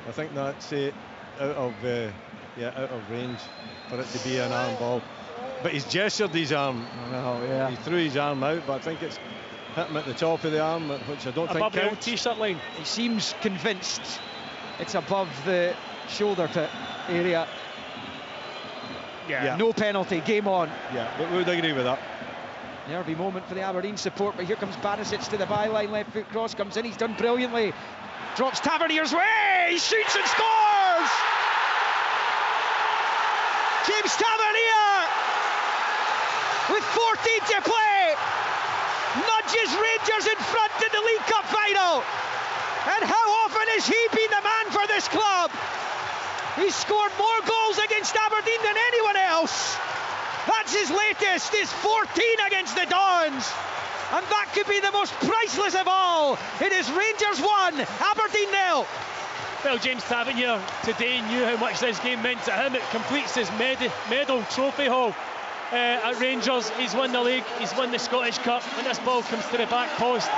I think that's out of range for it to be an arm ball. But he's gestured his arm. Oh, yeah. He threw his arm out, but I think it's hit him at the top of the arm, which I don't think above the old counts. T-shirt line. He seems convinced it's above the shoulder pit area. Yeah. No penalty, game on. Yeah, we would agree with that. Nervy moment for the Aberdeen support, but here comes Barisic to the byline, left foot cross comes in, he's done brilliantly. Drops Tavernier's way, he shoots and scores! James Tavernier, with 14 to play, nudges Rangers in front in the League Cup final. And how often has he been the man for this club? He's scored more goals against Aberdeen than anyone else. That's his latest, his 14 against the Dons. And that could be the most priceless of all. It is Rangers 1, Aberdeen 0. Well, James Tavernier today knew how much this game meant to him. It completes his medal trophy haul at Rangers. He's won the league, he's won the Scottish Cup, and this ball comes to the back post.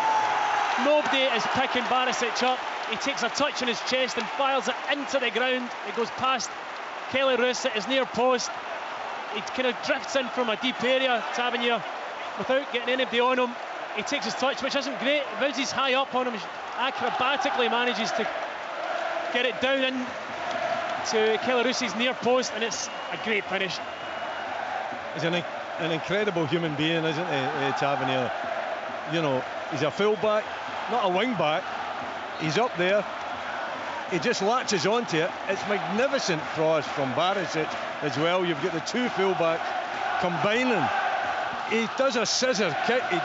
Nobody is picking Barisic up. He takes a touch in his chest and fires it into the ground. It goes past Kelly Roos at his near post. He kind of drifts in from a deep area, Tavernier, without getting anybody on him. He takes his touch, which isn't great. Bounces high up on him, acrobatically manages to get it down in to Kelly Roos's near post, and it's a great finish. He's an incredible human being, isn't he, Tavernier? You know, he's a full-back, not a wing-back. He's up there. He just latches onto it. It's magnificent cross from Barisic as well. You've got the two full-backs combining. He does a scissor kick. He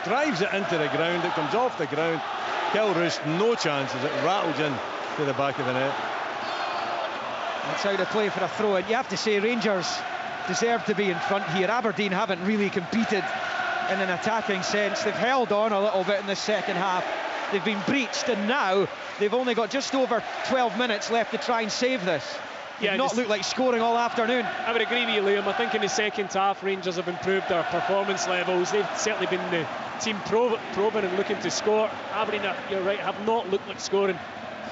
drives it into the ground. It comes off the ground. Kelly Roos, no chance as it rattles in to the back of the net. That's how to play for a throw. And you have to say Rangers deserve to be in front here. Aberdeen haven't really competed in an attacking sense. They've held on a little bit in the second half. They've been breached, and now they've only got just over 12 minutes left to try and save this. They've not looked like scoring all afternoon. I would agree with you, Liam. I think in the second half, Rangers have improved their performance levels. They've certainly been the team probing and looking to score. Aberdeen, you're right, have not looked like scoring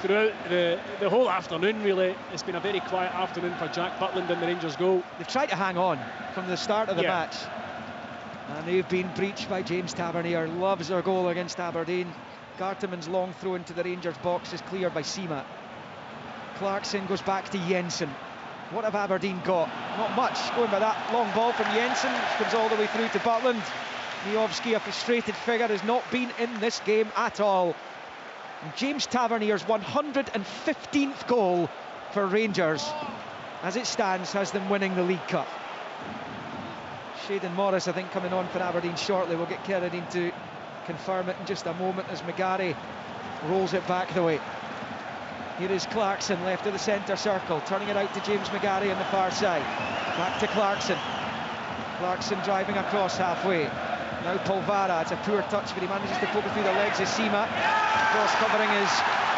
throughout the whole afternoon, really. It's been a very quiet afternoon for Jack Butland in the Rangers goal. They've tried to hang on from the start of the match. And they've been breached by James Tavernier. Loves their goal against Aberdeen. Garteman's long throw into the Rangers box is cleared by Seema. Clarkson goes back to Jensen. What have Aberdeen got? Not much. Going by that long ball from Jensen, which comes all the way through to Butland. Miovski, a frustrated figure, has not been in this game at all. And James Tavernier's 115th goal for Rangers, as it stands, has them winning the League Cup. Shayden Morris, I think, coming on for Aberdeen shortly. We'll get Carradine to confirm it in just a moment as McGarry rolls it back the way. Here is Clarkson, left of the centre circle, turning it out to James McGarry on the far side. Back to Clarkson. Clarkson driving across halfway. Now Polvara, it's a poor touch, but he manages to poke it through the legs of Seema. Cross covering is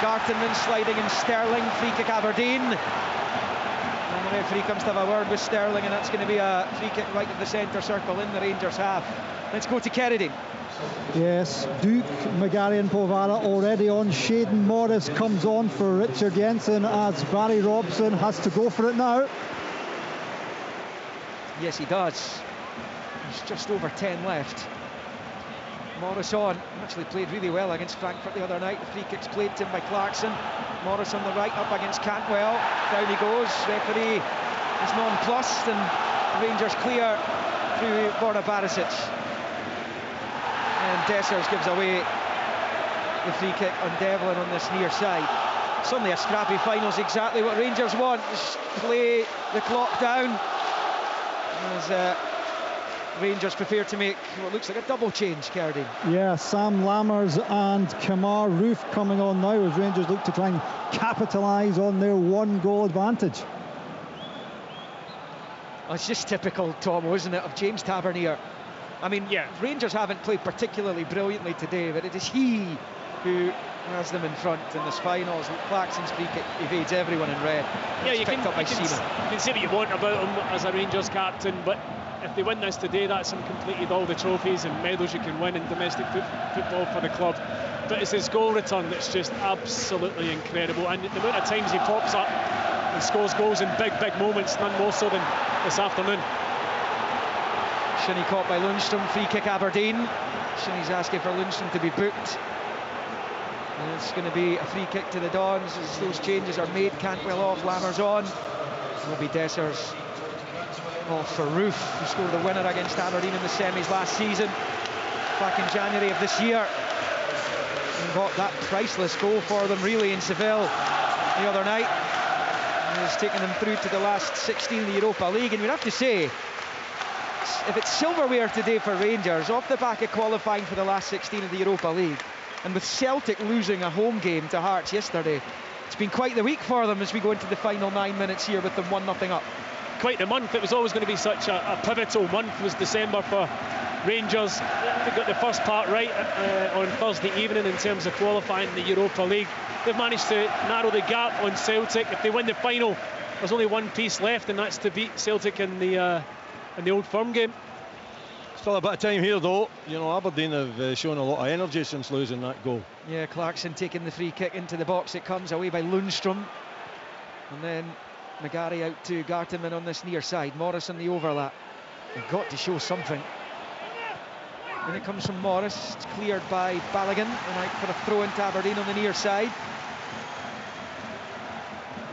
Gartenman, sliding in Sterling, free kick Aberdeen. And the referee comes to have a word with Sterling, and that's going to be a free kick right of the centre circle in the Rangers half. Let's go to Carradine. Yes, Duke, McGarry and Polvara already on. Shayden Morris comes on for Richard Jensen as Barry Robson has to go for it now. Yes, he does. He's just over 10 left. Morris on, actually played really well against Frankfurt the other night. The free kick's played to him by Clarkson. Morris on the right, up against Cantwell. Down he goes. Referee is nonplussed, and Rangers clear through Borna Barisic. And Dessers gives away the free kick on Devlin on this near side. Suddenly a scrappy final's exactly what Rangers want. Just play the clock down as Rangers prepare to make what looks like a double change, Carradine. Yeah, Sam Lammers and Kamar Roof coming on now as Rangers look to try and capitalise on their one-goal advantage. Oh, it's just typical, Tom, isn't it, of James Tavernier. I mean, Rangers haven't played particularly brilliantly today, but it is he who has them in front in this final. Clarkson's free kick evades everyone in red. Yeah, you can say what you want about him as a Rangers captain, but if they win this today, that's him completed all the trophies and medals you can win in domestic football for the club. But it's his goal return that's just absolutely incredible, and the amount of times he pops up and scores goals in big moments, none more so than this afternoon. Shinnie caught by Lundstrom, free kick Aberdeen. Shinnie's asking for Lundstrom to be booked. And it's going to be a free kick to the Dons as those changes are made. Cantwell off, Lammers on. Robbie Dessers off for Roof, who scored the winner against Aberdeen in the semis last season, back in January of this year. And got that priceless goal for them, really, in Seville the other night. And has taken them through to the last 16 of the Europa League. And we'd have to say, if it's silverware today for Rangers, off the back of qualifying for the last 16 of the Europa League, and with Celtic losing a home game to Hearts yesterday, it's been quite the week for them as we go into the final 9 minutes here with them 1-0 up. Quite the month. It was always going to be such a pivotal month, was December for Rangers. They got the first part right on Thursday evening in terms of qualifying the Europa League. They've managed to narrow the gap on Celtic. If they win the final, there's only one piece left, and that's to beat Celtic in the Old Firm game. Still a bit of time here though. You know, Aberdeen have shown a lot of energy since losing that goal. Yeah, Clarkson taking the free kick into the box. It comes away by Lundstrom, and then McGarry out to Gartenman on this near side. Morris on the overlap. They've got to show something. And it comes from Morris. It's cleared by Balogun, and out for a throw into Aberdeen on the near side.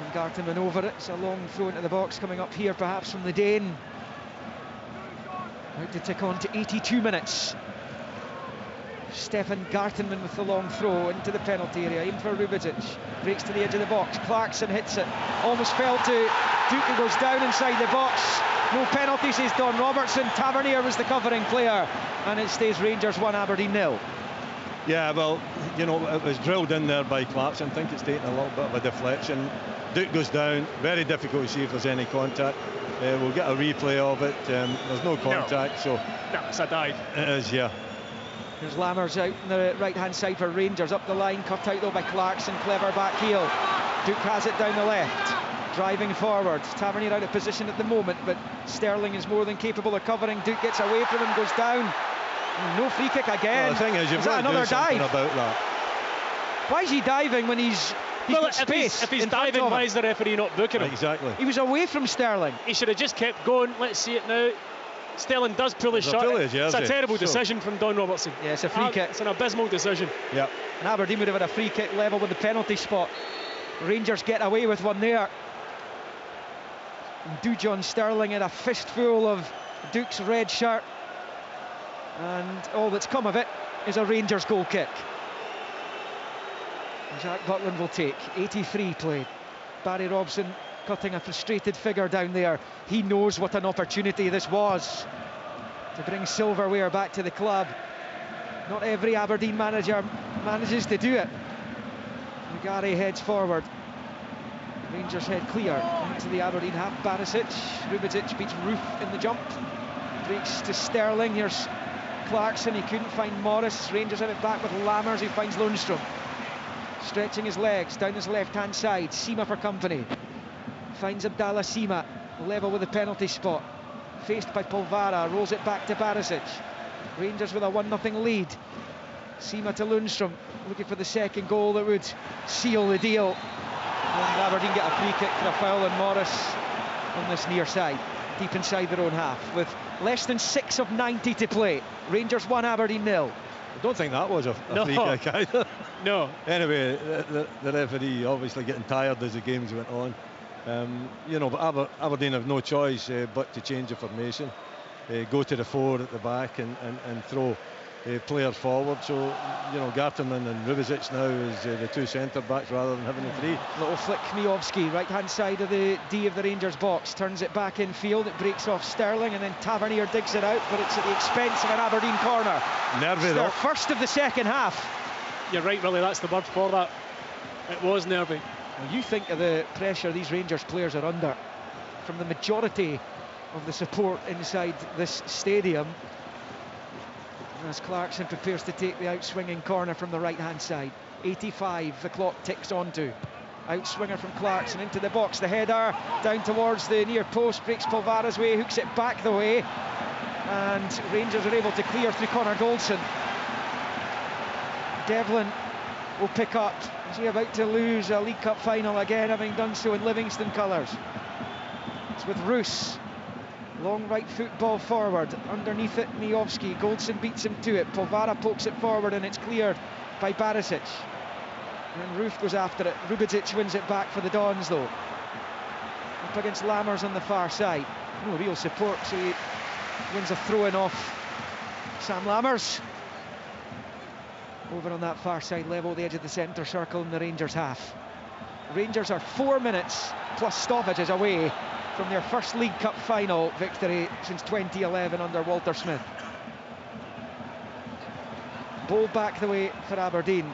And Gartenman over it. It's a long throw into the box coming up here, perhaps from the Dane. Out to tick on to 82 minutes. Stefan Gartenman with the long throw into the penalty area, in for Rubičić. Breaks to the edge of the box. Clarkson hits it. Almost fell to Duke, who goes down inside the box. No penalty, says Don Robertson. Tavernier was the covering player, and it stays Rangers 1, Aberdeen 0. Yeah, well, you know, it was drilled in there by Clarkson. I think it's taken a little bit of a deflection. Duke goes down. Very difficult to see if there's any contact. We'll get a replay of it. There's no contact, so no, it's a dive. It is, yeah. There's Lammers out on the right-hand side for Rangers, up the line, cut out though by Clarkson. Clever back heel. Duke has it down the left, driving forward. Tavernier out of position at the moment, but Sterling is more than capable of covering. Duke gets away from him, goes down. No free kick again. Well, the thing is, you've got to do something about that. Why is he diving when he's got space? If he's diving, why is the referee not booking him? Exactly. He was away from Sterling. He should have just kept going. Let's see it now. Sterling does pull his shot. It's a terrible decision from Don Robertson. Yeah, it's a free kick. It's an abysmal decision. Yeah. And Aberdeen would have had a free kick level with the penalty spot. Rangers get away with one there. And Dujon Sterling had a fistful of Duke's red shirt. And all that's come of it is a Rangers goal kick. Jack Butland will take. 83 played. Barry Robson cutting a frustrated figure down there. He knows what an opportunity this was to bring silverware back to the club. Not every Aberdeen manager manages to do it. McGarry heads forward. Rangers head clear into the Aberdeen half. Barisic. Rubičić beats Roof in the jump. Breaks to Sterling. Here's Clarkson. He couldn't find Morris. Rangers have it back with Lammers, who finds Lundstrom. Stretching his legs down his left-hand side. Sima for company. Finds Abdallah Sima, level with the penalty spot. Faced by Polvara, rolls it back to Barisic. Rangers with a 1-0 lead. Sima to Lundstrom, looking for the second goal that would seal the deal. And Aberdeen get a free kick for a foul on Morris on this near side, deep inside their own half, with less than 6 of 90 to play. Rangers 1, Aberdeen 0. I don't think that was a free kick either. No. Anyway, the referee obviously getting tired as the games went on. You know, but Aberdeen have no choice but to change the formation, go to the 4 at the back and throw players forward. So, you know, Gartenman and Rubičić now is the 2 centre-backs rather than having the 3. Little flick, Miovski, right-hand side of the D of the Rangers box, turns it back in field, it breaks off Sterling, and then Tavernier digs it out, but it's at the expense of an Aberdeen corner. Nervy it's though. Their first of the second half. You're right, Willie, that's the word for that. It was nervy. Well, you think of the pressure these Rangers players are under from the majority of the support inside this stadium. As Clarkson prepares to take the out-swinging corner from the right-hand side. 85, the clock ticks on to. Out-swinger from Clarkson into the box. The header down towards the near post, breaks Polvara's way, hooks it back the way. And Rangers are able to clear through Connor Goldson. Devlin will pick up. Is he about to lose a League Cup final again, having done so in Livingston colours? It's with Roos. Long right foot ball forward. Underneath it, Miovski. Goldson beats him to it. Povara pokes it forward and it's cleared by Barisic. And Roof goes after it. Rubičić wins it back for the Dons though. Up against Lammers on the far side. No real support, so he wins a throw-in off Sam Lammers. Over on that far side level, the edge of the centre circle in the Rangers half. Rangers are 4 minutes plus stoppages away from their first League Cup final victory since 2011 under Walter Smith. Ball back the way for Aberdeen,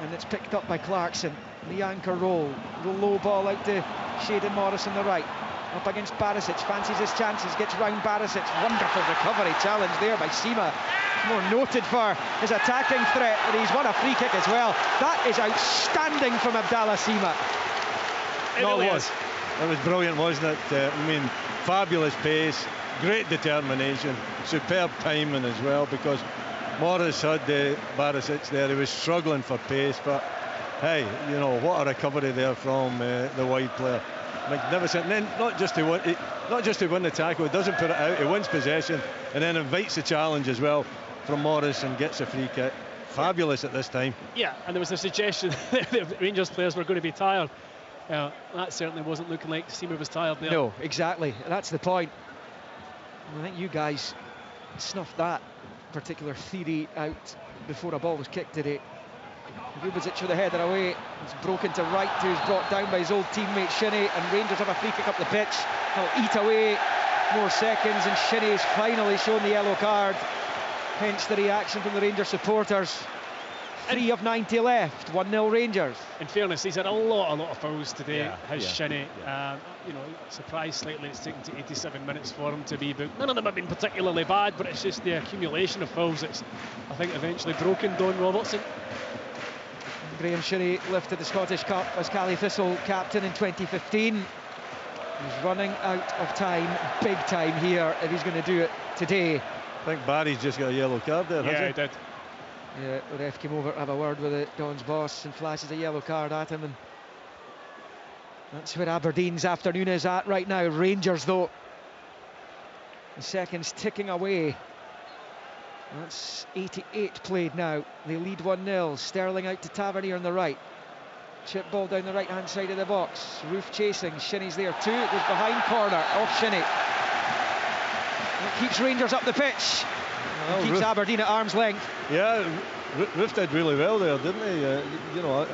and it's picked up by Clarkson. The anchor roll, the low ball out to Shayden Morris on the right. Up against Barisic, fancies his chances, gets round Barisic. Wonderful recovery challenge there by Sima. More noted for his attacking threat, and he's won a free kick as well. That is outstanding from Abdallah Sima. It was. It was brilliant, wasn't it? I mean, fabulous pace, great determination, superb timing as well, because Morris had Barisic there. He was struggling for pace, but hey, you know, what a recovery there from the wide player. Magnificent. And then not just to win the tackle, he doesn't put it out, he wins possession and then invites the challenge as well from Morris and gets a free kick. Fabulous at this time. Yeah, and there was a suggestion that the Rangers players were going to be tired. That certainly wasn't looking like Seymour was tired there. No, exactly. That's the point. I think you guys snuffed that particular theory out before a ball was kicked today. Rubičić with the header away. It's broken to right, who's brought down by his old teammate Shinnie, and Rangers have a free kick up the pitch. They'll eat away more seconds, and Shinnie's finally shown the yellow card. Hence the reaction from the Rangers supporters. 3 of 90 left, 1-0 Rangers. In fairness, he's had a lot of fouls today, Shinnie. Yeah. You know, surprised slightly it's taken to 87 minutes for him to be booked. None of them have been particularly bad, but it's just the accumulation of fouls that's, I think, eventually broken Don Robertson. Graham Shinnie lifted the Scottish Cup as Cally Thistle captain in 2015. He's running out of time, big time here, if he's going to do it today. I think Barry's just got a yellow card there, yeah, hasn't he did. Yeah, the ref came over to have a word with the Don's boss and flashes a yellow card at him, and that's where Aberdeen's afternoon is at right now. Rangers, though, the seconds ticking away. That's 88 played now. They lead 1-0. Sterling out to Tavernier on the right. Chip ball down the right hand side of the box. Roof chasing. Shinnie's there too. It goes behind corner off Shinnie. It keeps Rangers up the pitch. Well, keeps Aberdeen at arm's length. Yeah, Roof did really well there, didn't he? You know,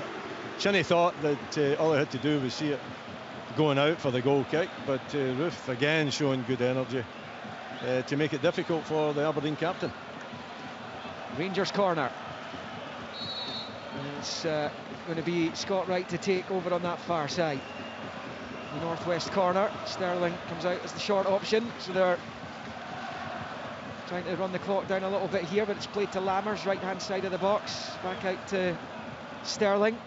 Shinnie thought that all he had to do was see it going out for the goal kick, but Roof again showing good energy to make it difficult for the Aberdeen captain. Rangers corner. And it's going to be Scott Wright to take over on that far side. The northwest corner. Sterling comes out as the short option, so they're trying to run the clock down a little bit here, but it's played to Lammers, right hand side of the box. Back out to Sterling.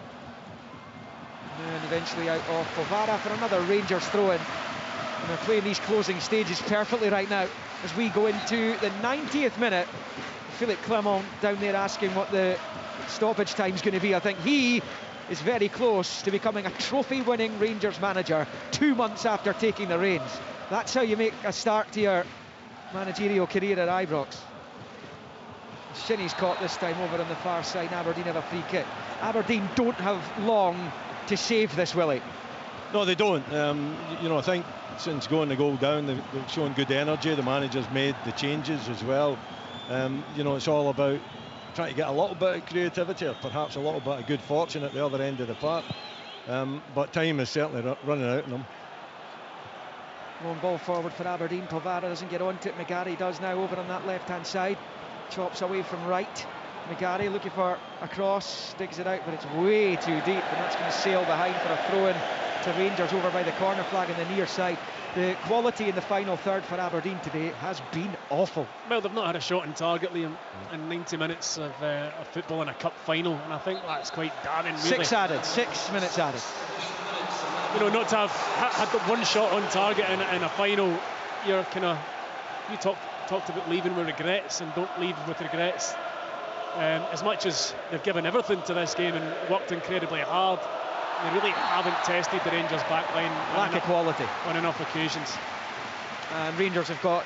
And eventually out off Povara for another Rangers throw-in. And they're playing these closing stages perfectly right now as we go into the 90th minute. Philippe Clement down there asking what the stoppage time's going to be. I think he is very close to becoming a trophy-winning Rangers manager 2 months after taking the reins. That's how you make a start to your managerial career at Ibrox. Shinnie's caught this time over on the far side. Aberdeen have a free kick. Aberdeen don't have long to save this, Willie. No, they don't. You know, I think since going the goal down, they've shown good energy. The manager's made the changes as well. You know, it's all about trying to get a little bit of creativity, or perhaps a little bit of good fortune at the other end of the park. But time is certainly running out on them. Long ball forward for Aberdeen. Povara doesn't get onto it. McGarry does now over on that left-hand side. Chops away from right. McGarry looking for a cross, digs it out, but it's way too deep, and that's going to sail behind for a throw-in to Rangers over by the corner flag on the near side. The quality in the final third for Aberdeen today has been awful. Well, they've not had a shot on target, Liam, in 90 minutes of football in a cup final, and I think that's quite damning, really. 6 minutes added. You know, not to have had one shot on target in a final, you're kind of... You talked about leaving with regrets, and don't leave with regrets. as much as they've given everything to this game and worked incredibly hard, they really haven't tested the Rangers backline. Lack of quality on enough occasions. And Rangers have got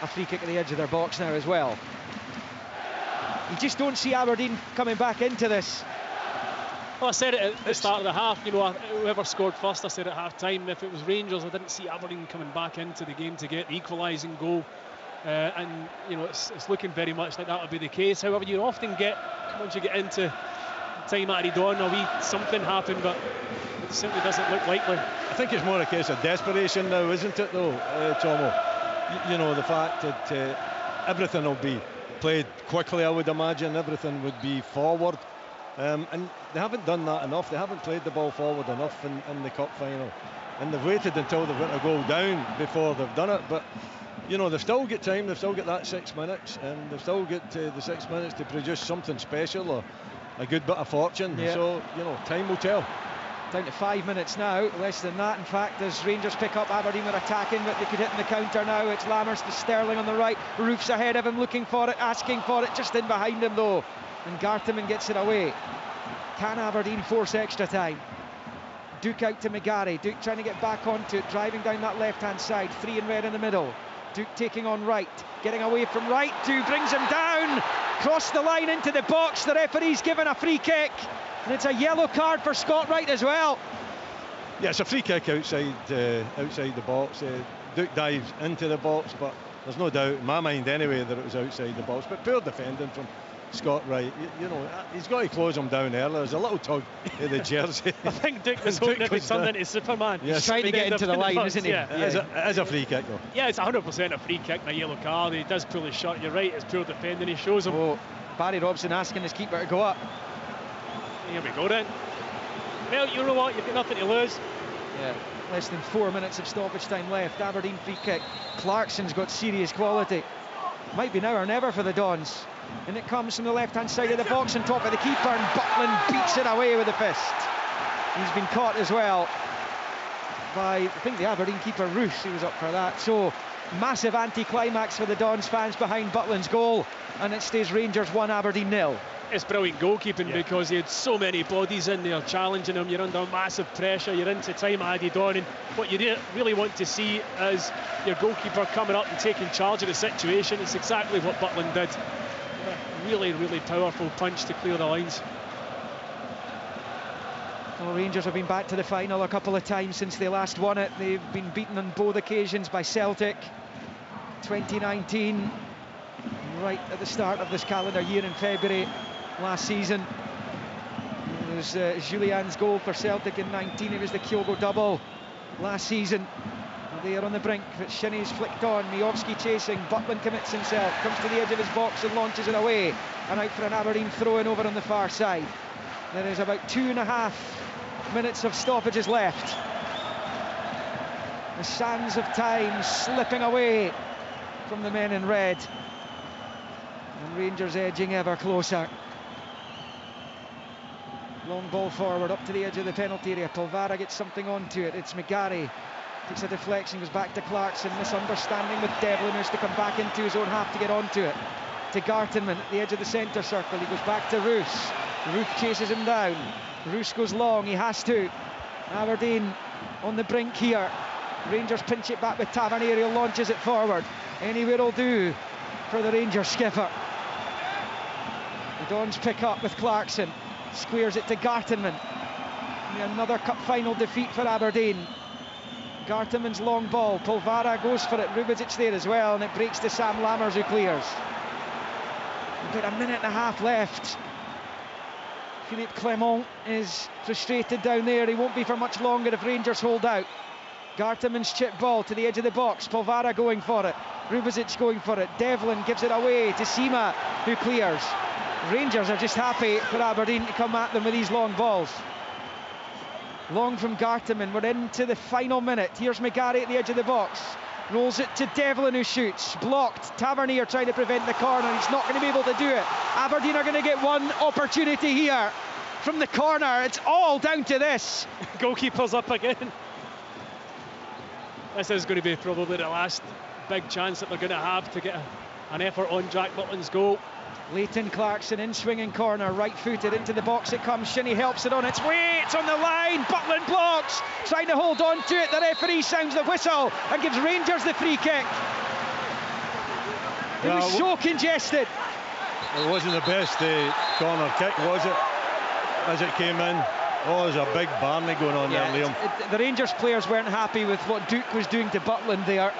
a free kick at the edge of their box now as well. You just don't see Aberdeen coming back into this. Well, I said it at the start of the half, you know, whoever scored first, I said at half-time, if it was Rangers, I didn't see Aberdeen coming back into the game to get the equalising goal. And, you know, it's looking very much like that would be the case. However, you often get, once you get into time at Dawn, a wee something happen, but it simply doesn't look likely. I think it's more a case of desperation now, isn't it, though, Tomo? You know, the fact that everything will be played quickly, I would imagine. Everything would be forward. And they haven't done that enough. They haven't played the ball forward enough in the cup final. And they've waited until they've got a goal down before they've done it. But, you know, they've still got time. They've still got that 6 minutes. And they've still got the 6 minutes to produce something special or a good bit of fortune. Yeah. So, you know, time will tell. Down to 5 minutes now, less than that in fact, as Rangers pick up. Aberdeen are attacking, but they could hit in the counter now. It's Lammers to Sterling on the right. Roof's ahead of him, looking for it, asking for it, just in behind him though. And Garteman gets it away. Can Aberdeen force extra time? Duke out to McGarry. Duke trying to get back onto it, driving down that left-hand side. 3 in red in the middle. Duke taking on Wright, getting away from Wright. Duke brings him down, cross the line into the box. The referee's given a free kick, and it's a yellow card for Scott Wright as well. Yeah, it's a free kick outside the box. Duke dives into the box, but there's no doubt, in my mind anyway, that it was outside the box. But poor defending from Scott Wright. You know, he's got to close him down earlier. There's a little tug at the jersey. I think Duke was hoping if he turned into Superman. Yes. He's trying to get into the line, isn't he? Yeah. It is a free kick though. Yeah, it's 100% a free kick and a yellow card. He does pull his shot. You're right, it's poor defending. He shows him. Oh, Barry Robson asking his keeper to go up. Here we go then. Well, you know what? You've got nothing to lose. Yeah, less than 4 minutes of stoppage time left. Aberdeen free kick. Clarkson's got serious quality. Might be now or never for the Dons. And it comes from the left-hand side of the box on top of the keeper, and Butland beats it away with a fist. He's been caught as well by, I think, the Aberdeen keeper, Roos. He was up for that. So, massive anti-climax for the Dons fans behind Butland's goal, and it stays Rangers 1, Aberdeen 0. It's brilliant goalkeeping because he had so many bodies in there challenging him. You're under massive pressure, you're into time added on, and what you really want to see is your goalkeeper coming up and taking charge of the situation. It's exactly what Butland did. Really, really powerful punch to clear the lines. Well, Rangers have been back to the final a couple of times since they last won it. They've been beaten on both occasions by Celtic. 2019, right at the start of this calendar year in February last season. It was Julian's goal for Celtic in 19. It was the Kyogo double last season. They are on the brink, but Shinnie's flicked on. Miovski chasing, Butland commits himself, comes to the edge of his box and launches it away, and out for an Aberdeen throw-in over on the far side. There is about 2.5 minutes of stoppages left. The sands of time slipping away from the men in red, and Rangers edging ever closer. Long ball forward up to the edge of the penalty area. Polvara gets something onto it. It's McGarry. Takes a deflection, goes back to Clarkson. Misunderstanding with Devlin, who's to come back into his own half to get onto it. To Gartenman at the edge of the centre circle. He goes back to Roos. Roos chases him down. Roos goes long, he has to. Aberdeen on the brink here. Rangers pinch it back with Tavernier, he launches it forward. Anywhere will do for the Rangers skipper. The Dons pick up with Clarkson. Squares it to Gartenman. Another cup final defeat for Aberdeen. Garteman's long ball, Polvara goes for it, Rubičić there as well, and it breaks to Sam Lammers, who clears. About 1.5 minutes left. Philippe Clement is frustrated down there. He won't be for much longer if Rangers hold out. Garteman's chip ball to the edge of the box, Polvara going for it, Rubičić going for it, Devlin gives it away to Sima, who clears. Rangers are just happy for Aberdeen to come at them with these long balls. Long from Garteman, we're into the final minute. Here's McGarry at the edge of the box. Rolls it to Devlin, who shoots. Blocked. Tavernier trying to prevent the corner. He's not going to be able to do it. Aberdeen are going to get one opportunity here from the corner. It's all down to this. Goalkeeper's up again. This is going to be probably the last big chance that they're going to have to get an effort on Jack Butland's goal. Leighton Clarkson in swinging corner, right-footed into the box it comes. Shinnie helps it on its way. It's on the line. Butland blocks, trying to hold on to it. The referee sounds the whistle and gives Rangers the free kick. It was so congested. It wasn't the best corner kick, was it? As it came in. Oh, there's a big Barney going on there, Liam. The Rangers players weren't happy with what Duke was doing to Butland there,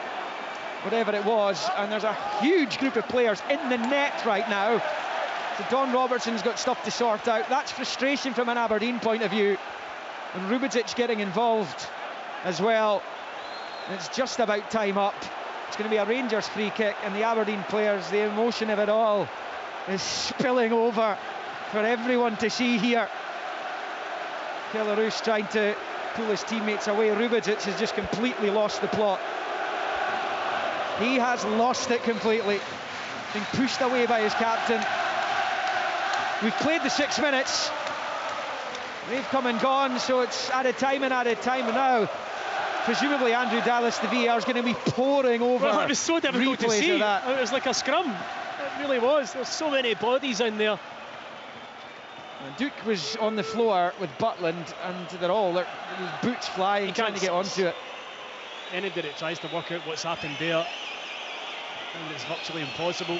whatever it was, and there's a huge group of players in the net right now. So Don Robertson's got stuff to sort out. That's frustration from an Aberdeen point of view, and Rubedzic getting involved as well. And it's just about time up. It's going to be a Rangers free kick, and the Aberdeen players, the emotion of it all is spilling over for everyone to see here. Belarus trying to pull his teammates away. Rubedzic has just completely lost the plot. He has lost it completely. Being pushed away by his captain. We've played the 6 minutes. They've come and gone, so it's added time and now. Presumably Andrew Dallas, the VAR, is going to be pouring over. Well, it was so difficult to see. That. It was like a scrum. It really was. There's so many bodies in there. And Duke was on the floor with Butland, and there was boots flying, trying to get onto it. Anybody that tries to work out what's happened there, and it's virtually impossible.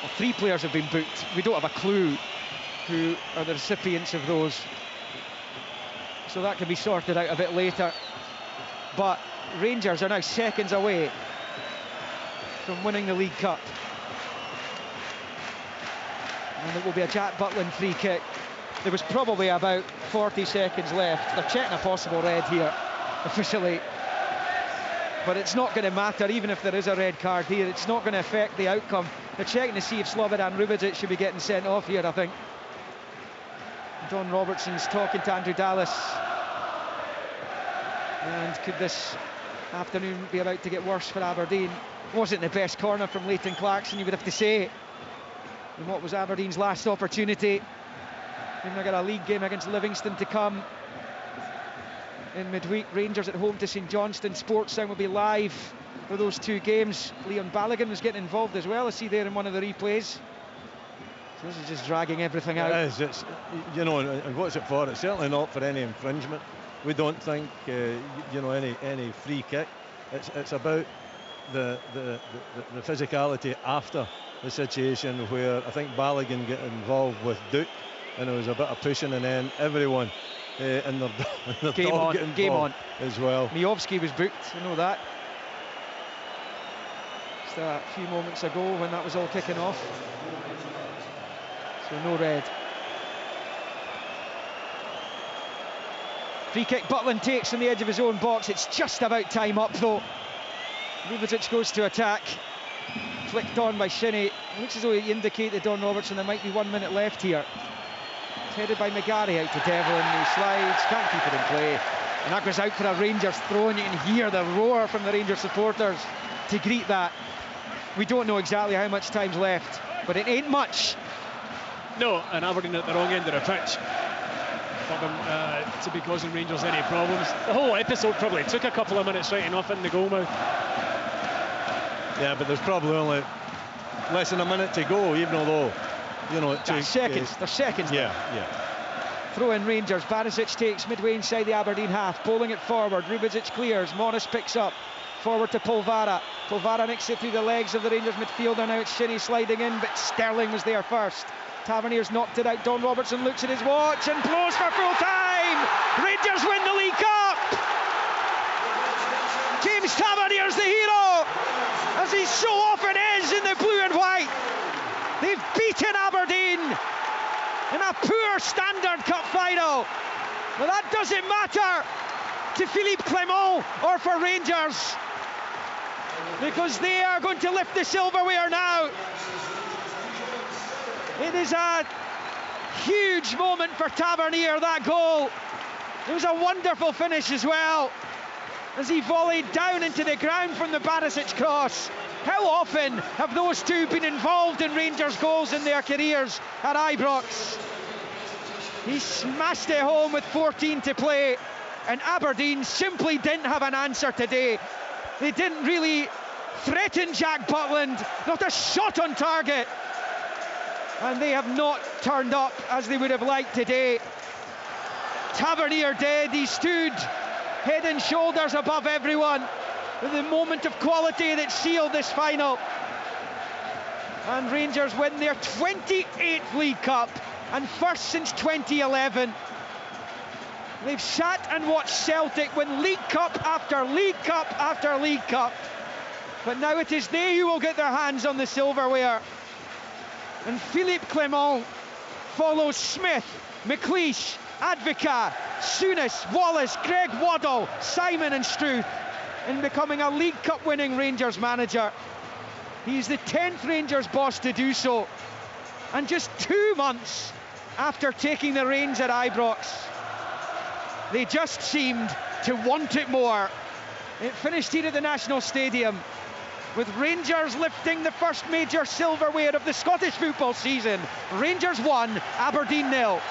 Well, 3 players have been booked. We don't have a clue who are the recipients of those, so that can be sorted out a bit later. But Rangers are now seconds away from winning the League Cup, and it will be a Jack Butland free kick. There was probably about 40 seconds left. They're checking a possible red here officially, but it's not going to matter. Even if there is a red card here, it's not going to affect the outcome. They're checking to see if Slobodan Rubedzic should be getting sent off here, I think. Don Robertson's talking to Andrew Dallas. And could this afternoon be about to get worse for Aberdeen? Wasn't the best corner from Leighton Clarkson, you would have to say, in what was Aberdeen's last opportunity. We've now got a league game against Livingston to come in midweek. Rangers at home to St Johnstone. Sports Sound will be live for those 2 games. Leon Balogun was getting involved as well. I see there in one of the replays. So this is just dragging everything out. It is. It's, you know, and what's it for? It's certainly not for any infringement. We don't think, any free kick. It's about the physicality after the situation, where I think Balogun got involved with Duke, and there was a bit of pushing, and then everyone in their game on as well. Miovski was booked, I know that. Just a few moments ago when that was all kicking off. So no red. Free kick Butland takes on the edge of his own box. It's just about time up though. Rubedzic goes to attack. Flicked on by Shinnie. Looks as though he indicated Don Robertson there might be 1 minute left here. It's headed by McGarry out to Devlin. He slides, can't keep it in play. And that goes out for a Rangers throw, and you can hear the roar from the Rangers supporters to greet that. We don't know exactly how much time's left, but it ain't much. No, and Aberdeen at the wrong end of the pitch for them to be causing Rangers any problems. The whole episode probably took a couple of minutes right enough in the goalmouth. Yeah, but there's probably only less than a minute to go, even although, you know, it took seconds. There's seconds. Yeah. Throw in Rangers. Barisic takes midway inside the Aberdeen half, bowling it forward. Rubedzic clears. Morris picks up. Forward to Polvara. Polvara makes it through the legs of the Rangers midfielder. Now it's Shinnie sliding in, but Sterling was there first. Taverniers knocked it out. Don Robertson looks at his watch and blows for full time. Rangers win the League Cup. James Taverniers, the hero, as he so often is in the blue and white. They've beaten Aberdeen in a poor Standard Cup final, but that doesn't matter to Philippe Clement or for Rangers, because they are going to lift the silverware now. It is a huge moment for Tavernier, that goal. It was a wonderful finish as well, as he volleyed down into the ground from the Barisic cross. How often have those two been involved in Rangers goals in their careers at Ibrox? He smashed it home with 14 to play, and Aberdeen simply didn't have an answer today. They didn't really threaten Jack Butland, not a shot on target. and they have not turned up as they would have liked today. Tavernier dead, he stood head and shoulders above everyone with the moment of quality that sealed this final. And Rangers win their 28th League Cup and first since 2011. They've sat and watched Celtic win League Cup after League Cup after League Cup. But now it is they who will get their hands on the silverware. And Philippe Clement follows Smith, McLeish, Advocat, Souness, Wallace, Greg Waddle, Simon and Struth in becoming a League Cup winning Rangers manager. He's the 10th Rangers boss to do so. And just 2 months after taking the reins at Ibrox, they just seemed to want it more. It finished here at the National Stadium with Rangers lifting the first major silverware of the Scottish football season. Rangers 1, Aberdeen 0.